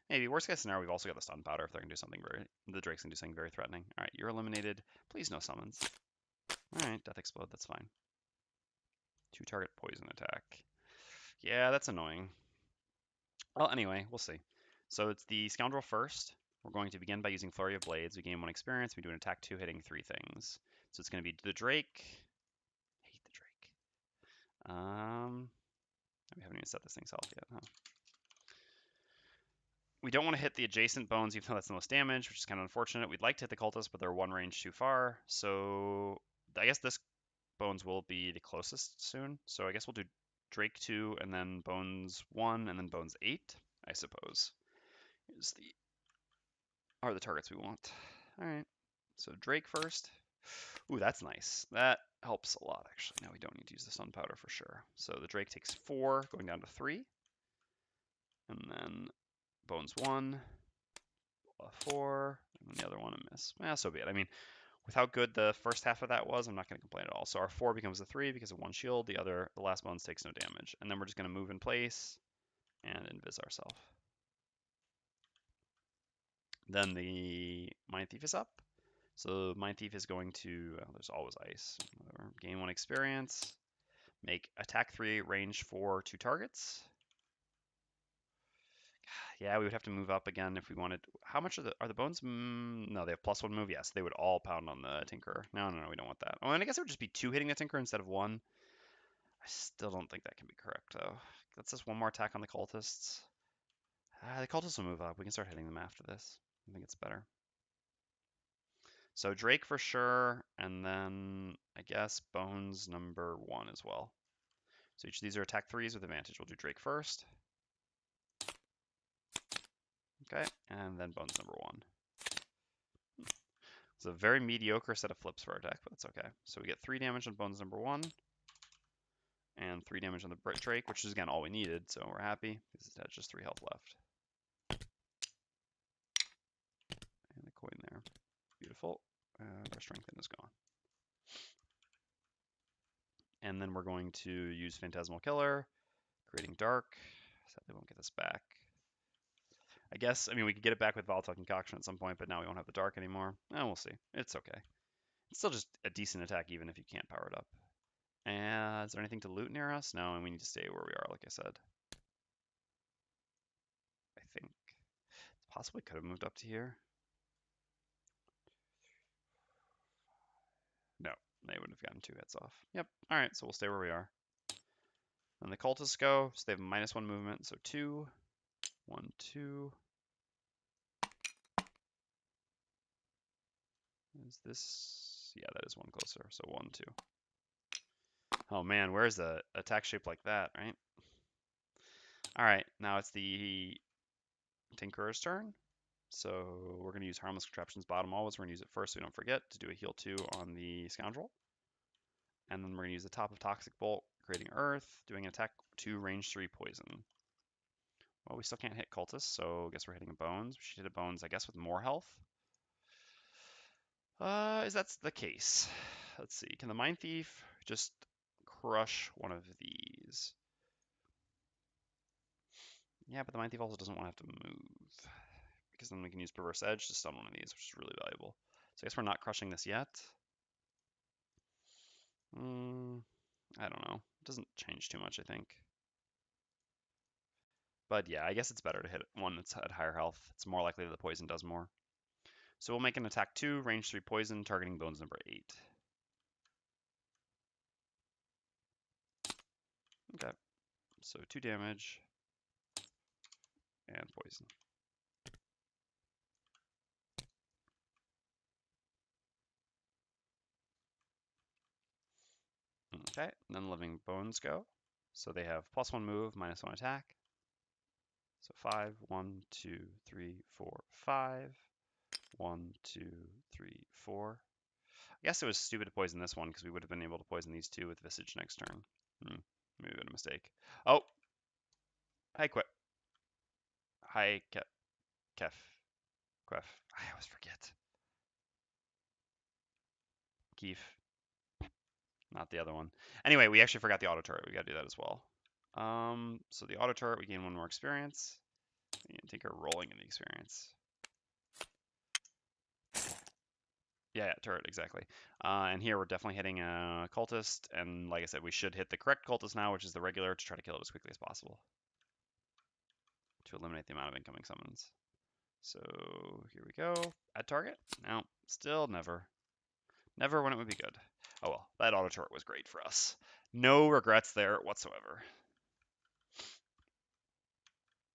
maybe. Worst case scenario, we've also got the stun powder if they're going to do something the Drakes can do something very threatening. All right, you're eliminated. Please no summons. All right, Death Explode, that's fine. 2 target poison attack. Yeah, that's annoying. Well, anyway, we'll see. So it's the Scoundrel first. We're going to begin by using Flurry of Blades. We gain 1 experience. We do an attack 2, hitting 3 things. So it's going to be the Drake. I hate the Drake. We haven't even set this thing's health yet, huh? We don't want to hit the adjacent bones, even though that's the most damage, which is kind of unfortunate. We'd like to hit the cultist, but they're 1 range too far. So I guess this bones will be the closest soon. So I guess we'll do Drake 2, and then bones 1, and then bones 8, I suppose. Are the targets we want. All right, so Drake first. Ooh, that's nice. That helps a lot, actually. Now we don't need to use the Sun Powder for sure. So the Drake takes 4, going down to 3. And then bones 1, 4, and the other one a miss. So be it. I mean, with how good the first half of that was, I'm not going to complain at all. So our 4 becomes a 3 because of 1 shield. The last bones takes no damage. And then we're just going to move in place and gonna invis ourselves. Then the Mindthief is up. So Mindthief is going to, there's always ice, whatever. Gain 1 experience, make attack 3, range 4, 2 targets. Yeah, we would have to move up again if we wanted. How much are the bones? No, they have +1 move. Yes, they would all pound on the Tinkerer. No, we don't want that. Oh, and I guess it would just be 2 hitting the Tinkerer instead of 1. I still don't think that can be correct, though. That's just 1 more attack on the cultists. The cultists will move up. We can start hitting them after this. I think it's better. So Drake for sure, and then I guess Bones number 1 as well. So each of these are attack 3s with advantage. We'll do Drake first. Okay, and then Bones number 1. It's a very mediocre set of flips for our deck, but it's okay. So we get 3 damage on Bones number 1, and 3 damage on the Drake, which is again all we needed, so we're happy because it has just 3 health left. And the coin there. Beautiful. Our strengthen is gone. And then we're going to use Phantasmal Killer, creating Dark. Sadly, won't get this back. I guess, I mean, we could get it back with Volatile Concoction at some point, but now we won't have the Dark anymore. We'll see. It's okay. It's still just a decent attack, even if you can't power it up. And is there anything to loot near us? No, and we need to stay where we are, like I said. I think. Possibly could have moved up to here. No, they wouldn't have gotten 2 hits off. Yep. All right, so we'll stay where we are. Then the cultists go, so they have -1 movement, so 2, 1, 2. Is this? Yeah, that is 1 closer, so 1, 2. Oh man, where's the attack shape like that, right? All right, now it's the Tinkerer's turn. So we're going to use Harmless Contraptions bottom always. We're going to use it first so we don't forget to do a heal 2 on the Scoundrel. And then we're going to use the top of Toxic Bolt, creating Earth, doing an attack 2, range 3 poison. Well, we still can't hit cultists, so I guess we're hitting Bones. We should hit Bones, I guess, with more health. Is that the case? Let's see. Can the Mindthief just crush one of these? Yeah, but the Mindthief also doesn't want to have to move, because then we can use Perverse Edge to stun one of these, which is really valuable. So I guess we're not crushing this yet. I don't know. It doesn't change too much, I think. But yeah, I guess it's better to hit one that's at higher health. It's more likely that the poison does more. So we'll make an attack 2, range 3 poison, targeting Bones number 8. Okay, so 2 damage and poison. Okay, and then Living Bones go. So they have +1 move, -1 attack. So 5, 1, 2, 3, 4, 5. 1, 2, 3, 4. I guess it was stupid to poison this one because we would have been able to poison these 2 with Visage next turn. Maybe a mistake. Oh! Hi, Quip. Hi, Kef. Quef. I always forget. Keef. Not the other one. Anyway, we actually forgot the auto turret. We gotta do that as well. So the auto turret, we gain 1 more experience. And Tinker rolling in the experience. Yeah, turret, exactly. And here we're definitely hitting a cultist, and like I said, we should hit the correct cultist now, which is the regular, to try to kill it as quickly as possible. To eliminate the amount of incoming summons. So here we go. Add target? No, still never. Never when it would be good. Oh well, that auto turret was great for us. No regrets there whatsoever.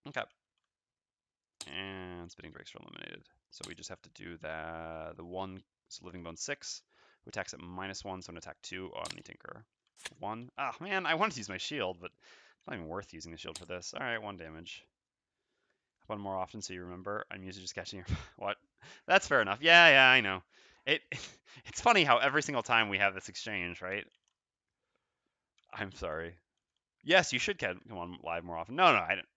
Okay. And Spitting Drakes are eliminated. So we just have to do the one, so Living Bone 6, who attacks at -1, so an attack 2 on the Tinker. 1. Ah, man, I wanted to use my shield, but it's not even worth using the shield for this. All right, 1 damage. 1 more often so you remember. I'm usually just catching your... What? That's fair enough. Yeah, I know. It's funny how every single time we have this exchange, right? I'm sorry. Yes, you should come on live more often. No, I don't.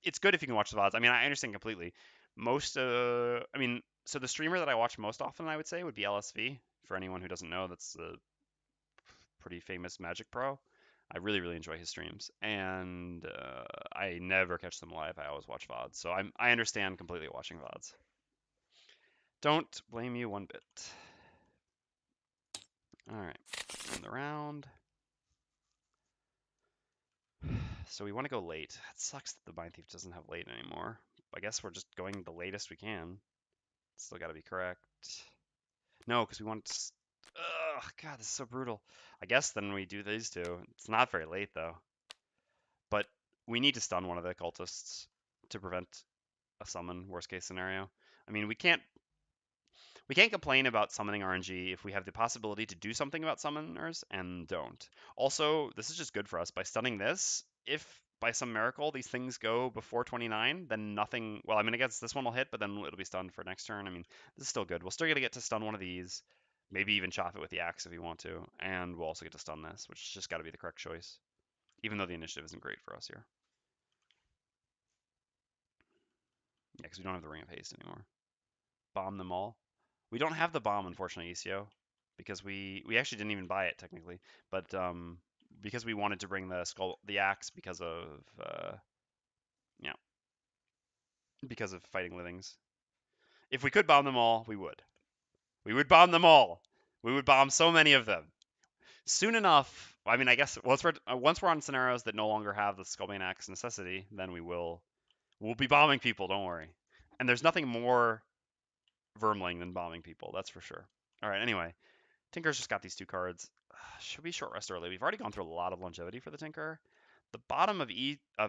It's good if you can watch the VODs. I mean, I understand completely. So the streamer that I watch most often, I would say, would be LSV. For anyone who doesn't know, that's a pretty famous Magic pro. I really, really enjoy his streams, and I never catch them live. I always watch VODs, so I understand completely watching VODs. Don't blame you one bit. All right, in the round. So we want to go late. It sucks that the Mindthief doesn't have late anymore. I guess we're just going the latest we can. Still got to be correct. No, because we want to... Ugh, God, this is so brutal. I guess then we do these two. It's not very late, though. But we need to stun one of the cultists to prevent a summon, worst case scenario. I mean, we can't complain about summoning RNG if we have the possibility to do something about summoners and don't. Also, this is just good for us. By stunning this, if by some miracle these things go before 29, then nothing... Well, I mean, I guess this one will hit, but then it'll be stunned for next turn. I mean, this is still good. We'll still get to get to stun one of these. Maybe even chop it with the axe if we want to. And we'll also get to stun this, which has just got to be the correct choice. Even though the initiative isn't great for us here. Yeah, because we don't have the Ring of Haste anymore. Bomb them all. We don't have the bomb, unfortunately, ECO, because we actually didn't even buy it technically, but because we wanted to bring the axe because of yeah, because of fighting livings. If we could bomb them all, we would. We would bomb them all. We would bomb so many of them. Soon enough, I mean, I guess once we're on scenarios that no longer have the Skullbane Axe necessity, then we'll be bombing people. Don't worry. And there's nothing more vermling than bombing people. That's for sure. All right. Anyway, Tinker's just got these two cards. Should we short rest early? We've already gone through a lot of longevity for the Tinker. The bottom of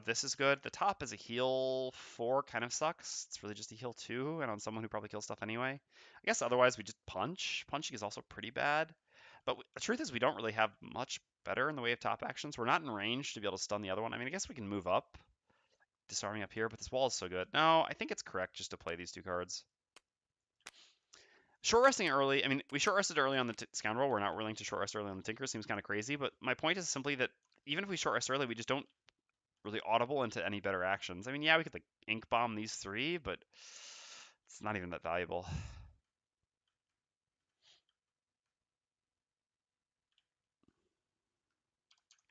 this is good. The top is a heal 4, kind of sucks. It's really just a heal 2, and on someone who probably kills stuff anyway. I guess otherwise we just punch. Punching is also pretty bad. But the truth is we don't really have much better in the way of top actions. We're not in range to be able to stun the other one. I mean, I guess we can move up, disarming up here, but this wall is so good. No, I think it's correct just to play these two cards. Short resting early, I mean, we short rested early on the Scoundrel. We're not willing to short rest early on the Tinker. Seems kind of crazy, but my point is simply that even if we short rest early, we just don't really audible into any better actions. I mean, yeah, we could like ink bomb these 3, but it's not even that valuable.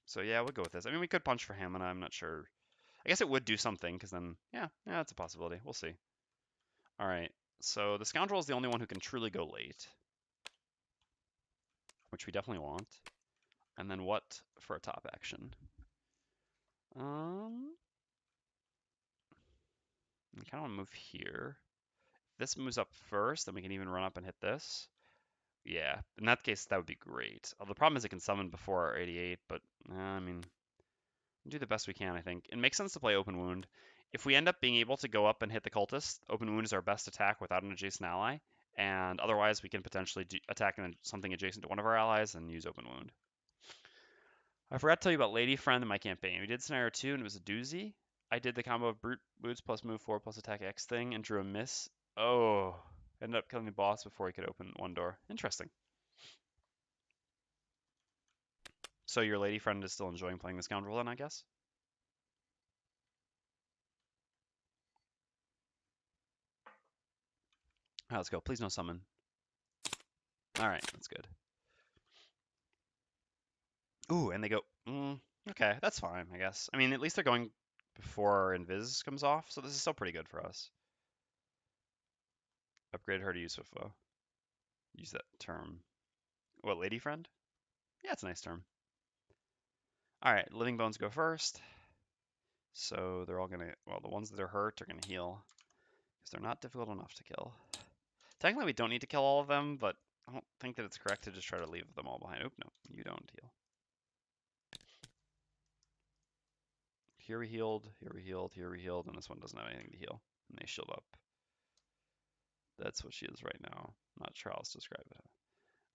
So yeah, we'll go with this. I mean, we could punch for him, and I'm not sure. I guess it would do something, because then, yeah, that's a possibility. We'll see. All right, so the Scoundrel is the only one who can truly go late, which we definitely want. And then what for a top action? We kind of want to move here. If this moves up first, then we can even run up and hit this. Yeah, in that case, that would be great. The problem is it can summon before our 88, but I mean, we'll do the best we can, I think. It makes sense to play Open Wound. If we end up being able to go up and hit the Cultist, Open Wound is our best attack without an adjacent ally, and otherwise we can potentially attack something adjacent to one of our allies and use Open Wound. I forgot to tell you about Lady Friend in my campaign. We did scenario 2 and it was a doozy. I did the combo of Brute Boots plus move 4 plus attack X thing and drew a miss. Oh, ended up killing the boss before he could open one door. Interesting. So your lady friend is still enjoying playing the Scoundrel then, I guess? Right, let's go. Please no summon. Alright, that's good. Ooh, and they go, okay, that's fine, I guess. I mean, at least they're going before Invis comes off, so this is still pretty good for us. Upgrade her to Yusufo. Use that term. What, lady friend? Yeah, it's a nice term. Alright, Living Bones go first. So they're all gonna, well, the ones that are hurt are gonna heal. Because they're not difficult enough to kill. Technically, we don't need to kill all of them, but I don't think that it's correct to just try to leave them all behind. Oop, no, you don't heal. Here we healed, here we healed, here we healed, and this one doesn't have anything to heal. And they shield up. That's what she is right now. Not sure how else to describe it.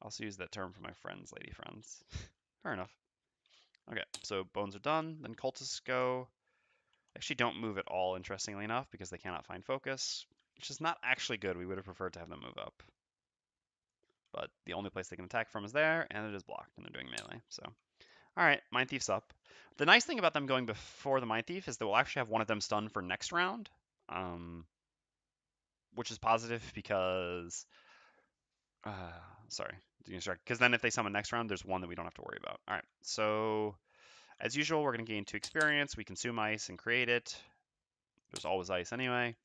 I also use that term for my friends, lady friends. Fair enough. Okay, so bones are done. Then cultists go. Actually don't move at all, interestingly enough, because they cannot find focus, which is not actually good. We would have preferred to have them move up. But the only place they can attack from is there, and it is blocked, and they're doing melee. So, all right, Mindthief's up. The nice thing about them going before the Mindthief is that we'll actually have one of them stunned for next round, which is positive because, sorry, because then if they summon next round, there's one that we don't have to worry about. All right, so As usual, we're going to gain 2 experience. We consume ice and create it. There's always ice anyway.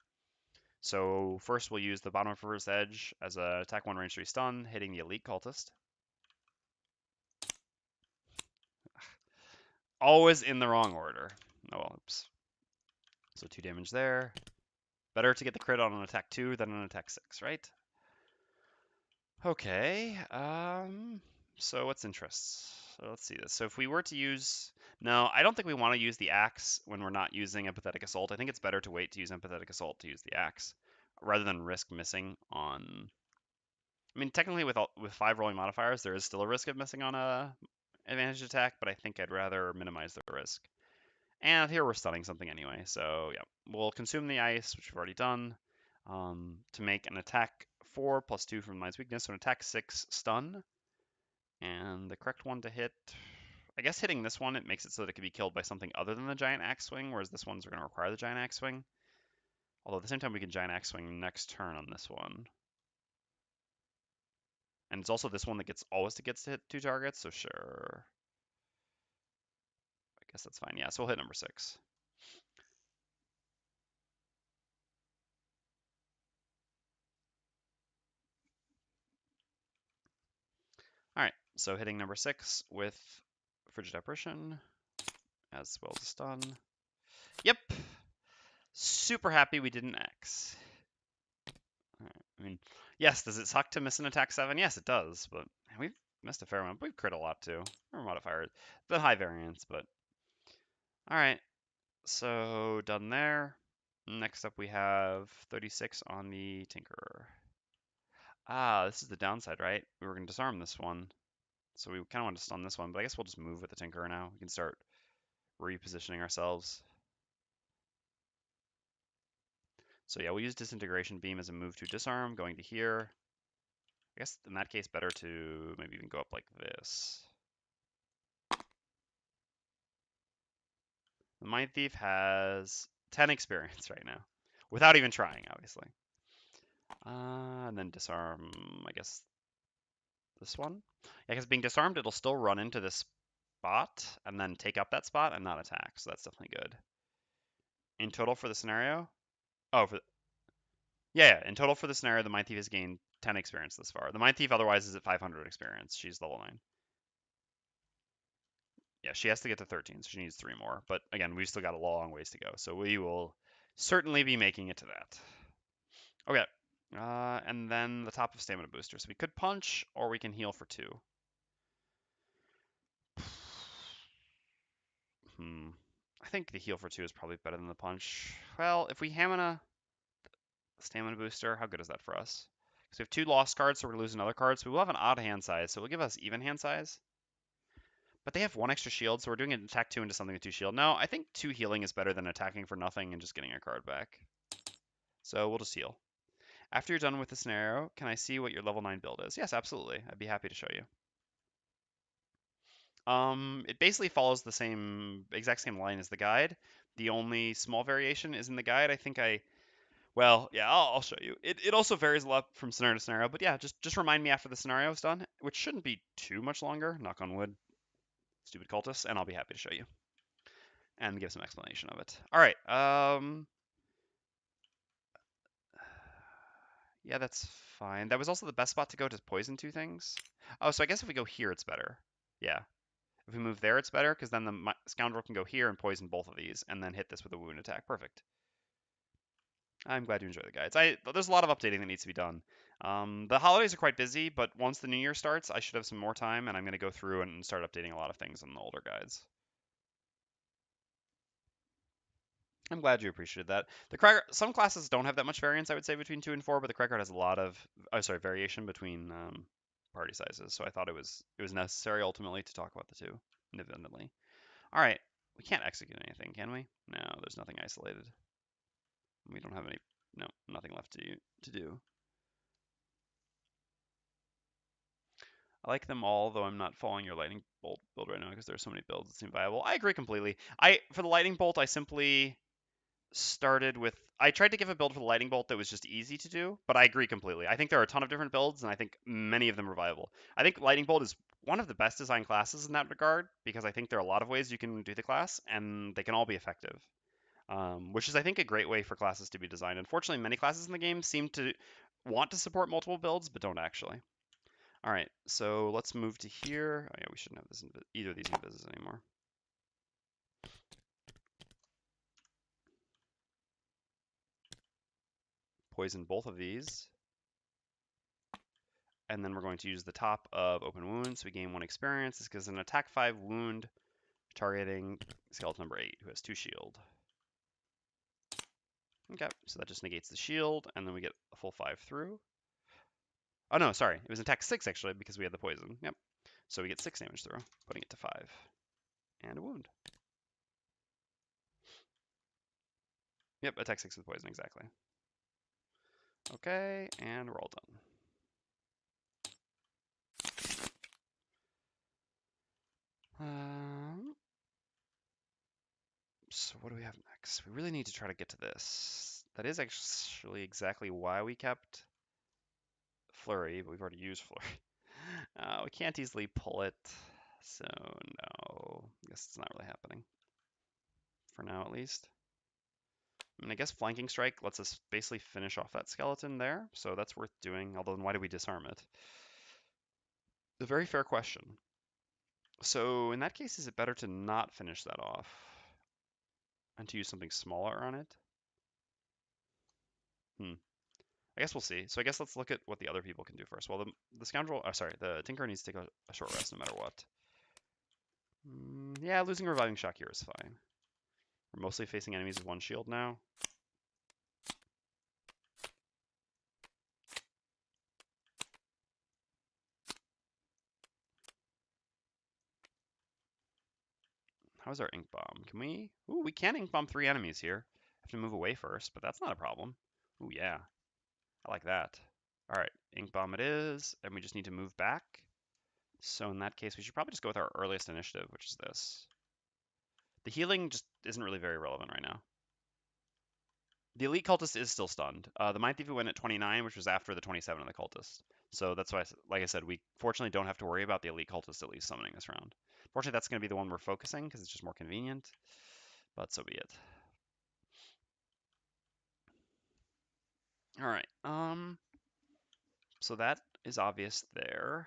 So first we'll use the bottom of River's Edge as a attack 1 range 3 stun, hitting the elite cultist. Always in the wrong order. Oh well, oops. So 2 damage there. Better to get the crit on an attack 2 than an attack 6, right? Okay. So what's interests? So let's see this. So if we were to use... No, I don't think we want to use the axe when we're not using Empathetic Assault. I think it's better to wait to use Empathetic Assault to use the axe, rather than risk missing on... I mean, technically with 5 rolling modifiers, there is still a risk of missing on a advantage attack, but I think I'd rather minimize the risk. And here we're stunning something anyway, so yeah. We'll consume the ice, which we've already done, to make an attack 4 plus 2 from Mind's Weakness, so an attack 6 stun. And the correct one to hit, I guess hitting this one, it makes it so that it can be killed by something other than the Giant Axe Swing, whereas this one's going to require the Giant Axe Swing. Although at the same time, we can Giant Axe Swing next turn on this one. And it's also this one that always gets to hit 2 targets, so sure. I guess that's fine. Yeah, so we'll hit number 6. All right, so hitting number 6 with Frigid Apparition, as well as a stun. Yep. Super happy we did an X. I mean, yes, does it suck to miss an attack 7? Yes, it does, but we've missed a fair amount. We've crit a lot too. Our modifier, the high variance, but all right. So done there. Next up, we have 36 on the Tinkerer. Ah, this is the downside, right? We were going to disarm this one, so we kind of want to stun this one, but I guess we'll just move with the Tinkerer now. We can start repositioning ourselves. So yeah, we'll use Disintegration Beam as a move to disarm, going to here. I guess in that case, better to maybe even go up like this. The Mindthief has 10 experience right now, without even trying, obviously. And then disarm, I guess, this one. Yeah, because being disarmed, it'll still run into this spot and then take up that spot and not attack, so that's definitely good. In total for the scenario? Oh, yeah, in total for the scenario, the Mindthief has gained 10 experience this far. The Mindthief otherwise is at 500 experience. She's level 9. Yeah, she has to get to 13, so she needs 3 more. But again, we've still got a long ways to go, so we will certainly be making it to that. Okay, and then the top of stamina booster. So we could punch, or we can heal for 2. I think the heal for 2 is probably better than the punch. Well, if we hammer a stamina booster, how good is that for us? Because we have 2 lost cards, so we're going to lose another card. So we will have an odd hand size, so it'll give us even hand size. But they have 1 extra shield, so we're doing an attack 2 into something with 2 shield. No, I think 2 healing is better than attacking for nothing and just getting a card back. So we'll just heal. After you're done with the scenario, can I see what your level 9 build is? Yes, absolutely. I'd be happy to show you. It basically follows the exact same line as the guide. The only small variation is in the guide. I think well, yeah, I'll show you. It also varies a lot from scenario to scenario, but yeah, just remind me after the scenario is done, which shouldn't be too much longer, knock on wood, stupid cultists, and I'll be happy to show you and give some explanation of it. All right, yeah, that's fine. That was also the best spot to go to poison 2 things. Oh, so I guess if we go here, it's better. Yeah. If we move there, it's better, because then the Scoundrel can go here and poison both of these, and then hit this with a wound attack. Perfect. I'm glad you enjoy the guides. There's a lot of updating that needs to be done. The holidays are quite busy, but once the new year starts, I should have some more time, and I'm going to go through and start updating a lot of things on the older guides. I'm glad you appreciated that. Some classes don't have that much variance, I would say, between 2 and 4, but the crack has a lot of, variation between party sizes. So I thought it was necessary ultimately to talk about the 2 independently. All right, we can't execute anything, can we? No, there's nothing isolated. We don't have nothing left to do. I like them all, though I'm not following your lightning bolt build right now because there's so many builds that seem viable. I agree completely. For the lightning bolt, I simply started with, I tried to give a build for the lightning bolt that was just easy to do, but I agree completely. I think there are a ton of different builds, and I think many of them are viable. I think lightning bolt is one of the best designed classes in that regard, because I think there are a lot of ways you can do the class, and they can all be effective. Which is, I think, a great way for classes to be designed. Unfortunately, many classes in the game seem to want to support multiple builds, but don't actually. All right, so let's move to here. Oh yeah, we shouldn't have this either of these invises anymore. Poison both of these. And then we're going to use the top of open wounds. So we gain 1 experience. This gives an attack 5 wound targeting skeleton number 8, who has 2 shield. Okay, so that just negates the shield, and then we get a full 5 through. Oh no, sorry, it was attack 6 actually, because we had the poison. Yep. So we get 6 damage through, putting it to 5. And a wound. Yep, attack 6 with poison, exactly. Okay, and we're all done. So what do we have next? We really need to try to get to this. That is actually exactly why we kept Flurry, but we've already used Flurry. We can't easily pull it, so no. I guess it's not really happening. For now, at least. I mean, I guess Flanking Strike lets us basically finish off that skeleton there, so that's worth doing, although then why do we disarm it? A very fair question. So in that case, is it better to not finish that off and to use something smaller on it? I guess we'll see. So I guess let's look at what the other people can do first. Well, the Scoundrel, sorry, the Tinker needs to take a short rest no matter what. Yeah, losing Reviving Shock here is fine. We're mostly facing enemies with 1 shield now. How's our Ink Bomb? Can we? Ooh, we can Ink Bomb 3 enemies here. Have to move away first, but that's not a problem. Ooh, yeah. I like that. All right, Ink Bomb it is, and we just need to move back. So in that case, we should probably just go with our earliest initiative, which is this. The healing just isn't really very relevant right now. The Elite Cultist is still stunned. The Mindthief went at 29, which was after the 27 of the Cultist. So that's why, like I said, we fortunately don't have to worry about the Elite Cultist at least summoning this round. Fortunately, that's going to be the one we're focusing because it's just more convenient. But so be it. All right. So that is obvious there.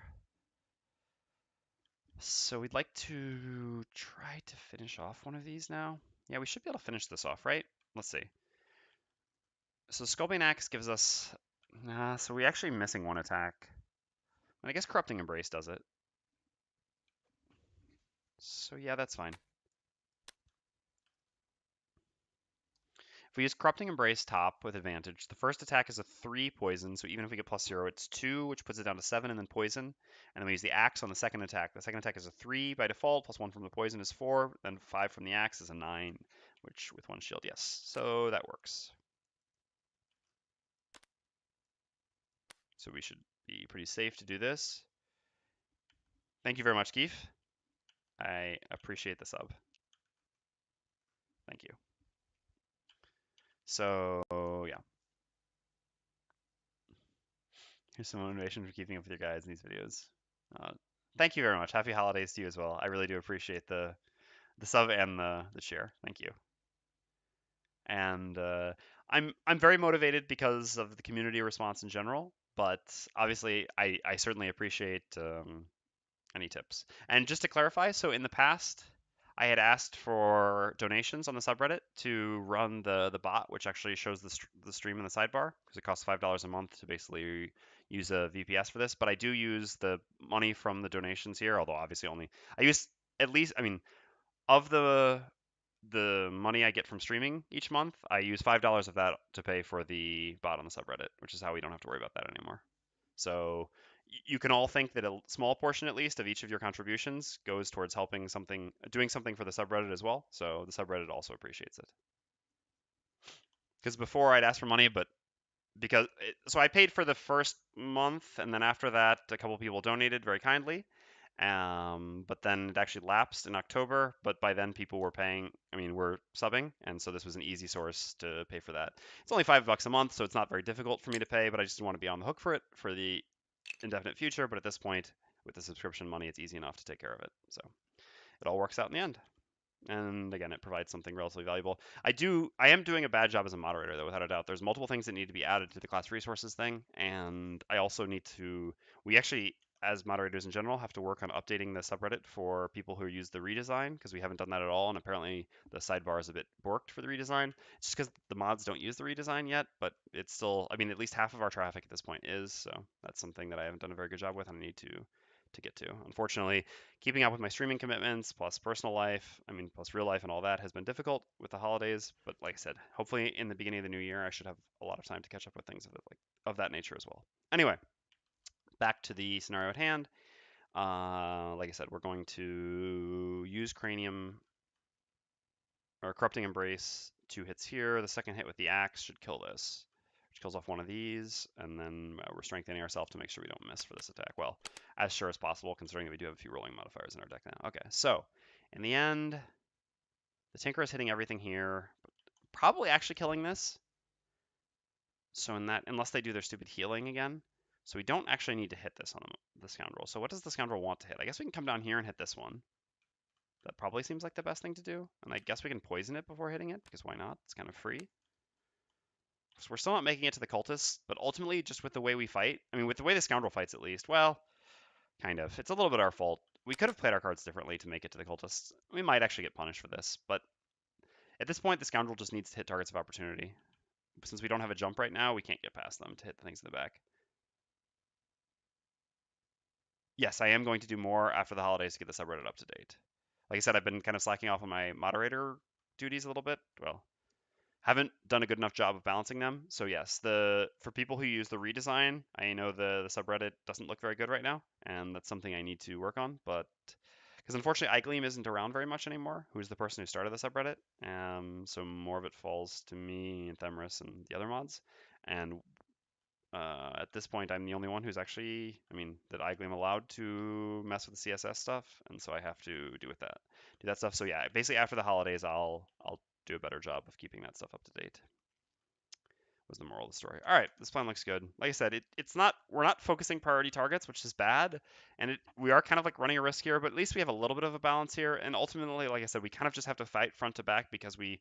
So we'd like to try to finish off one of these now. Yeah, we should be able to finish this off, right? Let's see. So Sculpting Axe gives us... so we're actually missing 1 attack. And I guess Corrupting Embrace does it. So yeah, that's fine. If we use Corrupting Embrace top with advantage, the first attack is a 3 poison, so even if we get +0, it's 2, which puts it down to 7, and then poison. And then we use the axe on the second attack. The second attack is a 3 by default, +1 from the poison is 4, then 5 from the axe is a 9, which with 1 shield, yes. So that works. So we should be pretty safe to do this. Thank you very much, Keith. I appreciate the sub. Thank you. So, yeah. Here's some motivation for keeping up with your guys in these videos. Thank you very much. Happy holidays to you as well. I really do appreciate the sub and the share. Thank you. And I'm very motivated because of the community response in general, but obviously I certainly appreciate any tips. And just to clarify, so in the past, I had asked for donations on the subreddit to run the bot, which actually shows the stream in the sidebar, because it costs $5 a month to basically use a VPS for this. But I do use the money from the donations here, although obviously only I use at least, I mean, of the money I get from streaming each month, I use $5 of that to pay for the bot on the subreddit, which is how we don't have to worry about that anymore. So you can all think that a small portion, at least, of each of your contributions goes towards helping something, doing something for the subreddit as well. So the subreddit also appreciates it. Because before I'd ask for money, but so I paid for the first month, and then after that, a couple people donated very kindly, But then it actually lapsed in October, but by then people were paying, were subbing, and so this was an easy source to pay for that. It's only $5 a month, so it's not very difficult for me to pay, but I just want to be on the hook for it for the indefinite future. But at this point, with the subscription money, it's easy enough to take care of it. So it all works out in the end. And again, it provides something relatively valuable. I am doing a bad job as a moderator, though, without a doubt. There's multiple things that need to be added to the class resources thing, and I also need to. We actually, as moderators in general, have to work on updating the subreddit for people who use the redesign, because we haven't done that at all, and apparently the sidebar is a bit borked for the redesign. It's just because the mods don't use the redesign yet, but it's still. At least half of our traffic at this point is, so that's something that I haven't done a very good job with, and I need to get to. Unfortunately, keeping up with my streaming commitments, plus personal life, plus real life and all that has been difficult with the holidays. But like I said, hopefully in the beginning of the new year, I should have a lot of time to catch up with things of that nature as well. Anyway, back to the scenario at hand. Like I said, we're going to use Cranium or Corrupting Embrace, 2 hits here. The second hit with the axe should kill this, which kills off one of these, and then we're strengthening ourselves to make sure we don't miss for this attack. Well, as sure as possible, considering that we do have a few rolling modifiers in our deck now. Okay, so in the end, the Tinker is hitting everything here, probably actually killing this. So in that, unless they do their stupid healing again. So we don't actually need to hit this on the Scoundrel. So what does the Scoundrel want to hit? I guess we can come down here and hit this one. That probably seems like the best thing to do. And I guess we can poison it before hitting it, because why not? It's kind of free. So we're still not making it to the cultists, but ultimately, just with the way we fight, with the way the Scoundrel fights at least, well, kind of. It's a little bit our fault. We could have played our cards differently to make it to the cultists. We might actually get punished for this, but at this point, the Scoundrel just needs to hit targets of opportunity. Since we don't have a jump right now, we can't get past them to hit the things in the back. Yes, I am going to do more after the holidays to get the subreddit up to date. Like I said, I've been kind of slacking off on my moderator duties a little bit. Well, haven't done a good enough job of balancing them. So yes, for people who use the redesign, I know the subreddit doesn't look very good right now, and that's something I need to work on. But because unfortunately, iGleam isn't around very much anymore, who's the person who started the subreddit. So more of it falls to me and Themris and the other mods. And at this point, I'm the only one who's actually, that iGleam allowed to mess with the CSS stuff, and so I have to do that stuff. So yeah, basically after the holidays, I'll do a better job of keeping that stuff up to date. Was the moral of the story. All right, this plan looks good. Like I said, we're not focusing priority targets, which is bad, and we are kind of like running a risk here, but at least we have a little bit of a balance here. And ultimately, like I said, we kind of just have to fight front to back because we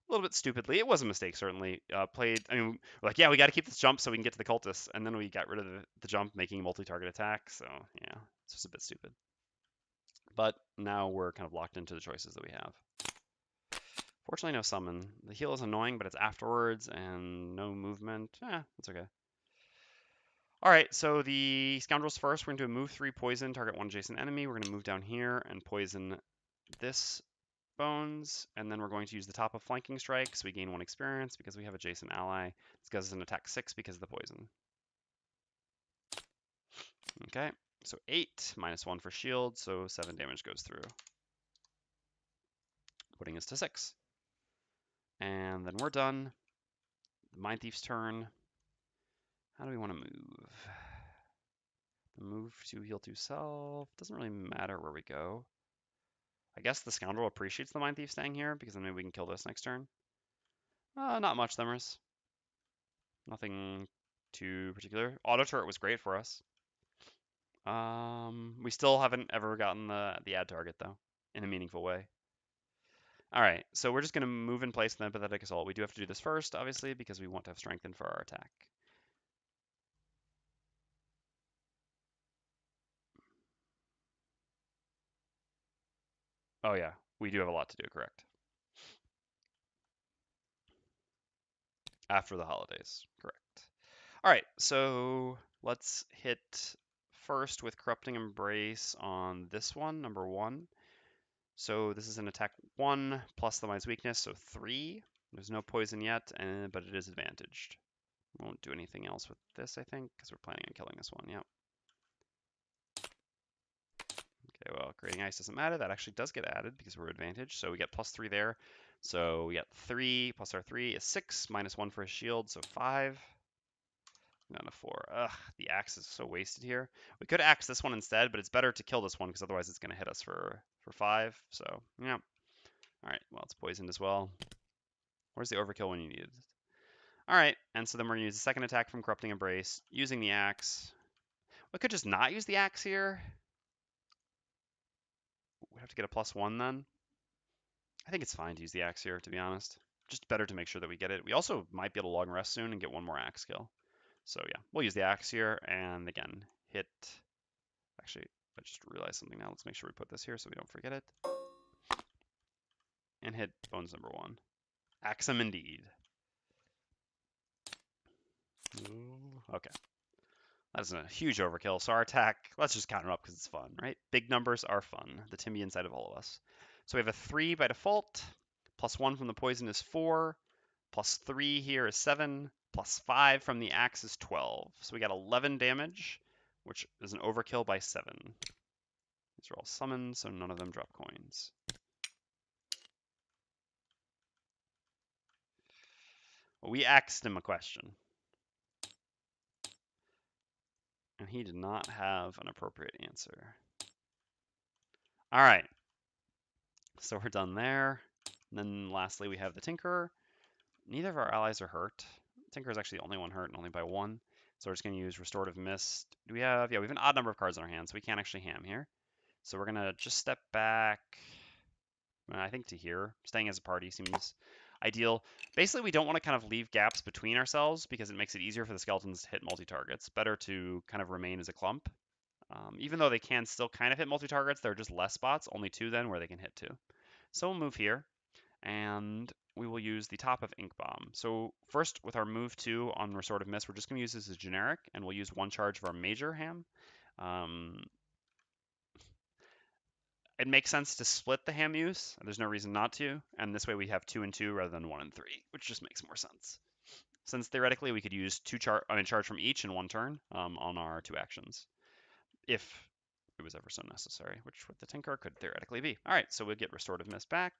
a little bit stupidly. It was a mistake, certainly. We're like, yeah, we got to keep this jump so we can get to the cultists, and then we got rid of the jump, making a multi-target attack. So yeah, it's just a bit stupid. But now we're kind of locked into the choices that we have. Fortunately, no summon. The heal is annoying, but it's afterwards, and no movement. That's okay. All right, so the Scoundrels first. We're going to do a move 3 poison, target 1 adjacent enemy. We're going to move down here and poison this bones, and then we're going to use the top of flanking strike, so we gain 1 experience because we have adjacent ally. This gives us an attack 6 because of the poison. Okay, so 8 minus 1 for shield, so 7 damage goes through, putting us to 6. And then we're done. Mindthief's turn. How do we want to move? The move to heal to self doesn't really matter where we go. I guess the Scoundrel appreciates the Mindthief staying here because then maybe we can kill this next turn. Not much, Themers. Nothing too particular. Auto turret was great for us. We still haven't ever gotten the add target though, in a meaningful way. All right, so we're just gonna move in place with Empathetic Assault. We do have to do this first, obviously, because we want to have strengthened for our attack. Oh yeah, we do have a lot to do, correct. After the holidays, correct. All right, so let's hit first with Corrupting Embrace on this one, number 1. So this is an attack 1 plus the Mind's weakness, so 3. There's no poison yet, but it is advantaged. We won't do anything else with this, I think, because we're planning on killing this one, yep. Okay, well, creating ice doesn't matter. That actually does get added because we're advantaged, so we get +3 there. So we get 3 plus our 3 is 6, minus 1 for his shield, so 5. Down to 4. Ugh, the axe is so wasted here. We could axe this one instead, but it's better to kill this one because otherwise it's going to hit us for 5. So, yeah. All right, well, it's poisoned as well. Where's the overkill when you need it? All right, and so then we're going to use the second attack from Corrupting Embrace, using the axe. We could just not use the axe here. We have to get a +1 then. I think it's fine to use the axe here, to be honest. Just better to make sure that we get it. We also might be able to long rest soon and get one more axe kill. So yeah, we'll use the axe here, and again, hit. Actually, I just realized something now. Let's make sure we put this here so we don't forget it. And hit bones number 1. Axe him indeed. Ooh, okay. That's a huge overkill. So our attack, let's just count it up because it's fun, right? Big numbers are fun. The Timmy inside of all of us. So we have a 3 by default. +1 from the poison is 4. +3 here is 7. +5 from the axe is 12. So we got 11 damage, which is an overkill by 7. These are all summoned, so none of them drop coins. Well, we asked him a question. And he did not have an appropriate answer. All right. So we're done there. And then lastly, we have the Tinkerer. Neither of our allies are hurt. Tinkerer is actually the only one hurt, and only by 1. So we're just going to use Restorative Mist. Do we have? Yeah, we have an odd number of cards in our hands, so we can't actually ham here. So we're going to just step back, I think, to here. Staying as a party seems ideal. Basically, we don't want to kind of leave gaps between ourselves because it makes it easier for the skeletons to hit multi-targets. Better to kind of remain as a clump. Even though they can still kind of hit multi-targets, there are just less spots, only 2 then, where they can hit 2. So we'll move here, and we will use the top of Ink Bomb. So first, with our move 2 on Restorative Mist, we're just going to use this as generic, and we'll use 1 charge of our major ham. It makes sense to split the ham use. There's no reason not to, and this way we have 2 and 2 rather than 1 and 3, which just makes more sense. Since theoretically we could use 2 charge from each in 1 turn on our 2 actions, if it was ever so necessary, which with the Tinker could theoretically be. All right, so we'll get Restorative Mist back.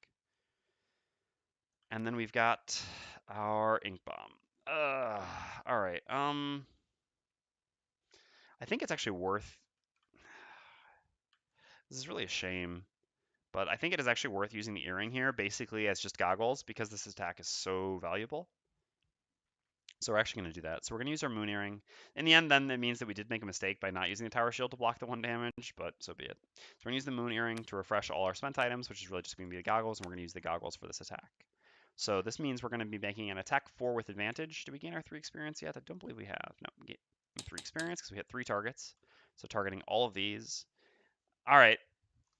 And then we've got our Ink Bomb. All right. I think it's actually worth... This is really a shame, but I think it is actually worth using the Earring here, basically as just goggles, because this attack is so valuable. So we're actually going to do that. So we're going to use our Moon Earring. In the end, then, that means that we did make a mistake by not using the Tower Shield to block the 1 damage, but so be it. So we're going to use the Moon Earring to refresh all our spent items, which is really just going to be the goggles, and we're going to use the goggles for this attack. So this means we're going to be making an attack 4 with advantage. Did we gain our 3 experience yet? I don't believe we have. No, we get 3 experience because we hit 3 targets. So targeting all of these. All right.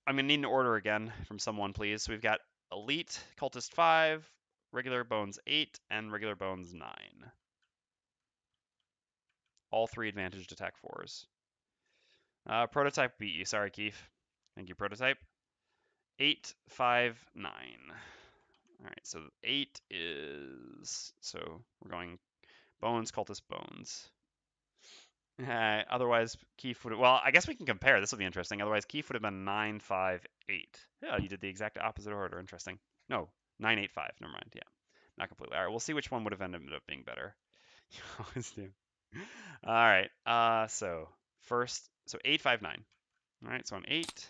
I'm going to need an order again from someone, please. So we've got Elite, Cultist 5, Regular Bones 8, and Regular Bones 9. All 3 advantaged attack 4s. Prototype beat you. Sorry, Keith. Thank you, Prototype. 8, 5, 9. All right, so 8 is... So we're going Bones, Cultist, Bones. Otherwise, Keith would... Well, I guess we can compare. This will be interesting. Otherwise, Keith would have been 9, 5, 8. Yeah, you did the exact opposite order. Interesting. No, 9, 8, 5. Never mind. Yeah, not completely. All right, we'll see which one would have ended up being better. You always do. All right. So first, so 8, 5, 9. All right, so on 8.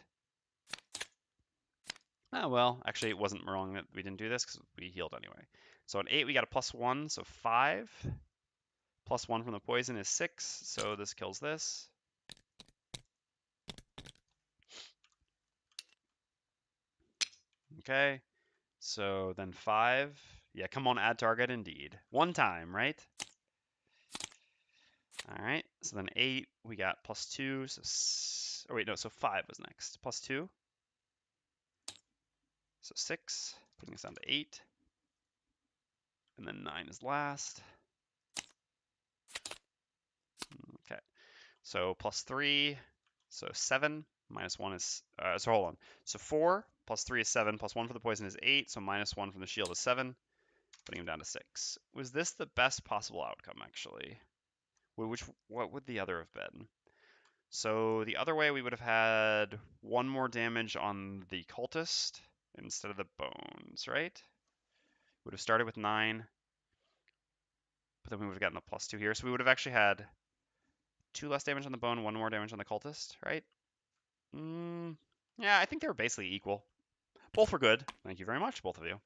Oh, well, actually, it wasn't wrong that we didn't do this because we healed anyway. So on 8, we got a +1, so 5. +1 from the poison is 6, so this kills this. Okay, so then 5. Yeah, come on, add target indeed. 1 time, right? All right, so then 8, we got +2, so... Oh, wait, no, so 5 was next. +2. So 6, putting us down to 8. And then 9 is last. Okay, so +3, so 7, -1 is, so hold on. So 4, +3 is 7, +1 for the poison is 8, so -1 from the shield is 7, putting him down to 6. Was this the best possible outcome, actually? What would the other have been? So the other way, we would have had 1 more damage on the cultist instead of the bones, right? Would have started with 9, but then we would have gotten the +2 here. So we would have actually had 2 less damage on the bone, 1 more damage on the cultist, right? Yeah, I think they were basically equal. Both were good. Thank you very much, both of you.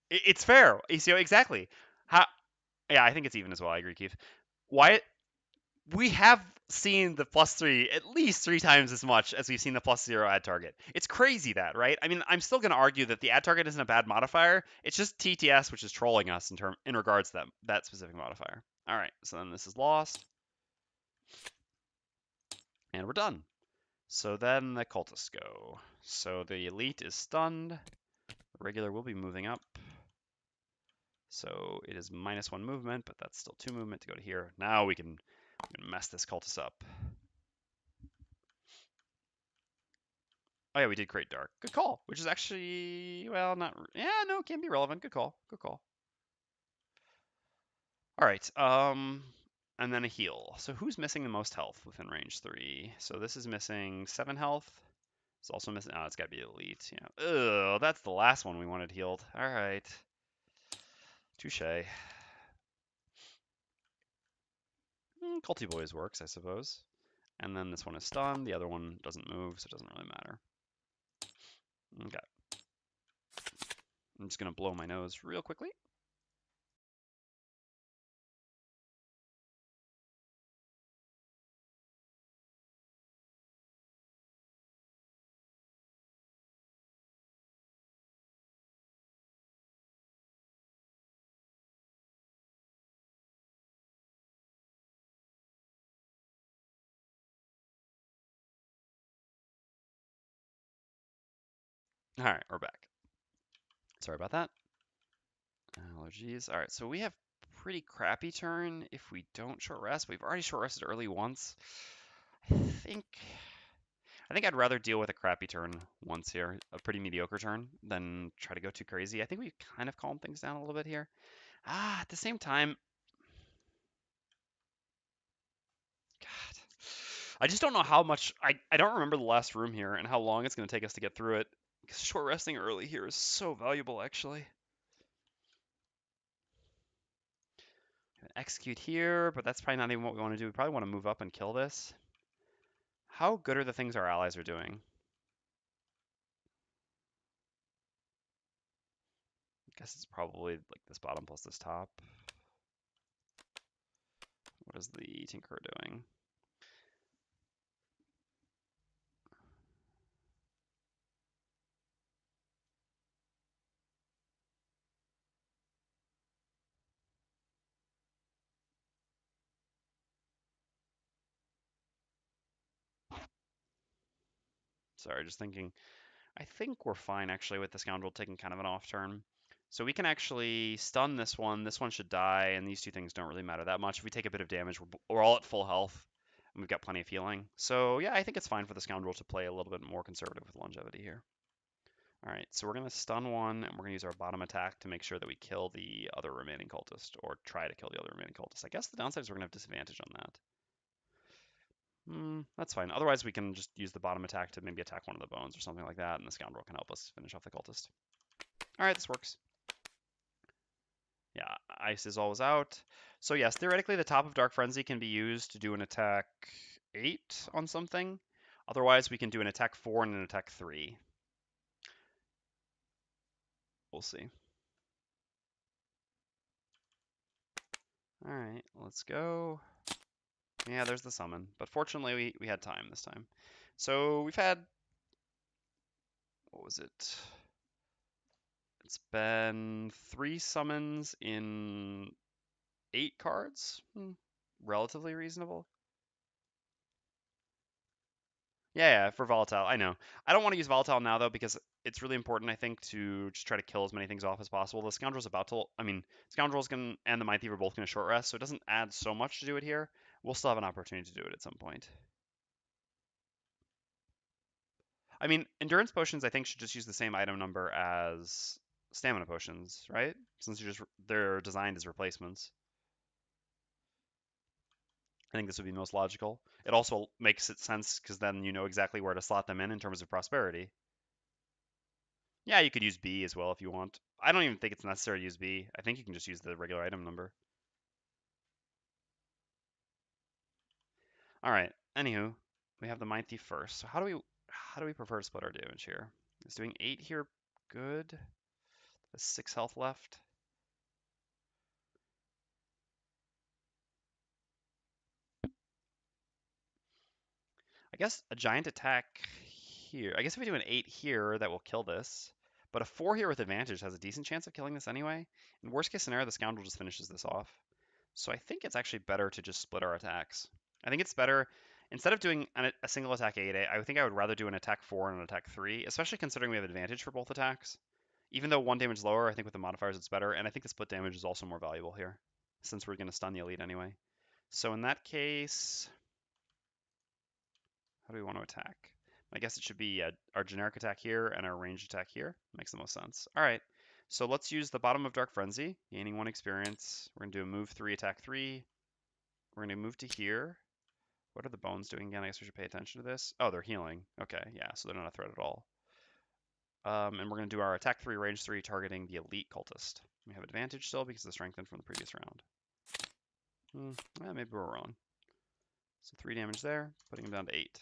It's fair. ACO, exactly. Yeah, I think it's even as well. I agree, Keith. Why? We have seen the +3 at least 3 times as much as we've seen the +0 add target. It's crazy that, right? I mean, I'm still going to argue that the add target isn't a bad modifier. It's just TTS, which is trolling us in regards to that specific modifier. All right, so then this is lost. And we're done. So then the cultists go. So the elite is stunned. The regular will be moving up. So it is -1 movement, but that's still 2 movement to go to here. Now we can mess this cultist up. Oh yeah, we did create dark. Good call. Which is actually, well, not. Yeah, no, it can be relevant. Good call. Good call. All right. And then a heal. So who's missing the most health within range 3? So this is missing 7 health. It's also missing. Oh, it's got to be elite. Yeah. Ugh, that's the last one we wanted healed. All right. Touche. Culty Boys works, I suppose. And then this one is stunned. The other one doesn't move, so it doesn't really matter. Okay. I'm just going to blow my nose real quickly. All right, we're back. Sorry about that. Allergies. All right, so we have pretty crappy turn if we don't short rest. We've already short rested early once. I think I'd rather deal with a crappy turn once here, a pretty mediocre turn, than try to go too crazy. I think we kind of calmed things down a little bit here. At the same time, God, I just don't know how much. I don't remember the last room here and how long it's going to take us to get through it. Because short resting early here is so valuable, actually. Execute here, but that's probably not even what we want to do. We probably want to move up and kill this. How good are the things our allies are doing? I guess it's probably like this bottom plus this top. What is the Tinkerer doing? Sorry, just thinking. I think we're fine actually with the Scoundrel taking kind of an off turn. So we can actually stun this one. This one should die, and these two things don't really matter that much. If we take a bit of damage, we're all at full health, and we've got plenty of healing. So yeah, I think it's fine for the Scoundrel to play a little bit more conservative with longevity here. All right, so we're going to stun one, and we're going to use our bottom attack to make sure that we kill the other remaining cultist, or try to kill the other remaining cultist. I guess the downside is we're going to have disadvantage on that. That's fine. Otherwise, we can just use the bottom attack to maybe attack one of the bones or something like that, and the Scoundrel can help us finish off the cultist. All right, this works. Yeah, ice is always out. So yes, theoretically, the top of Dark Frenzy can be used to do an attack 8 on something. Otherwise, we can do an attack 4 and an attack 3. We'll see. All right, let's go. Yeah, there's the summon. But fortunately, we had time this time. So we've had... What was it? It's been 3 summons in 8 cards. Relatively reasonable. Yeah, for Volatile, I know. I don't want to use Volatile now, though, because it's really important, I think, to just try to kill as many things off as possible. The Scoundrel's about to... I mean, Scoundrel's and the Mindthief are both going to short rest, so it doesn't add so much to do it here. We'll still have an opportunity to do it at some point. I mean, Endurance Potions, I think, should just use the same item number as Stamina Potions, right? Since they're designed as replacements. I think this would be most logical. It also makes it sense because then you know exactly where to slot them in terms of prosperity. Yeah, you could use B as well if you want. I don't even think it's necessary to use B. I think you can just use the regular item number. All right. Anywho, we have the Mindthief first. So how do we prefer to split our damage here? Is doing 8 here good? There's 6 health left. I guess a giant attack here. I guess if we do an 8 here, that will kill this. But a 4 here with advantage has a decent chance of killing this anyway. In worst case scenario, the Scoundrel just finishes this off. So I think it's actually better to just split our attacks. I think it's better, instead of doing a single attack 8, I think I would rather do an attack 4 and an attack 3, especially considering we have advantage for both attacks. Even though 1 damage lower, I think with the modifiers it's better, and I think the split damage is also more valuable here, since we're going to stun the elite anyway. So in that case, how do we want to attack? I guess it should be our generic attack here and our ranged attack here. Makes the most sense. All right, so let's use the bottom of Dark Frenzy, gaining 1 experience. We're going to do a move 3, attack 3. We're going to move to here. What are the bones doing again? I guess we should pay attention to this. Oh, they're healing. Okay, yeah, so they're not a threat at all. And we're going to do our attack 3, range 3, targeting the elite cultist. We have advantage still because of the strengthened from the previous round. Maybe we're wrong. So 3 damage there, putting him down to 8.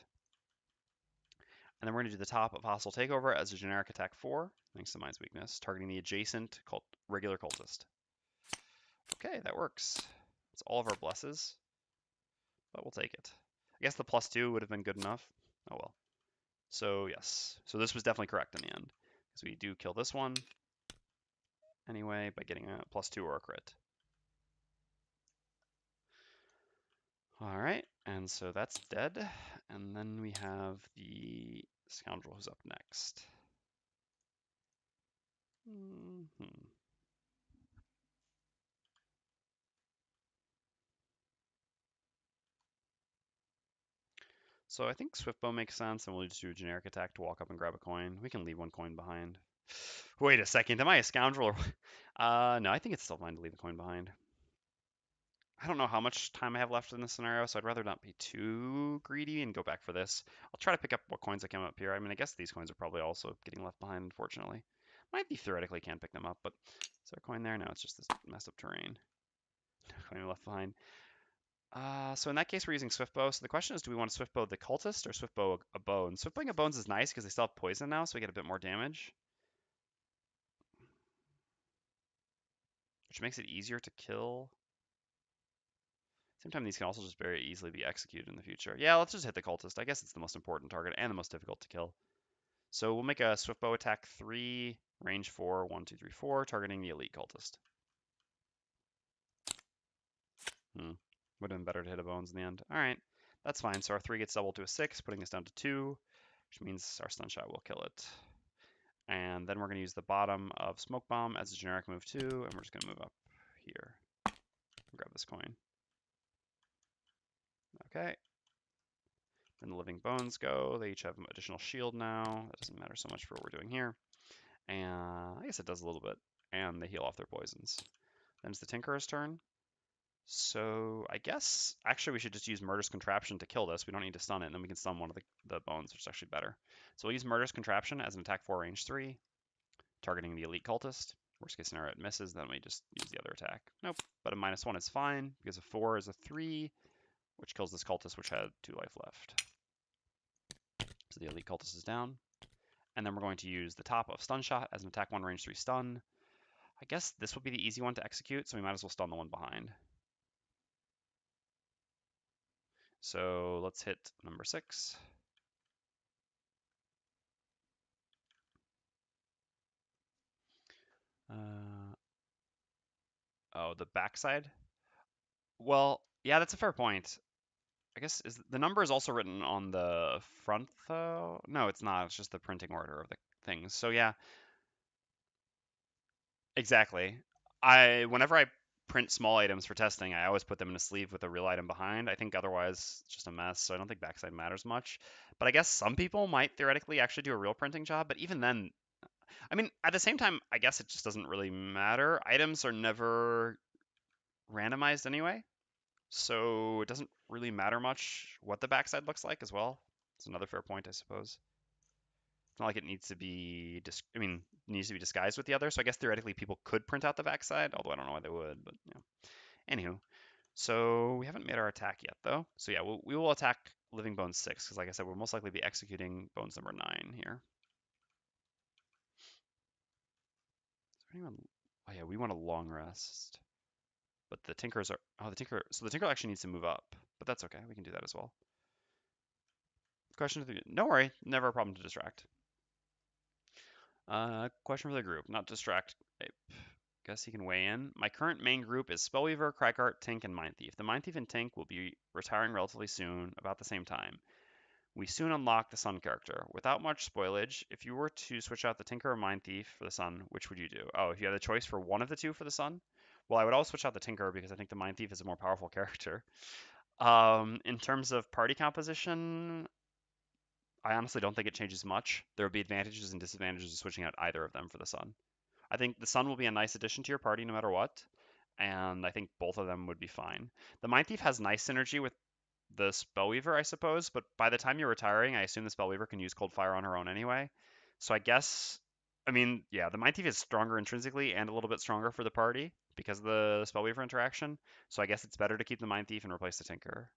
And then we're going to do the top of Hostile Takeover as a generic attack 4, thanks to Mind's weakness, targeting the adjacent regular cultist. Okay, that works. It's all of our blesses, but we'll take it. I guess the +2 would have been good enough. Oh well. So yes, so this was definitely correct in the end, because we do kill this one anyway by getting a +2 or a crit. All right, and so that's dead, and then we have the Scoundrel who's up next. So I think Swiftbow makes sense, and we'll just do a generic attack to walk up and grab a coin. We can leave 1 coin behind. Wait a second, am I a scoundrel? No, I think it's still fine to leave a coin behind. I don't know how much time I have left in this scenario, so I'd rather not be too greedy and go back for this. I'll try to pick up what coins I come up here. I mean, I guess these coins are probably also getting left behind, unfortunately. Might be theoretically can pick them up, but is there a coin there? No, it's just this messed up terrain. Coin left behind. So in that case, we're using Swiftbow. So the question is, do we want to Swiftbow the cultist or Swiftbow a bone? Swiftbowing a bones is nice because they still have poison now, so we get a bit more damage, which makes it easier to kill. Sometimes these can also just very easily be executed in the future. Yeah, let's just hit the cultist. I guess it's the most important target and the most difficult to kill. So we'll make a Swiftbow attack 3, range 4, 1, 2, 3, 4, targeting the elite cultist. Would have been better to hit a bones in the end. All right, that's fine. So our 3 gets doubled to a 6, putting us down to 2, which means our stun shot will kill it. And then we're going to use the bottom of Smoke Bomb as a generic move too, and we're just going to move up here and grab this coin. Okay. Then the Living Bones go. They each have an additional shield now. That doesn't matter so much for what we're doing here. And I guess it does a little bit. And they heal off their poisons. Then it's the Tinkerer's turn. So I guess actually we should just use Murder's Contraption to kill this. We don't need to stun it, and then we can stun one of the bones, which is actually better. So we'll use Murder's Contraption as an attack 4, range 3, targeting the elite cultist. Worst case scenario, it misses, then we just use the other attack. Nope, but a -1 is fine, because a 4 is a 3, which kills this cultist, which had 2 life left. So the elite cultist is down. And then we're going to use the top of Stun Shot as an attack 1, range 3 stun. I guess this will be the easy one to execute, so we might as well stun the one behind. So let's hit number 6. Oh, the backside? Well, yeah, that's a fair point. I guess the number is also written on the front, though? No, it's not. It's just the printing order of the things. So yeah, exactly. Whenever I print small items for testing, I always put them in a sleeve with a real item behind. I think otherwise it's just a mess, so I don't think backside matters much. But I guess some people might theoretically actually do a real printing job, but even then, I mean, at the same time, I guess it just doesn't really matter. Items are never randomized anyway, so it doesn't really matter much what the backside looks like as well. It's another fair point, I suppose. It's not like it needs to be, needs to be disguised with the other. So I guess theoretically people could print out the backside, although I don't know why they would. But anywho, so we haven't made our attack yet though. So yeah, we will attack Living Bones 6 because, like I said, we'll most likely be executing Bones number 9 here. Is there anyone? Oh yeah, we want a long rest. But the Tinkers are. Oh, the Tinker. So the Tinker actually needs to move up, but that's okay. We can do that as well. Question for the. No worry, never a problem to distract. Question for the group, not distract. I guess he can weigh in. My current main group is Spellweaver, Cragart, Tink, and Mindthief. The Mindthief and Tink will be retiring relatively soon, about the same time. We soon unlock the Sun character. Without much spoilage, if you were to switch out the Tinker or Mindthief for the Sun, which would you do? Oh, if you had the choice for one of the two for the Sun? Well, I would always switch out the Tinker because I think the Mindthief is a more powerful character. In terms of party composition, I honestly don't think it changes much. There would be advantages and disadvantages of switching out either of them for the Sun. I think the Sun will be a nice addition to your party no matter what, and I think both of them would be fine. The Mindthief has nice synergy with the Spellweaver, I suppose, but by the time you're retiring, I assume the Spellweaver can use Cold Fire on her own anyway. So I guess, yeah, the Mindthief is stronger intrinsically and a little bit stronger for the party because of the Spellweaver interaction. So I guess it's better to keep the Mindthief and replace the Tinker.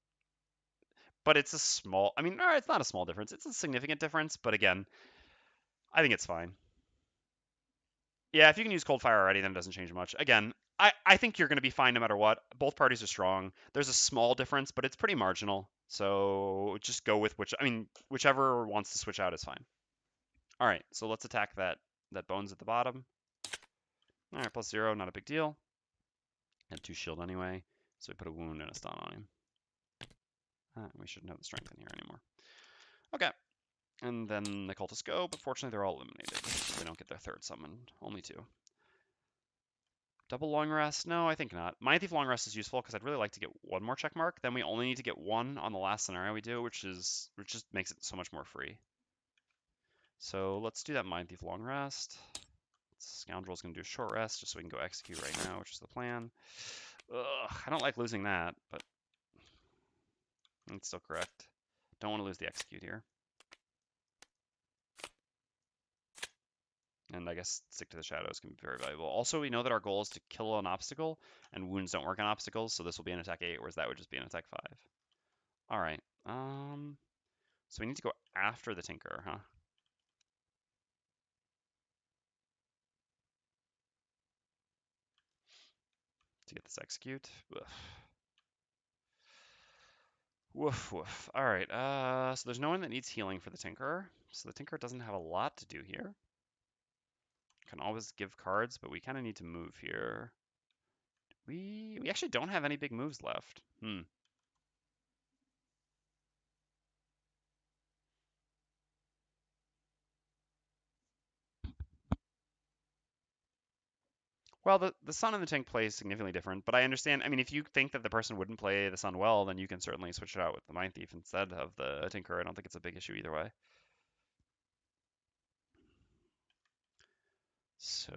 But it's a small, it's not a small difference. It's a significant difference, but again, I think it's fine. Yeah, if you can use Cold Fire already, then it doesn't change much. Again, I think you're going to be fine no matter what. Both parties are strong. There's a small difference, but it's pretty marginal. So just go with whichever wants to switch out is fine. All right, so let's attack that bones at the bottom. All right, +0, not a big deal. Had 2 shield anyway, so we put a wound and a stun on him. We shouldn't have the strength in here anymore. Okay, and then the cultists go, but fortunately they're all eliminated. They don't get their third summon, only 2. Double long rest? No, I think not. Mindthief long rest is useful because I'd really like to get 1 more check mark. Then we only need to get 1 on the last scenario we do, which just makes it so much more free. So let's do that Mindthief long rest. Scoundrel's gonna do a short rest just so we can go execute right now, which is the plan. Ugh, I don't like losing that, but it's still correct. Don't want to lose the execute here. And I guess stick to the shadows can be very valuable. Also, we know that our goal is to kill an obstacle, and wounds don't work on obstacles, so this will be an attack 8, whereas that would just be an attack 5. All right. So we need to go after the Tinker, huh? To get this execute. Ugh. Woof woof. All right. So there's no one that needs healing for the Tinker, so the Tinker doesn't have a lot to do here. Can always give cards, but we kind of need to move here. We actually don't have any big moves left. Well, the Sun and the Tank play is significantly different, but I understand. If you think that the person wouldn't play the Sun well, then you can certainly switch it out with the Mindthief instead of the Tinker. I don't think it's a big issue either way. So,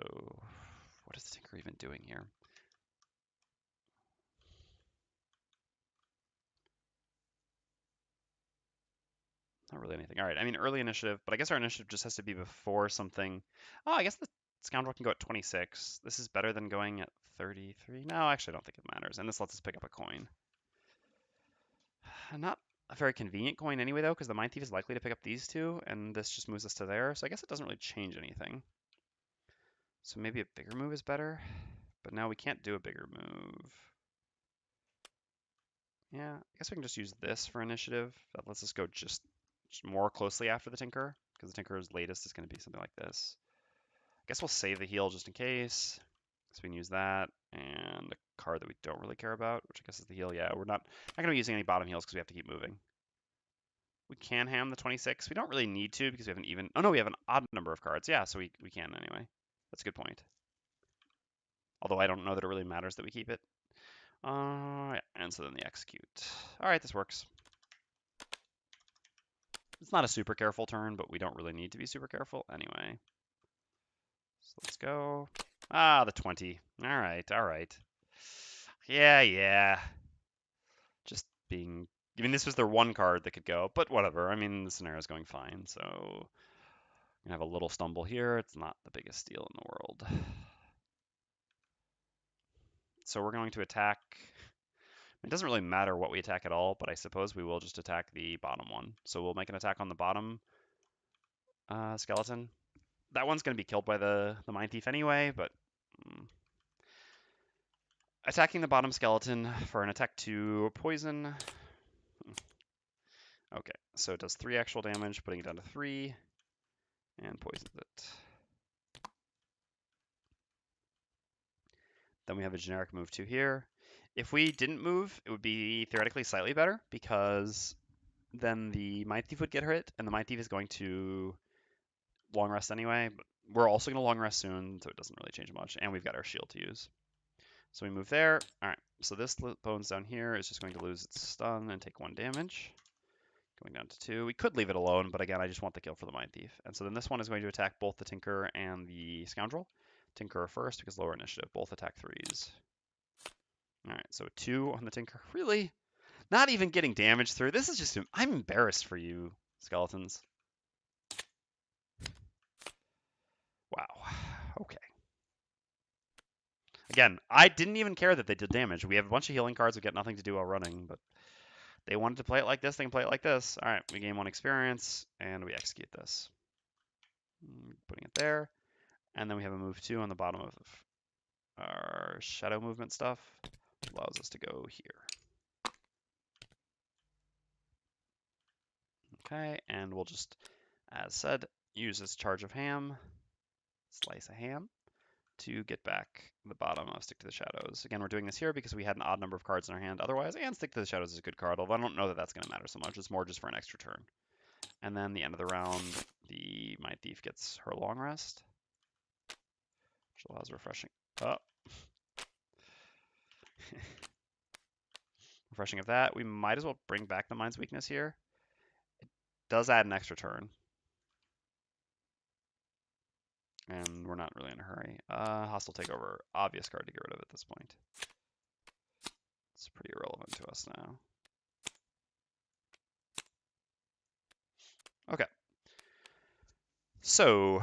what is the Tinker even doing here? Not really anything. All right, early initiative, but I guess our initiative just has to be before something. Oh, I guess the Scoundrel can go at 26. This is better than going at 33. No, actually, I don't think it matters. And this lets us pick up a coin. Not a very convenient coin anyway, though, because the Mindthief is likely to pick up these two, and this just moves us to there. So I guess it doesn't really change anything. So maybe a bigger move is better, but now we can't do a bigger move. Yeah, I guess we can just use this for initiative. That lets us go just more closely after the Tinker, because the Tinker's latest is going to be something like this. I guess we'll save the heal just in case. So we can use that, and the card that we don't really care about, which I guess is the heal. Yeah, we're not going to be using any bottom heals because we have to keep moving. We can ham the 26. We don't really need to because we have an even... Oh, no, we have an odd number of cards. Yeah, so we can anyway. That's a good point. Although I don't know that it really matters that we keep it. Yeah, and so then the execute. All right, this works. It's not a super careful turn, but we don't really need to be super careful anyway. So let's go. Ah, the 20. All right, all right. Yeah. Just being... this was their one card that could go, but whatever. The scenario's going fine, so... We're gonna have a little stumble here. It's not the biggest deal in the world. So we're going to attack. It doesn't really matter what we attack at all, but I suppose we will just attack the bottom one. So we'll make an attack on the bottom skeleton. That one's going to be killed by the Mindthief anyway, but attacking the bottom skeleton for an attack 2 poison. Okay, so it does 3 actual damage, putting it down to 3, and poisons it. Then we have a generic move 2 here. If we didn't move, it would be theoretically slightly better, because then the Mindthief would get hit, and the Mindthief is going to long rest anyway, but we're also going to long rest soon, so it doesn't really change much, and we've got our shield to use. So we move there. All right, so this bones down here is just going to lose its stun and take 1 damage. Going down to 2. We could leave it alone, but again, I just want the kill for the Mindthief. And so then this one is going to attack both the Tinker and the Scoundrel. Tinker first because lower initiative. Both attack 3s. All right, so a 2 on the Tinker. Really? Not even getting damage through. This is just... I'm embarrassed for you, skeletons. Wow. Okay. Again, I didn't even care that they did damage. We have a bunch of healing cards. We got nothing to do while running, but they wanted to play it like this. They can play it like this. All right, we gain 1 experience, and we execute this. Putting it there. And then we have a move 2 on the bottom of our shadow movement stuff. Which allows us to go here. Okay, and we'll just, as said, use this charge of ham, slice a ham, to get back the bottom of Stick to the Shadows. Again, we're doing this here because we had an odd number of cards in our hand otherwise, and Stick to the Shadows is a good card, although I don't know that that's going to matter so much. It's more just for an extra turn. And then the end of the round, the Mindthief gets her long rest, which allows refreshing. Oh. Refreshing of that. We might as well bring back the Mind's Weakness here. It does add an extra turn. And we're not really in a hurry. Hostile Takeover. Obvious card to get rid of at this point. It's pretty irrelevant to us now. Okay. So,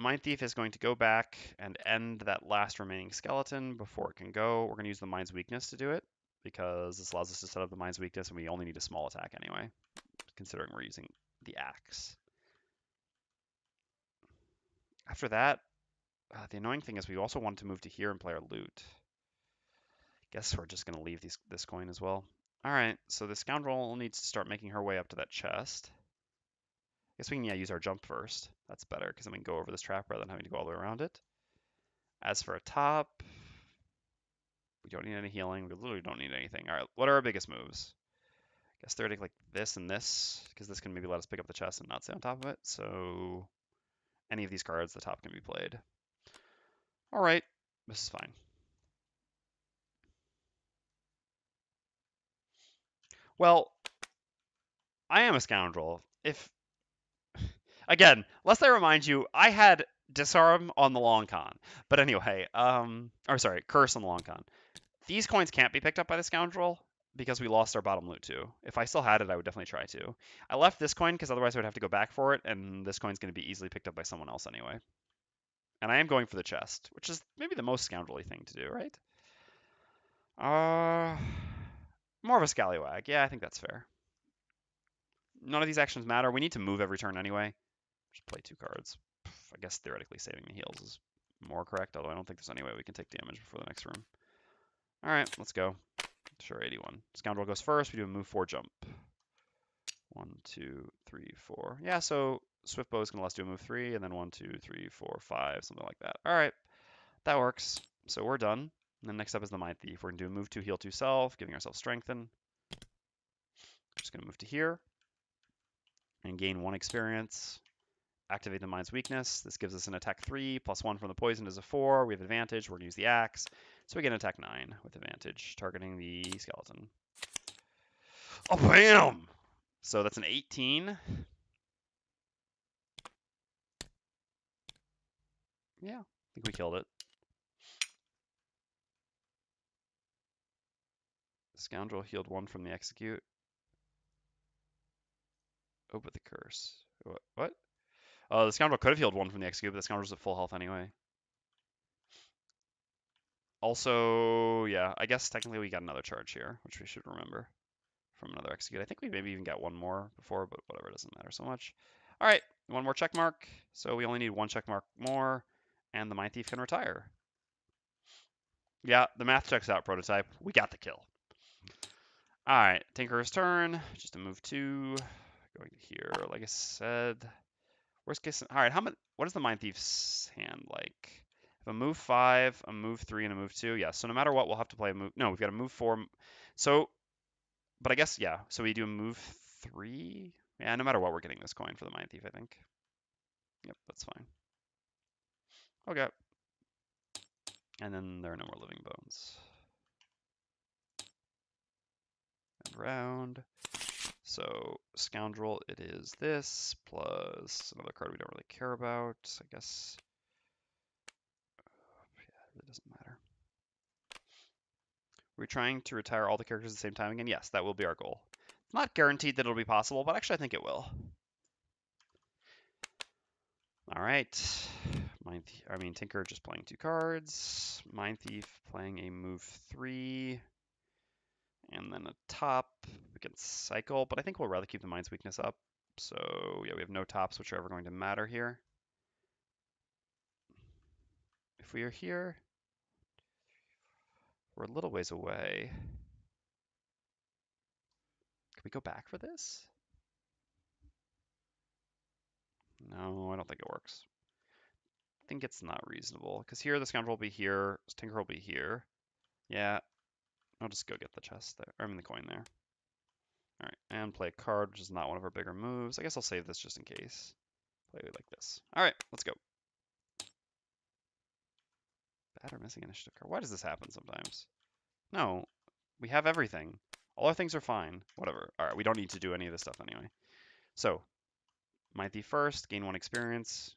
Mindthief is going to go back and end that last remaining skeleton before it can go. We're going to use the Mind's Weakness to do it, because this allows us to set up the Mind's Weakness, and we only need a small attack anyway, considering we're using the axe. After that, the annoying thing is we also wanted to move to here and play our loot. Guess we're just going to leave this coin as well. All right, so the Scoundrel needs to start making her way up to that chest. Guess we can use our jump first. That's better, because then we can go over this trap rather than having to go all the way around it. As for a top, we don't need any healing. We literally don't need anything. All right, what are our biggest moves? Guess theoretically like this and this, because this can maybe let us pick up the chest and not stay on top of it. So any of these cards, the top can be played. All right, this is fine. Well, I am a Scoundrel. Again, lest I remind you, I had Disarm on the long con. But anyway, Curse on the long con. These coins can't be picked up by the Scoundrel because we lost our bottom loot too. If I still had it, I would definitely try to. I left this coin because otherwise I would have to go back for it, and this coin's going to be easily picked up by someone else anyway. And I am going for the chest, which is maybe the most Scoundrel-y thing to do, right? More of a scallywag. Yeah, I think that's fair. None of these actions matter. We need to move every turn anyway. Just play 2 cards. I guess theoretically saving the heals is more correct, although I don't think there's any way we can take damage before the next room. All right, let's go. Sure, 81. Scoundrel goes first. We do a move 4 jump. 1, 2, 3, 4. Yeah, so Swift Bow is going to let us do a move 3, and then 1, 2, 3, 4, 5, something like that. All right, that works. So we're done. And then next up is the Mindthief. We're going to do a move 2 heal 2 self, giving ourselves strengthen. Just going to move to here and gain 1 experience. Activate the Mind's Weakness. This gives us an attack 3, plus 1 from the poison is a 4. We have advantage. We're going to use the axe. So we get an attack 9 with advantage, targeting the skeleton. Oh, bam! So that's an 18. Yeah, I think we killed it. Scoundrel healed 1 from the execute. Oh, but the curse. What? The Scoundrel could have healed 1 from the execute, but the Scoundrel's at full health anyway. Also, yeah, I guess technically we got another charge here, which we should remember from another execute. I think we maybe even got 1 more before, but whatever, it doesn't matter so much. All right, 1 more check mark. So we only need 1 check mark more, and the Mindthief can retire. Yeah, the math checks out, prototype. We got the kill. All right, Tinker's turn. Just a move 2. Going here, like I said. Worst case. All right, what is the Mindthief's hand like? A move 5, a move 3, and a move 2. Yeah, so no matter what, we'll have to play a move. No, we've got a move 4. So, but I guess, yeah. So we do a move 3. Yeah, no matter what, we're getting this coin for the Mindthief, I think. Yep, that's fine. Okay. And then there are no more living bones. And round. So Scoundrel, it is this, plus another card we don't really care about, I guess. Yeah, it really doesn't matter. We're trying to retire all the characters at the same time again? Yes, that will be our goal. It's not guaranteed that it'll be possible, but actually I think it will. All right. Tinker just playing 2 cards. Mindthief playing a move 3. And then a top. We can cycle, but I think we'll rather keep the Mind's weakness up. So yeah, we have no tops, which are ever going to matter here. If we are here, we're a little ways away. Can we go back for this? No, I don't think it works. I think it's not reasonable, because here the Scoundrel will be here, Tinker will be here. Yeah, I'll just go get the chest there, the coin there. All right, and play a card, which is not one of our bigger moves. I guess I'll save this just in case. Play it like this. All right, let's go. Bad or missing initiative card. Why does this happen sometimes? No, we have everything. All our things are fine. Whatever. All right, we don't need to do any of this stuff anyway. So, Mindthief first, gain 1 experience.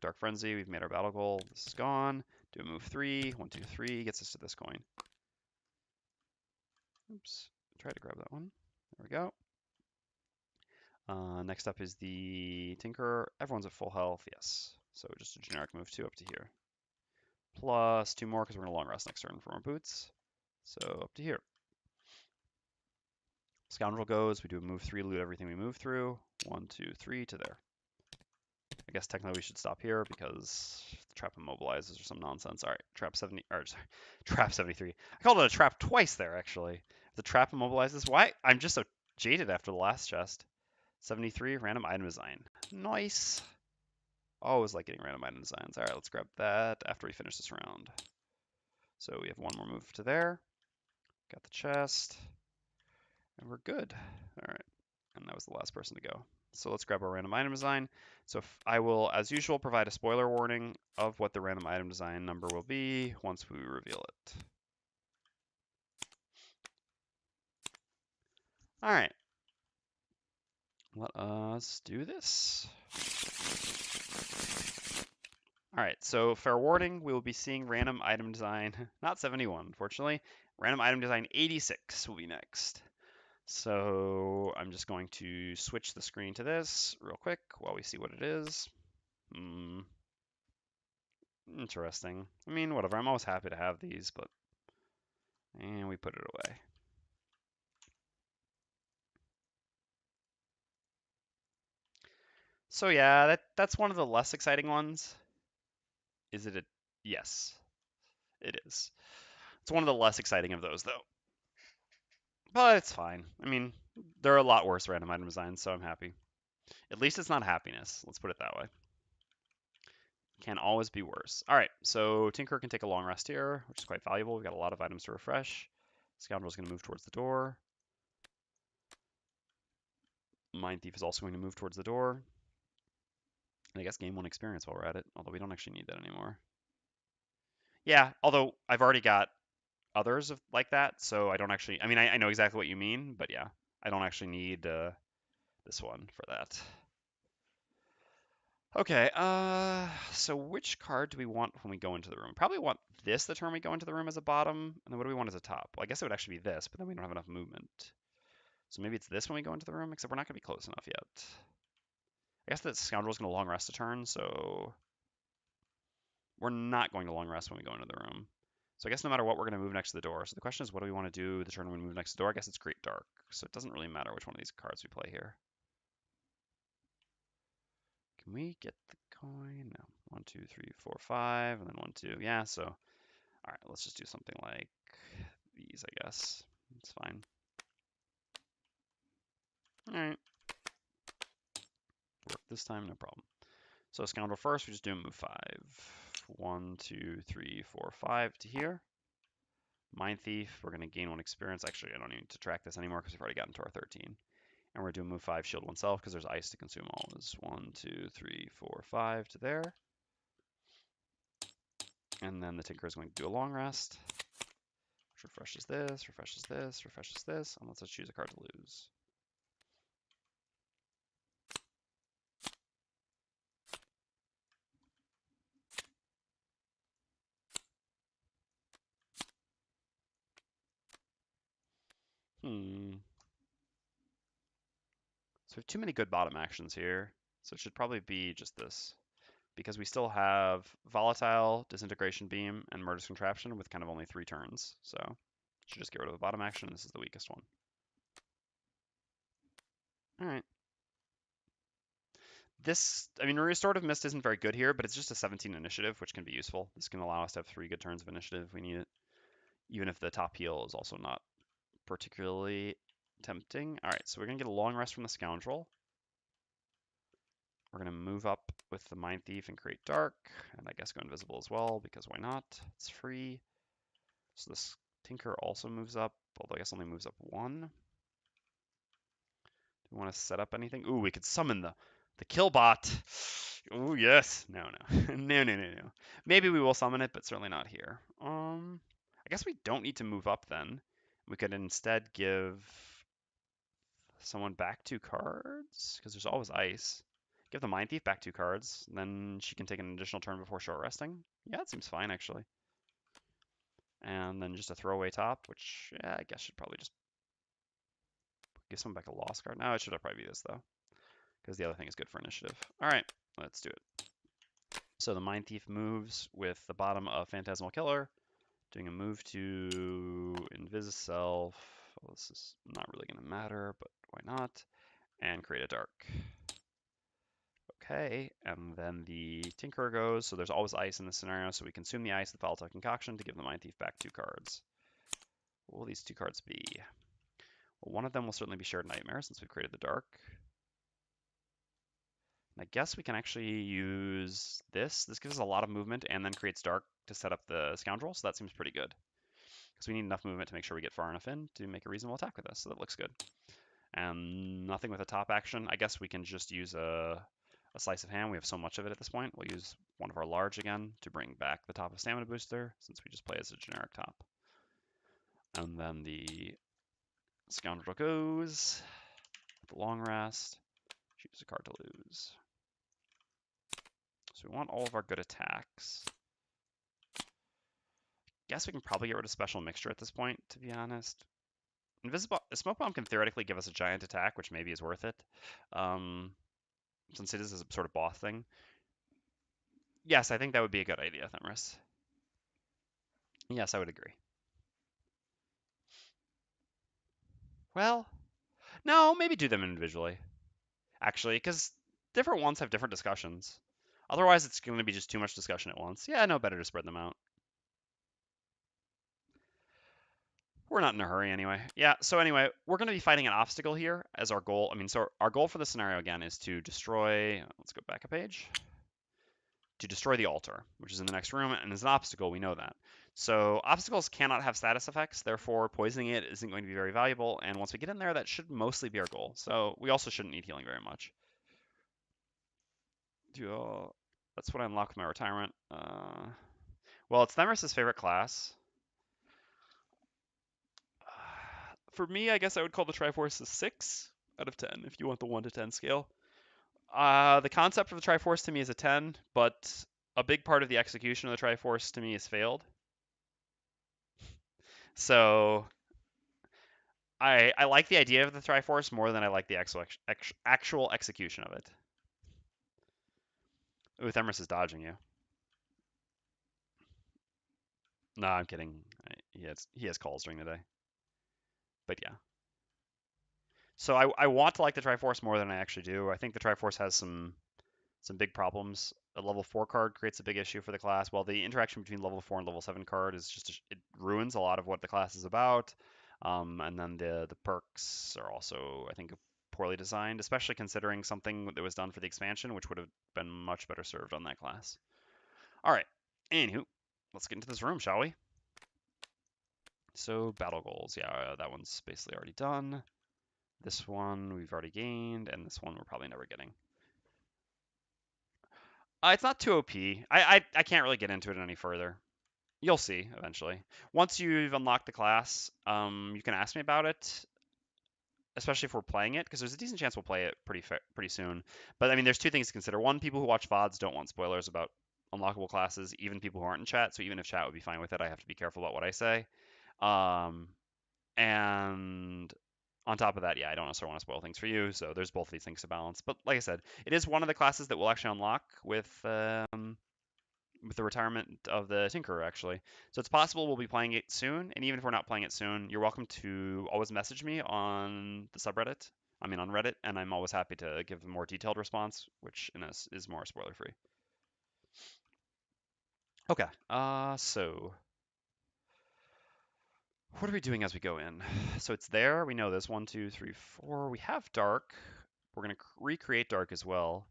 Dark Frenzy, we've made our battle goal. This is gone. Do a move 3. 1, 2, 3 gets us to this coin. Oops. Try to grab that one. There we go. Next up is the Tinker. Everyone's at full health. Yes. So just a generic move 2 up to here. Plus 2 more because we're going to long rest next turn from our boots. So up to here. Scoundrel goes. We do a move 3, loot everything we move through. 1, 2, 3 to there. I guess technically we should stop here because the trap immobilizes or some nonsense. All right, trap 70, or sorry, trap 73. I called it a trap twice there, actually. The trap immobilizes. Why? I'm just so jaded after the last chest. 73, random item design. Nice. Always like getting random item designs. All right, let's grab that after we finish this round. So we have 1 more move to there. Got the chest. And we're good. All right. And that was the last person to go. So let's grab our random item design. So I will, as usual, provide a spoiler warning of what the random item design number will be once we reveal it. All right. Let us do this. All right, so fair warning, we will be seeing random item design, not 71, unfortunately. Random item design 86 will be next. So I'm just going to switch the screen to this real quick while we see what it is. Interesting. I mean, whatever. I'm always happy to have these, but... And we put it away. So yeah, that's one of the less exciting ones. Is it a... Yes, it is. It's one of the less exciting of those, though. But it's fine. I mean, there are a lot worse random item designs, so I'm happy. At least it's not happiness. Let's put it that way. Can always be worse. All right, so Tinker can take a long rest here, which is quite valuable. We've got a lot of items to refresh. Scoundrel's going to move towards the door. Mindthief is also going to move towards the door. And I guess gain 1 experience while we're at it, although we don't actually need that anymore. Yeah, although I've already got others like that, so I don't actually... I mean, I know exactly what you mean, but yeah, I don't actually need this one for that. Okay, so which card do we want when we go into the room? Probably want this the turn we go into the room as a bottom, and then what do we want as a top? Well, I guess it would actually be this, but then we don't have enough movement. So maybe it's this when we go into the room, except we're not going to be close enough yet. I guess that Scoundrel's going to long rest a turn, so we're not going to long rest when we go into the room. So I guess no matter what, we're going to move next to the door. So the question is, what do we want to do the turn when we move next to the door? I guess it's Great Dark. So it doesn't really matter which one of these cards we play here. Can we get the coin? No. 1, 2, 3, 4, 5, and then 1, 2. Yeah, so, all right, let's just do something like these, I guess. It's fine. All right. Work this time, no problem. So Scoundrel first, we just do a move 5. 1, 2, 3, 4, 5 to here. Mindthief, we're going to gain 1 experience. Actually, I don't need to track this anymore because we've already gotten to our 13. And we're doing move 5, shield oneself because there's ice to consume all. Is 1, 2, 3, 4, 5 to there. And then the Tinker is going to do a long rest. Which refreshes this, refreshes this, refreshes this, and lets us choose a card to lose. So we have too many good bottom actions here. So it should probably be just this. Because we still have Volatile, Disintegration Beam, and Murderous Contraption with kind of only 3 turns. So should just get rid of the bottom action. This is the weakest one. All right. This, I mean, Restorative Mist isn't very good here, but it's just a 17 initiative, which can be useful. This can allow us to have 3 good turns of initiative if we need it, even if the top heal is also not particularly tempting. All right, so we're going to get a long rest from the Scoundrel. We're going to move up with the Mindthief and create Dark, and I guess go invisible as well, because why not? It's free. So this Tinker also moves up, although I guess only moves up 1. Do we want to set up anything? Ooh, we could summon the Killbot. Ooh, yes. No. No. Maybe we will summon it, but certainly not here. I guess we don't need to move up then. We could instead give someone back 2 cards, because there's always ice. Give the Mindthief back 2 cards, then she can take an additional turn before short resting. Yeah, it seems fine, actually. And then just a throwaway top, which, yeah, I guess should probably just give someone back a lost card. No, it should probably be this, though, because the other thing is good for initiative. All right, let's do it. So the Mindthief moves with the bottom of Phantasmal Killer, doing a move to Invis Self. Well, this is not really going to matter, but why not? And create a Dark. Okay, and then the Tinker goes, so there's always ice in this scenario, so we consume the ice, the Volatile Concoction, to give the Mindthief back 2 cards. What will these 2 cards be? Well, one of them will certainly be Shared Nightmare, since we've created the Dark. And I guess we can actually use this. This gives us a lot of movement, and then creates Dark to set up the Scoundrel, so that seems pretty good. Because we need enough movement to make sure we get far enough in to make a reasonable attack with this, so that looks good. And nothing with a top action. I guess we can just use a Sleight of Hand. We have so much of it at this point. We'll use one of our large again to bring back the top of Stamina Booster, since we just play as a generic top. And then the Scoundrel goes, the long rest, choose a card to lose. So we want all of our good attacks. Guess we can probably get rid of Special Mixture at this point, to be honest. Smoke Bomb can theoretically give us a giant attack, which maybe is worth it. Since it is a sort of boss thing. Yes, I think that would be a good idea, Themris. Yes, I would agree. Well, no, maybe do them individually. Actually, because different ones have different discussions. Otherwise, it's going to be just too much discussion at once. Yeah, no, better to spread them out. We're not in a hurry anyway. Yeah, so anyway, we're going to be fighting an obstacle here as our goal. I mean, so our goal for the scenario, again, is to destroy... Let's go back a page. To destroy the altar, which is in the next room, and is an obstacle, we know that. So obstacles cannot have status effects, therefore poisoning it isn't going to be very valuable, and once we get in there, that should mostly be our goal. So we also shouldn't need healing very much. That's what I unlock with my retirement. Well, it's Themris' favorite class. For me, I guess I would call the Triforce a 6 out of 10 if you want the 1 to 10 scale. The concept of the Triforce to me is a 10, but a big part of the execution of the Triforce to me is failed. So I like the idea of the Triforce more than I like the actual execution of it. Ooh, Themis is dodging you. No, I'm kidding. He has calls during the day. But yeah. So I want to like the Triforce more than I actually do. I think the Triforce has some big problems. A level 4 card creates a big issue for the class, while the interaction between level 4 and level 7 card is just it ruins a lot of what the class is about. And then the perks are also, I think, poorly designed, especially considering something that was done for the expansion, which would have been much better served on that class. All right. Anywho, let's get into this room, shall we? So battle goals, yeah, that one's basically already done. This one we've already gained, and this one we're probably never getting. It's not too OP. I can't really get into it any further. You'll see eventually. Once you've unlocked the class, you can ask me about it, especially if we're playing it, because there's a decent chance we'll play it pretty soon. But I mean, there's two things to consider. One, people who watch VODs don't want spoilers about unlockable classes, even people who aren't in chat. So even if chat would be fine with it, I have to be careful about what I say. And on top of that, yeah, I don't necessarily want to spoil things for you, so there's both of these things to balance. But like I said, it is one of the classes that we'll actually unlock with the retirement of the Tinkerer, actually. So it's possible we'll be playing it soon, and even if we're not playing it soon, you're welcome to always message me on the subreddit. I mean, on Reddit, and I'm always happy to give a more detailed response, which in us is more spoiler free. Okay, so what are we doing as we go in? So it's there. We know this. 1, 2, 3, 4. We have dark. We're going to recreate dark as well.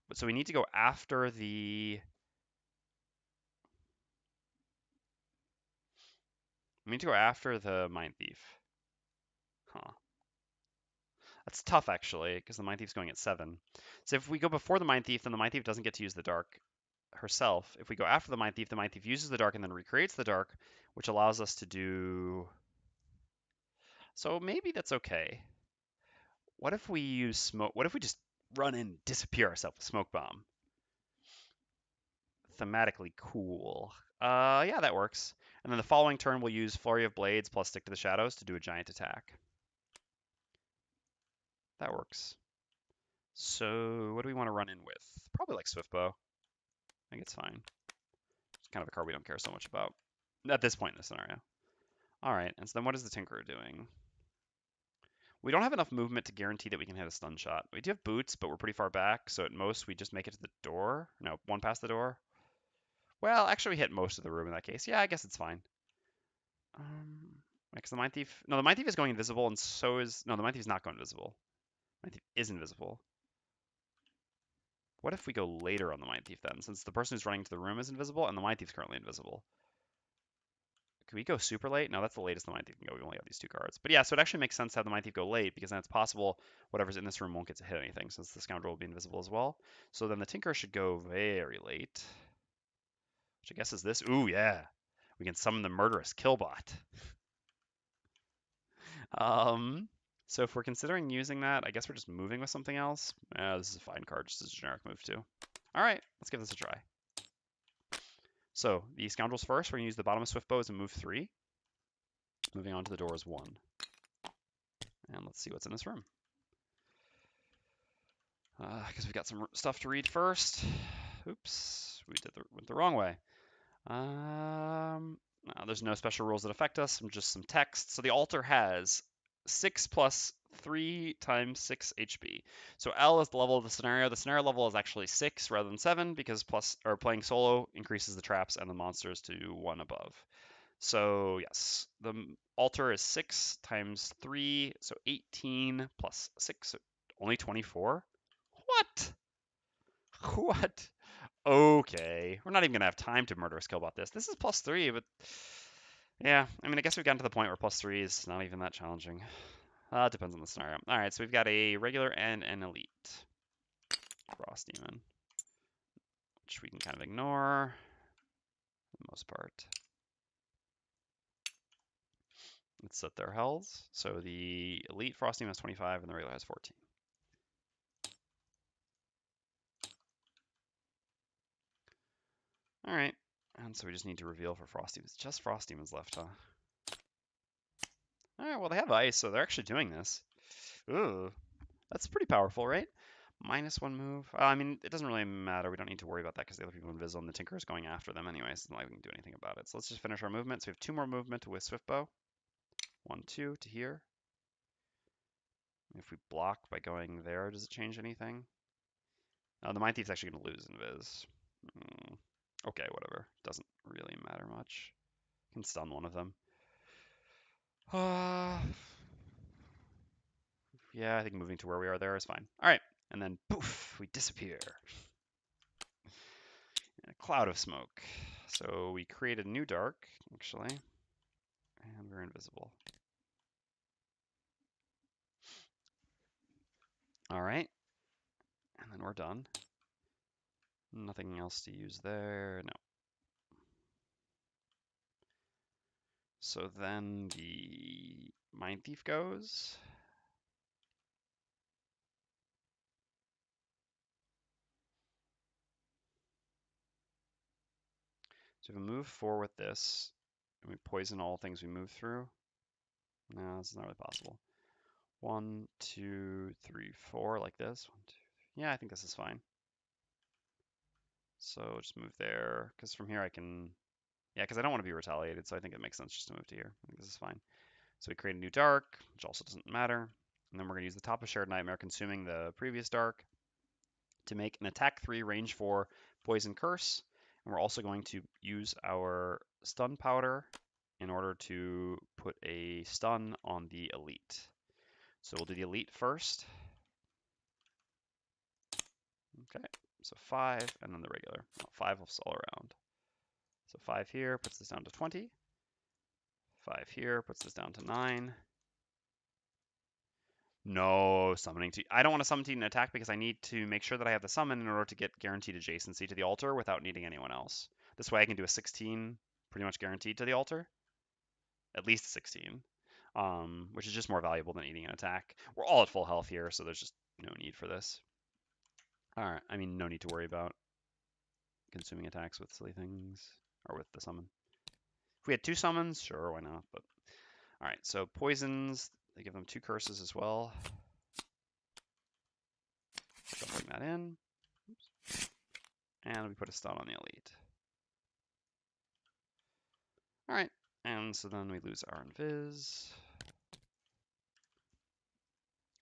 But so we need to go after the... We need to go after the Mindthief. Huh. That's tough, actually, because the Mindthief's going at 7. So if we go before the Mindthief, then the Mindthief doesn't get to use the dark herself. If we go after the Mindthief uses the dark and then recreates the dark, which allows us to do... So maybe that's okay. What if we use smoke? What if we just run in and disappear ourselves with Smoke Bomb? Thematically cool. Yeah, that works. And then the following turn, we'll use Flurry of Blades plus Stick to the Shadows to do a giant attack. That works. So what do we want to run in with? Probably like Swiftbow. I think it's fine. It's kind of a card we don't care so much about at this point in the scenario. All right, and so then what is the Tinkerer doing? We don't have enough movement to guarantee that we can hit a stun shot. We do have boots, but we're pretty far back, so at most we just make it to the door. No, one past the door. Well, actually we hit most of the room in that case. Yeah, I guess it's fine. Because the Mindthief... No, the Mindthief is going invisible, and so is... No, the Mindthief is not going invisible. Mindthief is invisible. What if we go later on the Mindthief then, since the person who's running to the room is invisible, and the Mindthief's currently invisible? Can we go super late? No, that's the latest the Mindthief can go. We only have these 2 cards. But yeah, so it actually makes sense to have the Mindthief go late, because then it's possible whatever's in this room won't get to hit anything, since the Scoundrel will be invisible as well. So then the Tinker should go very late. Which I guess is this. Ooh, yeah. We can summon the Murderous Killbot. So if we're considering using that, I guess we're just moving with something else. This is a fine card, just as a generic move too. All right, let's give this a try. So the Scoundrels first, we're gonna use the bottom of Swiftbow as a move 3. Moving on to the door is 1. And let's see what's in this room. Because we've got some stuff to read first. Oops, we went the wrong way. No, there's no special rules that affect us, just some text. So the altar has 6 plus 3 times 6 HP. So L is the level of the scenario. The scenario level is actually 6 rather than 7 because playing solo increases the traps and the monsters to 1 above. So yes, the altar is 6 times 3, so 18 plus 6, so only 24. What? What? Okay, we're not even gonna have time to Murderous Killbot this. This is plus 3, but yeah, I mean, I guess we've gotten to the point where plus 3 is not even that challenging. It depends on the scenario. All right, so we've got a regular and an elite Frost Demon, which we can kind of ignore for the most part. Let's set their hells. So the elite Frost Demon has 25 and the regular has 14. All right, and so we just need to reveal for Frost Demons. Just Frost Demons left, huh? All right, well, they have ice, so they're actually doing this. Ooh, that's pretty powerful, right? -1 move. I mean, it doesn't really matter. We don't need to worry about that because the other people are invisible and the Tinker is going after them anyway, so it's not like we can do anything about it. So let's just finish our movement. So we have 2 more movement with Swiftbow. 1, 2 to here. If we block by going there, does it change anything? The Mindthief's actually going to lose invis. Okay, whatever. Doesn't really matter much. Can stun one of them. Yeah, I think moving to where we are there is fine. All right, and then poof, we disappear. In a cloud of smoke. So we created a new dark, actually, and we're invisible. All right, and then we're done. Nothing else to use there, no. So then the Mindthief goes. So if we move 4 with this, and we poison all things we move through, no, this is not really possible. 1, 2, 3, 4, like this. 1, 2, 3. Yeah, I think this is fine. So just move there, because from here I can, yeah, because I don't want to be retaliated, so I think it makes sense just to move to here. I think this is fine. So we create a new dark, which also doesn't matter. And then we're going to use the top of Shared Nightmare, consuming the previous dark, to make an attack 3, range 4, poison curse. And we're also going to use our stun powder in order to put a stun on the elite. So we'll do the elite first. Okay, so 5, and then the regular. Well, 5 will all around. So 5 here puts this down to 20. 5 here puts this down to 9. No summoning to. I don't want to summon to an attack because I need to make sure that I have the summon in order to get guaranteed adjacency to the altar without needing anyone else. This way I can do a 16 pretty much guaranteed to the altar. At least 16. Which is just more valuable than eating an attack. We're all at full health here, so there's just no need for this. Alright, I mean, no need to worry about consuming attacks with silly things, or with the summon. If we had 2 summons, sure, why not? But alright, so poisons, they give them 2 curses as well. Shuffling that in. Oops. And we put a stun on the elite. Alright, and so then we lose our invis.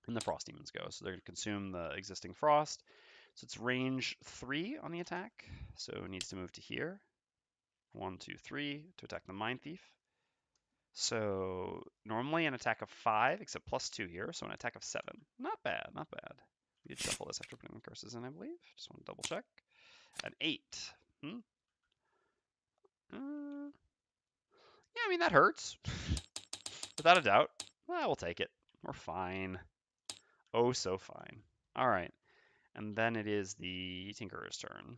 And the frost demons go. So they're going to consume the existing frost. So it's range 3 on the attack. So it needs to move to here. 1, 2, 3 to attack the Mindthief. So normally an attack of 5, except +2 here. So an attack of 7. Not bad, not bad. We did shuffle this after putting the curses in, I believe. Just want to double check. An 8. Yeah, I mean, that hurts. Without a doubt. Well, we'll take it. We're fine. Oh, so fine. All right. And then it is the Tinkerer's turn.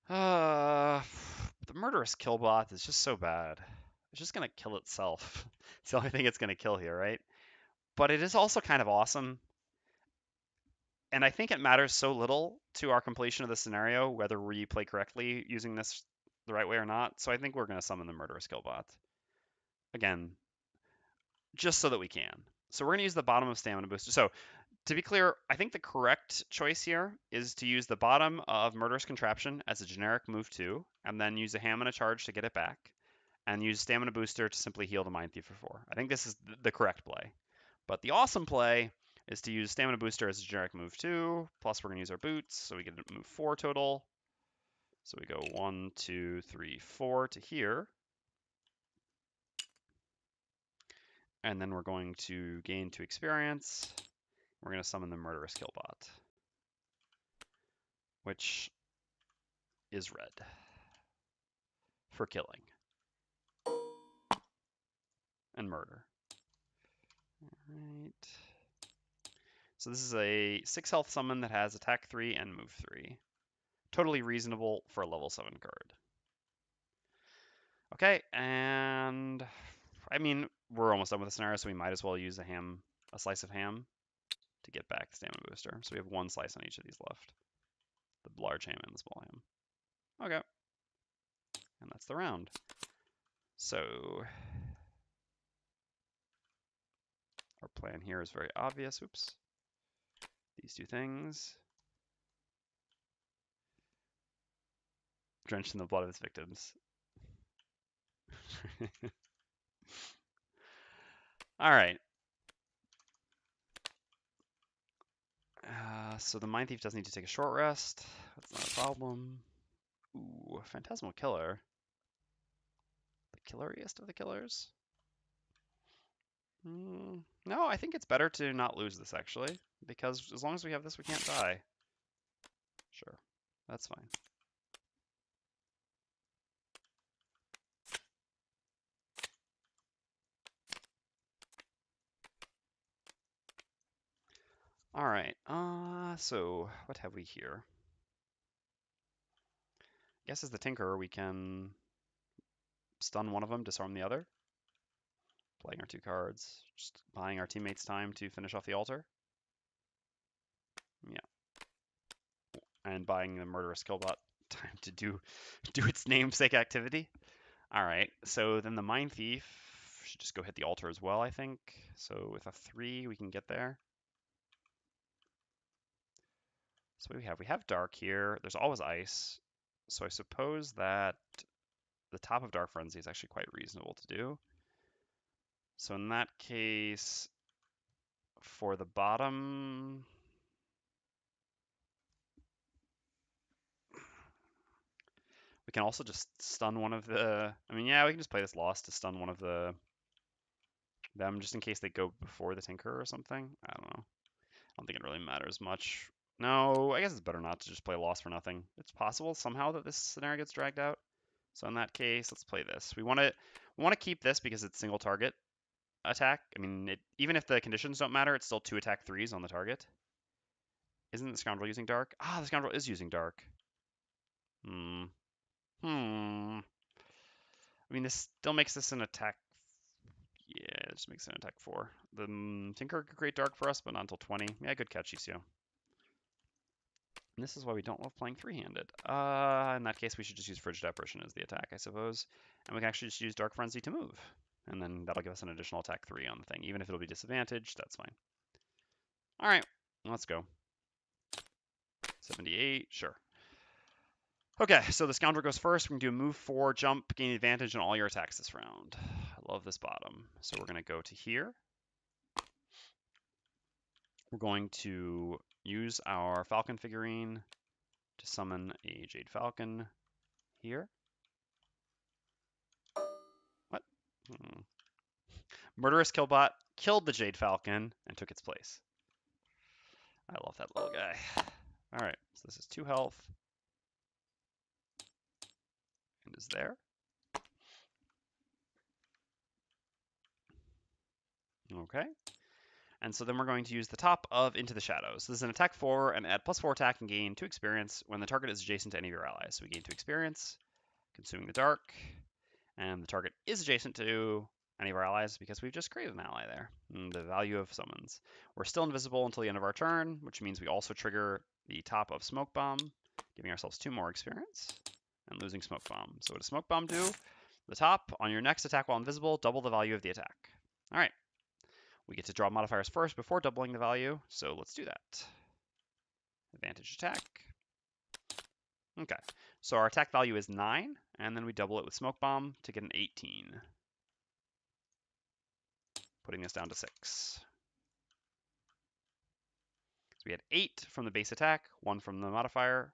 The Murderous Killbot is just so bad. It's just going to kill itself. It's the only thing it's going to kill here, right? But it is also kind of awesome. And I think it matters so little to our completion of the scenario, whether we play correctly using this the right way or not. So I think we're going to summon the Murderous Killbot. Again, just so that we can. So we're going to use the bottom of Stamina Booster. So to be clear, I think the correct choice here is to use the bottom of Murderous Contraption as a generic move 2, and then use a Ham and a Charge to get it back, and use Stamina Booster to simply heal the Mindthief for 4. I think this is the correct play. But the awesome play is to use Stamina Booster as a generic move 2, plus we're going to use our boots, so we get a move 4 total. So we go 1, 2, 3, 4 to here. And then we're going to gain 2 experience. We're going to summon the Murderous Killbot, which is red for killing and murder. All right. So this is a 6 health summon that has attack 3 and move 3. Totally reasonable for a level 7 card. Okay, and I mean, we're almost done with the scenario, so we might as well use a slice of ham to get back the Stamina Booster. So we have 1 slice on each of these left. The large ham and the small ham. Okay. And that's the round. So Our plan here is very obvious. Oops. These two things. Drenched in the blood of its victims. All right. So the Mindthief does need to take a short rest. That's not a problem. Ooh, Phantasmal Killer. The killeriest of the killers? No, I think it's better to not lose this, actually. Because as long as we have this, we can't die. Sure. That's fine. All right. So what have we here? I guess as the Tinkerer, we can stun one of them, disarm the other. Playing our 2 cards, just buying our teammates time to finish off the altar. Yeah. And buying the Murderous Killbot time to do its namesake activity. All right. So then the Mindthief should just go hit the altar as well, I think. So with a 3, we can get there. So what do we have? We have Dark here. There's always Ice. So I suppose that the top of Dark Frenzy is actually quite reasonable to do. So in that case, for the bottom, we can also just stun one of the... I mean, yeah, we can just play this Lost to stun one of them just in case they go before the Tinker or something. I don't know. I don't think it really matters much. No, I guess it's better not to just play Lost for nothing. It's possible somehow that this scenario gets dragged out. So in that case, let's play this. We want to keep this because it's single target attack. I mean, even if the conditions don't matter, it's still 2 attack 3s on the target. Isn't the Scoundrel using Dark? Ah, the Scoundrel is using Dark. I mean, this still makes this an attack. Yeah, it just makes it an attack 4. The Tinker could create Dark for us, but not until 20. Yeah, good catch, ECO. And this is why we don't love playing 3-handed. In that case, we should just use Frigid Apparition as the attack, I suppose. And we can actually just use Dark Frenzy to move. And then that'll give us an additional attack 3 on the thing. Even if it'll be disadvantaged, that's fine. All right, let's go. 78, sure. Okay, so the Scoundrel goes first. We can do a move 4, jump, gain advantage on all your attacks this round. I love this bottom. So we're going to go to here. We're going to use our Falcon figurine to summon a Jade Falcon here. What? Murderous Killbot killed the Jade Falcon and took its place. I love that little guy. All right, so this is 2 health. And is there. Okay. And so then we're going to use the top of Into the Shadows. This is an attack 4 and add +4 attack and gain 2 experience when the target is adjacent to any of your allies. So we gain 2 experience, consuming the dark, and the target is adjacent to any of our allies because we've just created an ally there. And the value of summons. We're still invisible until the end of our turn, which means we also trigger the top of Smoke Bomb, giving ourselves 2 more experience, and losing Smoke Bomb. So what does Smoke Bomb do? The top, on your next attack while invisible, double the value of the attack. All right. We get to draw modifiers first before doubling the value, so let's do that. Advantage attack. Okay, so our attack value is 9, and then we double it with Smoke Bomb to get an 18. Putting this down to 6. So we had 8 from the base attack, 1 from the modifier.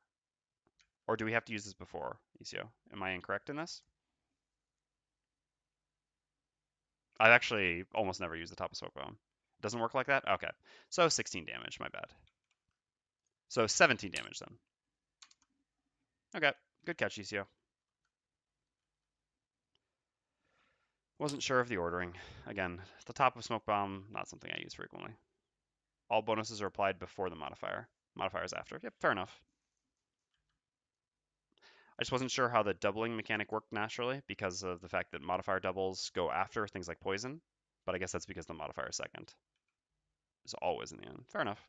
Or do we have to use this before, ECO? Am I incorrect in this? I've actually almost never used the top of Smoke Bomb. Doesn't work like that? Okay. So 16 damage, my bad. So 17 damage then. Okay, good catch, ECO. Wasn't sure of the ordering. Again, the top of Smoke Bomb, not something I use frequently. All bonuses are applied before the modifier. Modifiers after. Yep, fair enough. I just wasn't sure how the doubling mechanic worked naturally because of the fact that modifier doubles go after things like poison. But I guess that's because the modifier is second. It's always in the end. Fair enough.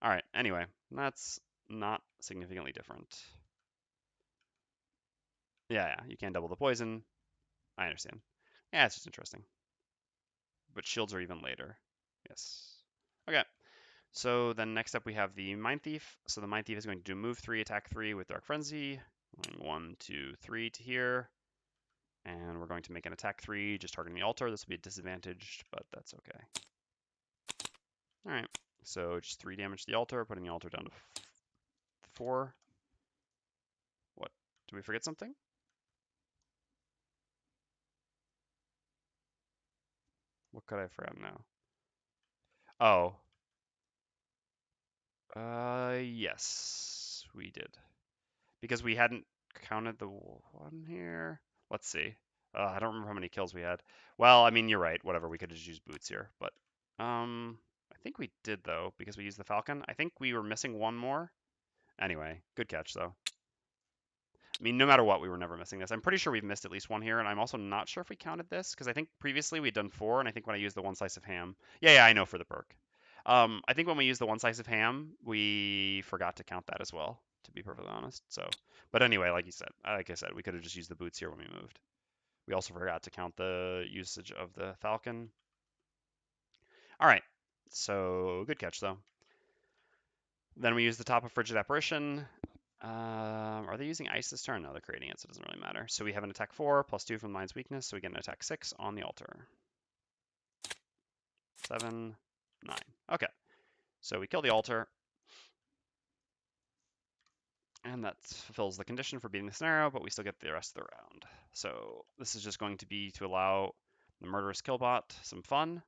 All right, anyway, that's not significantly different. Yeah, you can double the poison. I understand. Yeah, it's just interesting. But shields are even later. Yes. Okay. So then next up we have the Mindthief. So the Mindthief is going to do move 3, attack 3 with Dark Frenzy. 1, 2, 3 to here. And we're going to make an attack 3, just targeting the altar. This will be disadvantaged, but that's okay. Alright, so just 3 damage to the altar, putting the altar down to 4. What? Did we forget something? What could I have forgotten now? Oh. Yes, we did. Because we hadn't counted the one here. Let's see. I don't remember how many kills we had. Well, I mean, you're right. Whatever. We could have just used boots here, but I think we did though because we used the Falcon. I think we were missing one more. Anyway, good catch though. I mean, no matter what, we were never missing this. I'm pretty sure we've missed at least one here, and I'm also not sure if we counted this because I think previously we'd done 4, and I think when I used the one slice of ham, yeah, I know for the perk. I think when we used the one slice of ham, we forgot to count that as well, to be perfectly honest. So, but anyway, like I said, we could have just used the boots here when we moved. We also forgot to count the usage of the Falcon. All right, so good catch though. Then we use the top of Frigid Apparition. Are they using ice this turn? No, they're creating it, so it doesn't really matter. So we have an attack 4 plus 2 from Mind's Weakness, so we get an attack 6 on the altar. 7, 9. Okay, so we kill the altar. And that fulfills the condition for beating the scenario, but we still get the rest of the round. So this is just going to be to allow the Murderous Killbot some fun.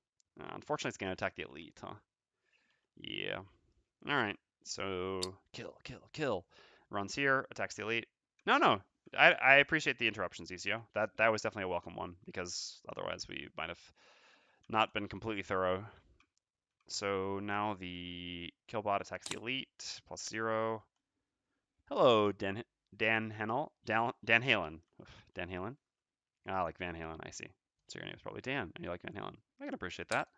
Unfortunately, it's going to attack the Elite, huh? Yeah. All right. So kill. Runs here, attacks the Elite. No. I appreciate the interruptions, ECO. That was definitely a welcome one because otherwise we might have not been completely thorough. So now the Killbot attacks the Elite, +0. Hello, Dan Halen. Dan Halen. Ah, like Van Halen, I see. So your name's probably Dan, and you like Van Halen. I can appreciate that.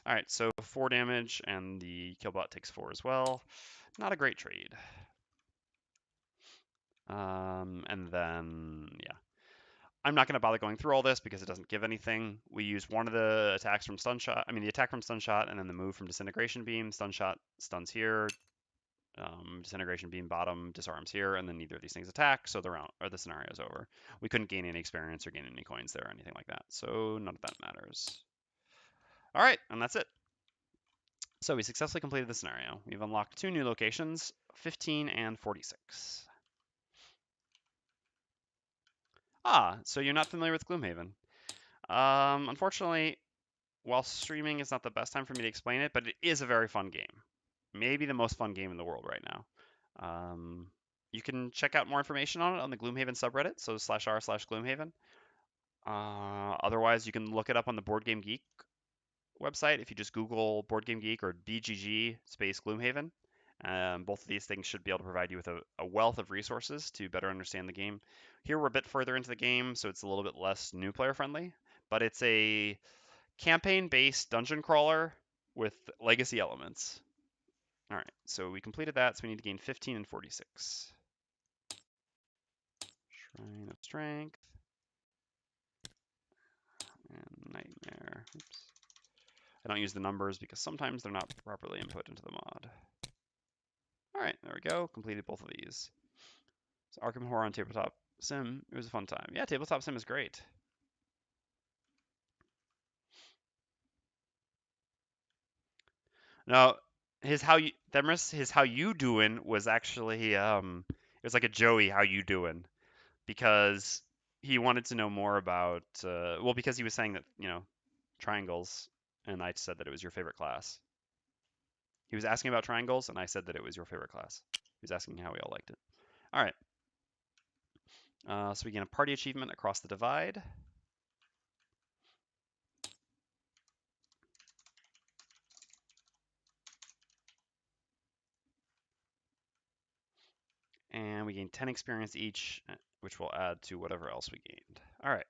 All right, so 4 damage, and the Killbot takes 4 as well. Not a great trade. And then, yeah. I'm not going to bother going through all this because it doesn't give anything. We use one of the attacks from Stunshot. I mean, the attack from Stunshot, and then the move from Disintegration Beam. Stunshot stuns here. Disintegration Beam bottom disarms here, and then neither of these things attack, so the round or the scenario is over. We couldn't gain any experience or gain any coins there or anything like that, so none of that matters. All right, and that's it. So we successfully completed the scenario. We've unlocked 2 new locations, 15 and 46. Ah, so you're not familiar with Gloomhaven. Unfortunately, while streaming is not the best time for me to explain it, but it is a very fun game. Maybe the most fun game in the world right now. You can check out more information on it on the Gloomhaven subreddit, so /r/Gloomhaven. Otherwise, you can look it up on the Board Game Geek website if you just Google Board Game Geek or BGG space Gloomhaven. Both of these things should be able to provide you with a wealth of resources to better understand the game. Here we're a bit further into the game, so it's a little bit less new player friendly, but it's a campaign-based dungeon crawler with legacy elements. All right, so we completed that, so we need to gain 15 and 46. Shrine of Strength. And Nightmare. Oops. I don't use the numbers because sometimes they're not properly input into the mod. All right, there we go. Completed both of these. So Arkham Horror on Tabletop Sim. It was a fun time. Yeah, Tabletop Sim is great. No, his how you doing was actually it was like a Joey how you doing because he wanted to know more about well because he was saying that triangles and I said that it was your favorite class. He was asking about triangles and I said that it was your favorite class. He was asking how we all liked it. All right. So we gain a party achievement across the divide. And we gain 10 experience each, which will add to whatever else we gained. All right.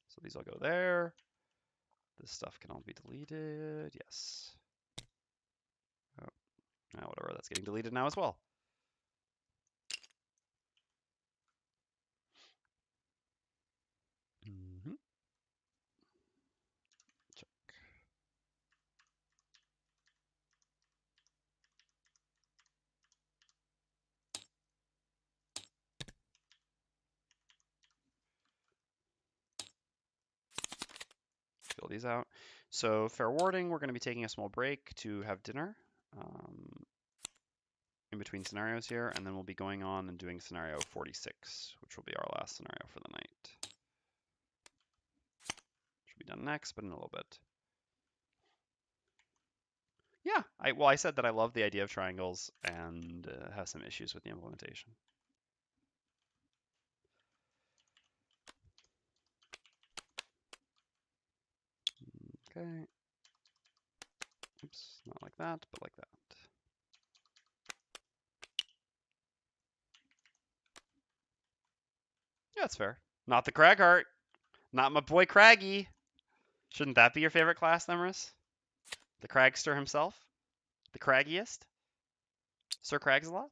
So these all go there. This stuff can all be deleted. Yes. Oh, now whatever, that's getting deleted now as well. Check. cancel these out. So fair warning, we're going to be taking a small break to have dinner in between scenarios here, and then we'll be going on and doing scenario 46, which will be our last scenario for the night. Should be done next, but in a little bit. Yeah, I said that I love the idea of triangles and have some issues with the implementation. Okay. Oops, not like that, but like that. Yeah, that's fair. Not the Cragheart. Not my boy Craggy. Shouldn't that be your favorite class, Nemeris? The Cragster himself? The Craggiest? Sir Cragsalot?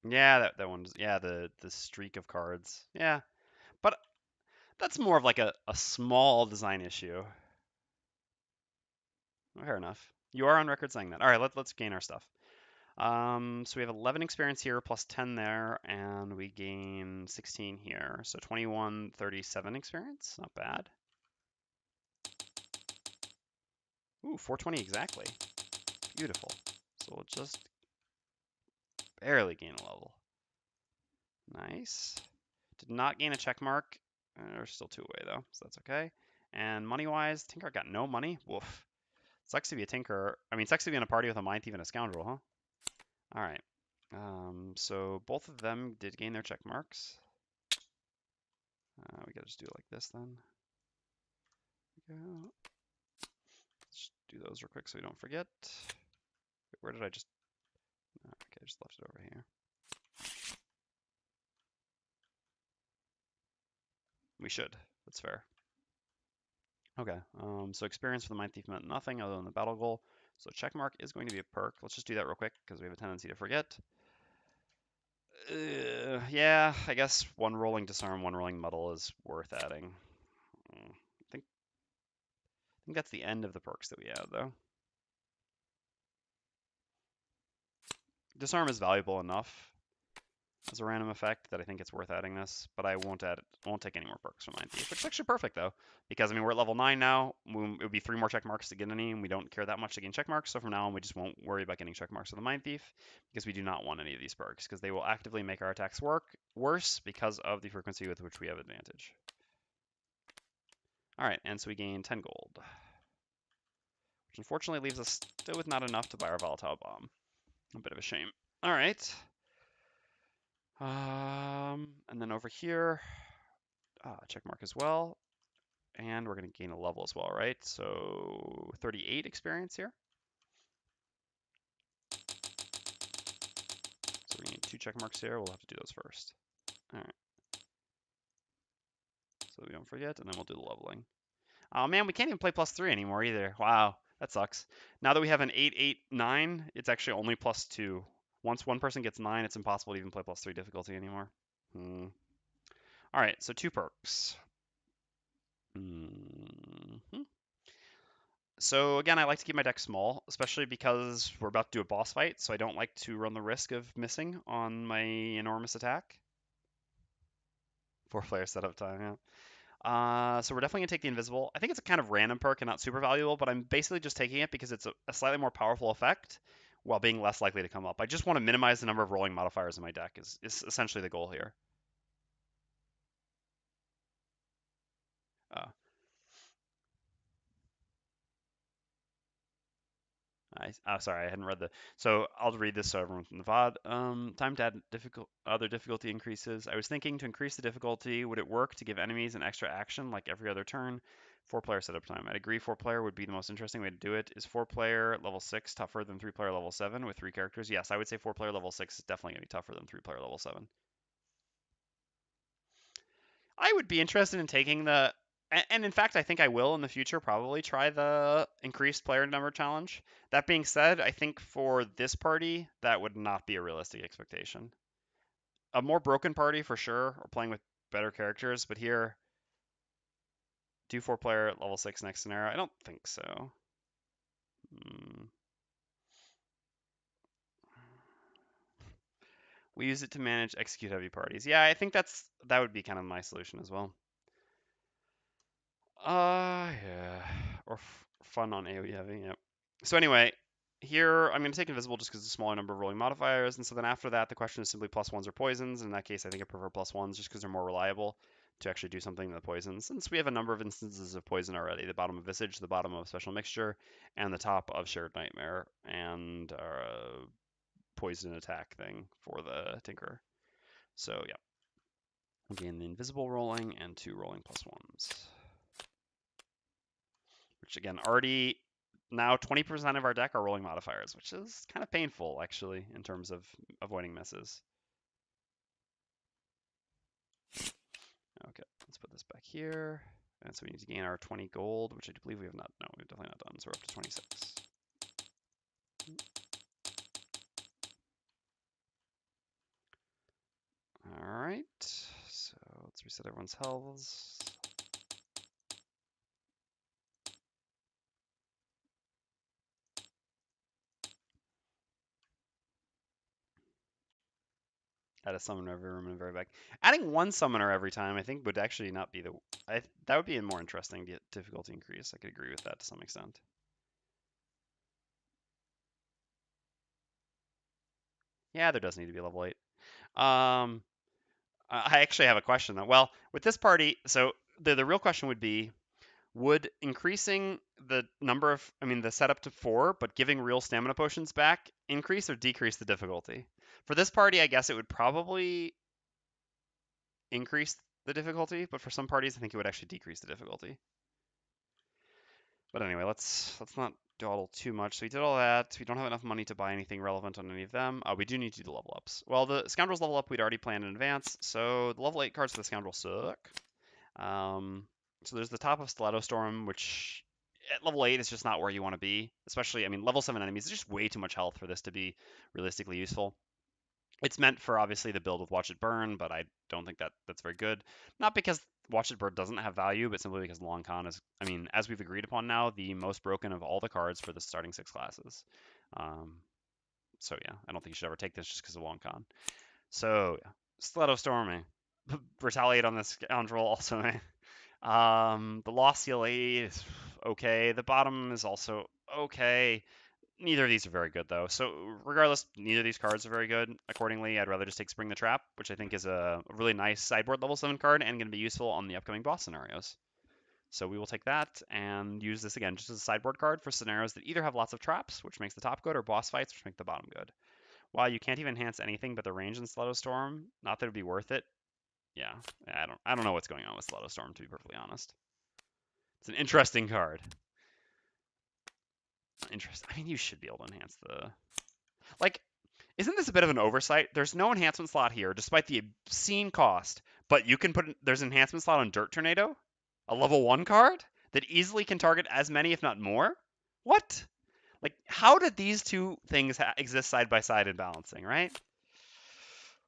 Yeah, that one's, yeah, the streak of cards. Yeah, but that's more of like a small design issue. Fair enough. You are on record saying that. All right, let's gain our stuff. So we have 11 experience here, plus 10 there, and we gain 16 here. So 21, 37 experience. Not bad. Ooh, 420 exactly. Beautiful. So we'll just barely gain a level. Nice. Did not gain a check mark. We're still 2 away though, so that's okay. And money-wise, Tinker got no money. Woof. Sucks to be a Tinker. I mean, sucks to be in a party with a Mindthief and a Scoundrel, huh? All right. So both of them did gain their check marks. We gotta just do it like this then. There we go. Let's do those real quick so we don't forget. Wait, where did I just? Okay, I just left it over here. We should. That's fair. Okay. So experience for the Mindthief meant nothing other than the battle goal. So checkmark is going to be a perk. Let's just do that real quick because we have a tendency to forget. Yeah, I guess one rolling disarm, one rolling muddle is worth adding. I think that's the end of the perks that we add though. Disarm is valuable enough as a random effect that I think it's worth adding this, but I won't take any more perks from Mindthief, which is actually perfect though, because I mean we're at level 9 now. It would be 3 more check marks to get any, and we don't care that much to gain check marks. So from now on, we just won't worry about getting check marks with the Mindthief because we do not want any of these perks because they will actively make our attacks work worse because of the frequency with which we have advantage. All right, and so we gain 10 gold, which unfortunately leaves us still with not enough to buy our volatile bomb. A bit of a shame. All right. And then over here, check mark as well. And we're going to gain a level as well, right? So 38 experience here. So we need 2 check marks here. We'll have to do those first. All right. So we don't forget, and then we'll do the leveling. Oh man, we can't even play +3 anymore either. Wow, that sucks. Now that we have an 8, 8, 9, it's actually only +2. Once one person gets 9, it's impossible to even play +3 difficulty anymore. All right, so 2 perks. So again, I like to keep my deck small, especially because we're about to do a boss fight, so I don't like to run the risk of missing on my enormous attack. 4-player setup time, yeah. So we're definitely going to take the invisible. I think it's a kind of random perk and not super valuable, but I'm basically just taking it because it's a slightly more powerful effect while being less likely to come up. I just want to minimize the number of rolling modifiers in my deck is essentially the goal here. Sorry, I hadn't read the. So I'll read this so everyone's in the VOD. Time to add other difficulty increases. I was thinking to increase the difficulty. Would it work to give enemies an extra action like every other turn? 4-player setup time. I'd agree 4-player would be the most interesting way to do it. Is 4-player level 6 tougher than 3-player level 7 with 3 characters? Yes, I would say 4-player level 6 is definitely going to be tougher than 3-player level 7. I would be interested in taking the, and in fact, I think I will in the future probably try the increased player number challenge. That being said, I think for this party, that would not be a realistic expectation. A more broken party for sure, or playing with better characters, but here, do 4-player level 6 next scenario? I don't think so. We use it to manage execute heavy parties. Yeah, I think that would be kind of my solution as well. Yeah. Or fun on AoE heavy, yep. So anyway, here I'm going to take invisible just because it's a smaller number of rolling modifiers, and so then after that the question is simply +1s or poisons. In that case I think I prefer +1s just because they're more reliable to actually do something than the poisons. Since we have a number of instances of poison already, the bottom of Visage, the bottom of Special Mixture, and the top of Shared Nightmare, and poison attack thing for the Tinkerer. So yeah, again the invisible rolling and 2 rolling +1s. Which again, already now 20% of our deck are rolling modifiers, which is kind of painful actually in terms of avoiding misses. Okay, let's put this back here. And so we need to gain our 20 gold, which I believe we have not. No, we've definitely not done. So we're up to 26. All right. So let's reset everyone's healths. Add a summoner every room and very back. Adding one summoner every time, I think, would actually not be the. That would be a more interesting difficulty increase. I could agree with that to some extent. Yeah, there does need to be a level 8. I actually have a question though. Well, with this party, so the real question would be, would increasing the number of, the setup to 4, but giving real stamina potions back, increase or decrease the difficulty? For this party, I guess it would probably increase the difficulty, but for some parties, I think it would actually decrease the difficulty. But anyway, let's not dawdle too much. So we did all that. We don't have enough money to buy anything relevant on any of them. We do need to do the level ups. Well, the Scoundrels level up we'd already planned in advance, so the level 8 cards for the Scoundrel suck. So there's the top of Stiletto Storm, which at level 8 is just not where you want to be. Especially, level 7 enemies is just way too much health for this to be realistically useful. It's meant for obviously the build with Watch It Burn, but I don't think that's very good. Not because Watch It Burn doesn't have value, but simply because Long Con is, as we've agreed upon now, the most broken of all the cards for the starting 6 classes. So yeah, I don't think you should ever take this just because of Long Con. So yeah, Stiletto Storming. Retaliate on the Scoundrel also. The Lost CLA is okay. The bottom is also okay. Neither of these are very good, though. So regardless, neither of these cards are very good. Accordingly, I'd rather just take Spring the Trap, which I think is a really nice sideboard level 7 card and going to be useful on the upcoming boss scenarios. So we will take that and use this again just as a sideboard card for scenarios that either have lots of traps, which makes the top good, or boss fights, which make the bottom good. While you can't even enhance anything but the range in Stiletto Storm, not that it would be worth it. Yeah, I don't know what's going on with Stiletto Storm, to be perfectly honest. It's an interesting card. Interesting. You should be able to enhance the... isn't this a bit of an oversight? There's no enhancement slot here, despite the obscene cost, but you can there's an enhancement slot on Dirt Tornado, a level 1 card that easily can target as many, if not more? What? How did these two things exist side by side in balancing, right?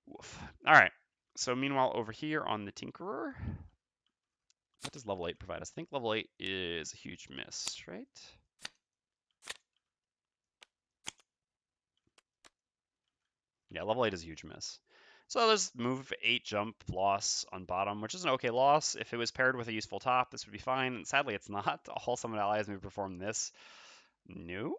Woof. All right. So meanwhile, over here on the Tinkerer, what does level 8 provide us? I think level 8 is a huge miss, right? Yeah, level 8 is a huge miss. So there's move 8 jump loss on bottom, which is an okay loss. If it was paired with a useful top, this would be fine. Sadly, it's not. All summoned allies may perform this. No.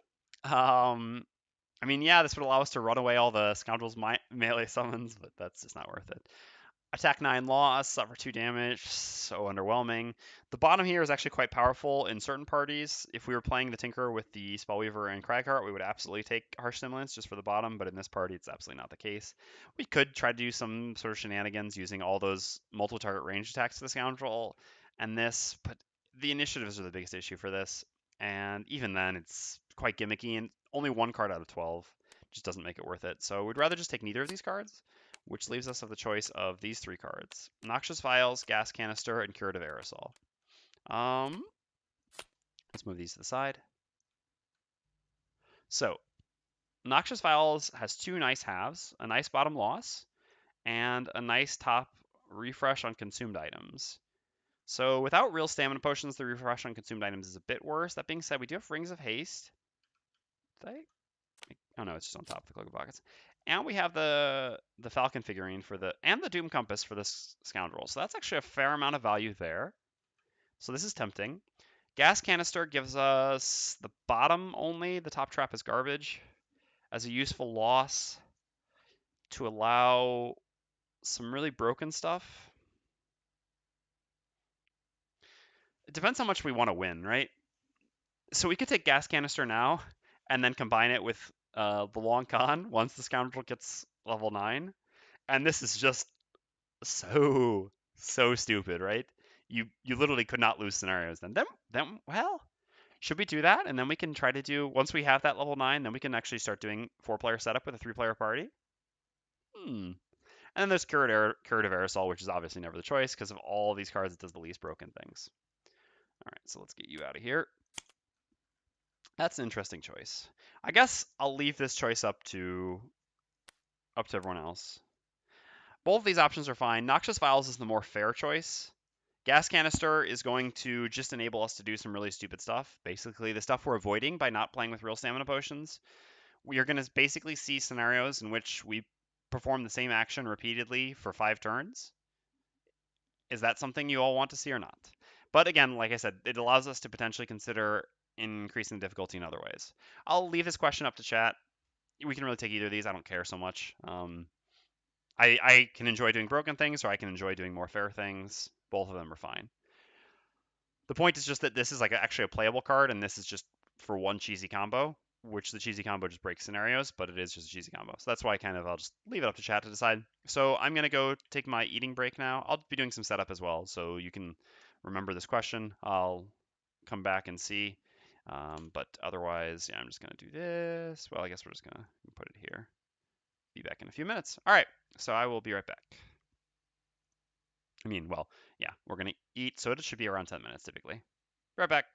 Yeah, this would allow us to run away all the Scoundrels melee summons, but that's just not worth it. Attack 9 loss, suffer 2 damage, so underwhelming. The bottom here is actually quite powerful in certain parties. If we were playing the Tinker with the Spellweaver and Cragheart, we would absolutely take Harsh Stimulants just for the bottom, but in this party, it's absolutely not the case. We could try to do some sort of shenanigans using all those multiple target range attacks to the Scoundrel and this, but the initiatives are the biggest issue for this, and even then, it's quite gimmicky, and only 1 card out of 12 just doesn't make it worth it. So we'd rather just take neither of these cards, which leaves us with the choice of these 3 cards: Noxious Vials, Gas Canister, and Curative Aerosol. Let's move these to the side. So, Noxious Vials has 2 nice halves, a nice bottom loss, and a nice top refresh on consumed items. So without real stamina potions, the refresh on consumed items is a bit worse. That being said, we do have Rings of Haste. Oh no, it's just on top of the Cloak of Pockets. and we have the Falcon figurine for and the Doom Compass for this Scoundrel. So that's actually a fair amount of value there. So this is tempting. Gas Canister gives us the bottom only. The top trap is garbage as a useful loss to allow some really broken stuff. It depends how much we want to win, right? So we could take Gas Canister now and then combine it with the Long Con once the Scoundrel gets level 9. And this is just so stupid, right? You literally could not lose scenarios then. Then well, should we do that? And then we can try to do, once we have that level 9, then we can actually start doing 4-player setup with a 3-player party. And then there's Curative Aerosol, which is obviously never the choice because of all of these cards, it does the least broken things. All right, so let's get you out of here. That's an interesting choice. I guess I'll leave this choice up to everyone else. Both of these options are fine. Noxious Vials is the more fair choice. Gas Canister is going to just enable us to do some really stupid stuff. Basically, the stuff we're avoiding by not playing with real stamina potions. We are going to basically see scenarios in which we perform the same action repeatedly for 5 turns. Is that something you all want to see or not? But again, like I said, it allows us to potentially consider increasing the difficulty in other ways. I'll leave this question up to chat. We can really take either of these. I don't care so much. I can enjoy doing broken things, or I can enjoy doing more fair things. Both of them are fine. The point is just that this is like actually a playable card, and this is just for one cheesy combo, which the cheesy combo just breaks scenarios, but it is just a cheesy combo. So that's why I'll just leave it up to chat to decide. So I'm going to go take my eating break now. I'll be doing some setup as well, so you can remember this question. I'll come back and see. But otherwise, yeah, I'm just going to do this. Well, I guess we're just going to put it here. Be back in a few minutes. All right, so I will be right back. Well, yeah, we're going to eat, so it should be around 10 minutes typically. Right back.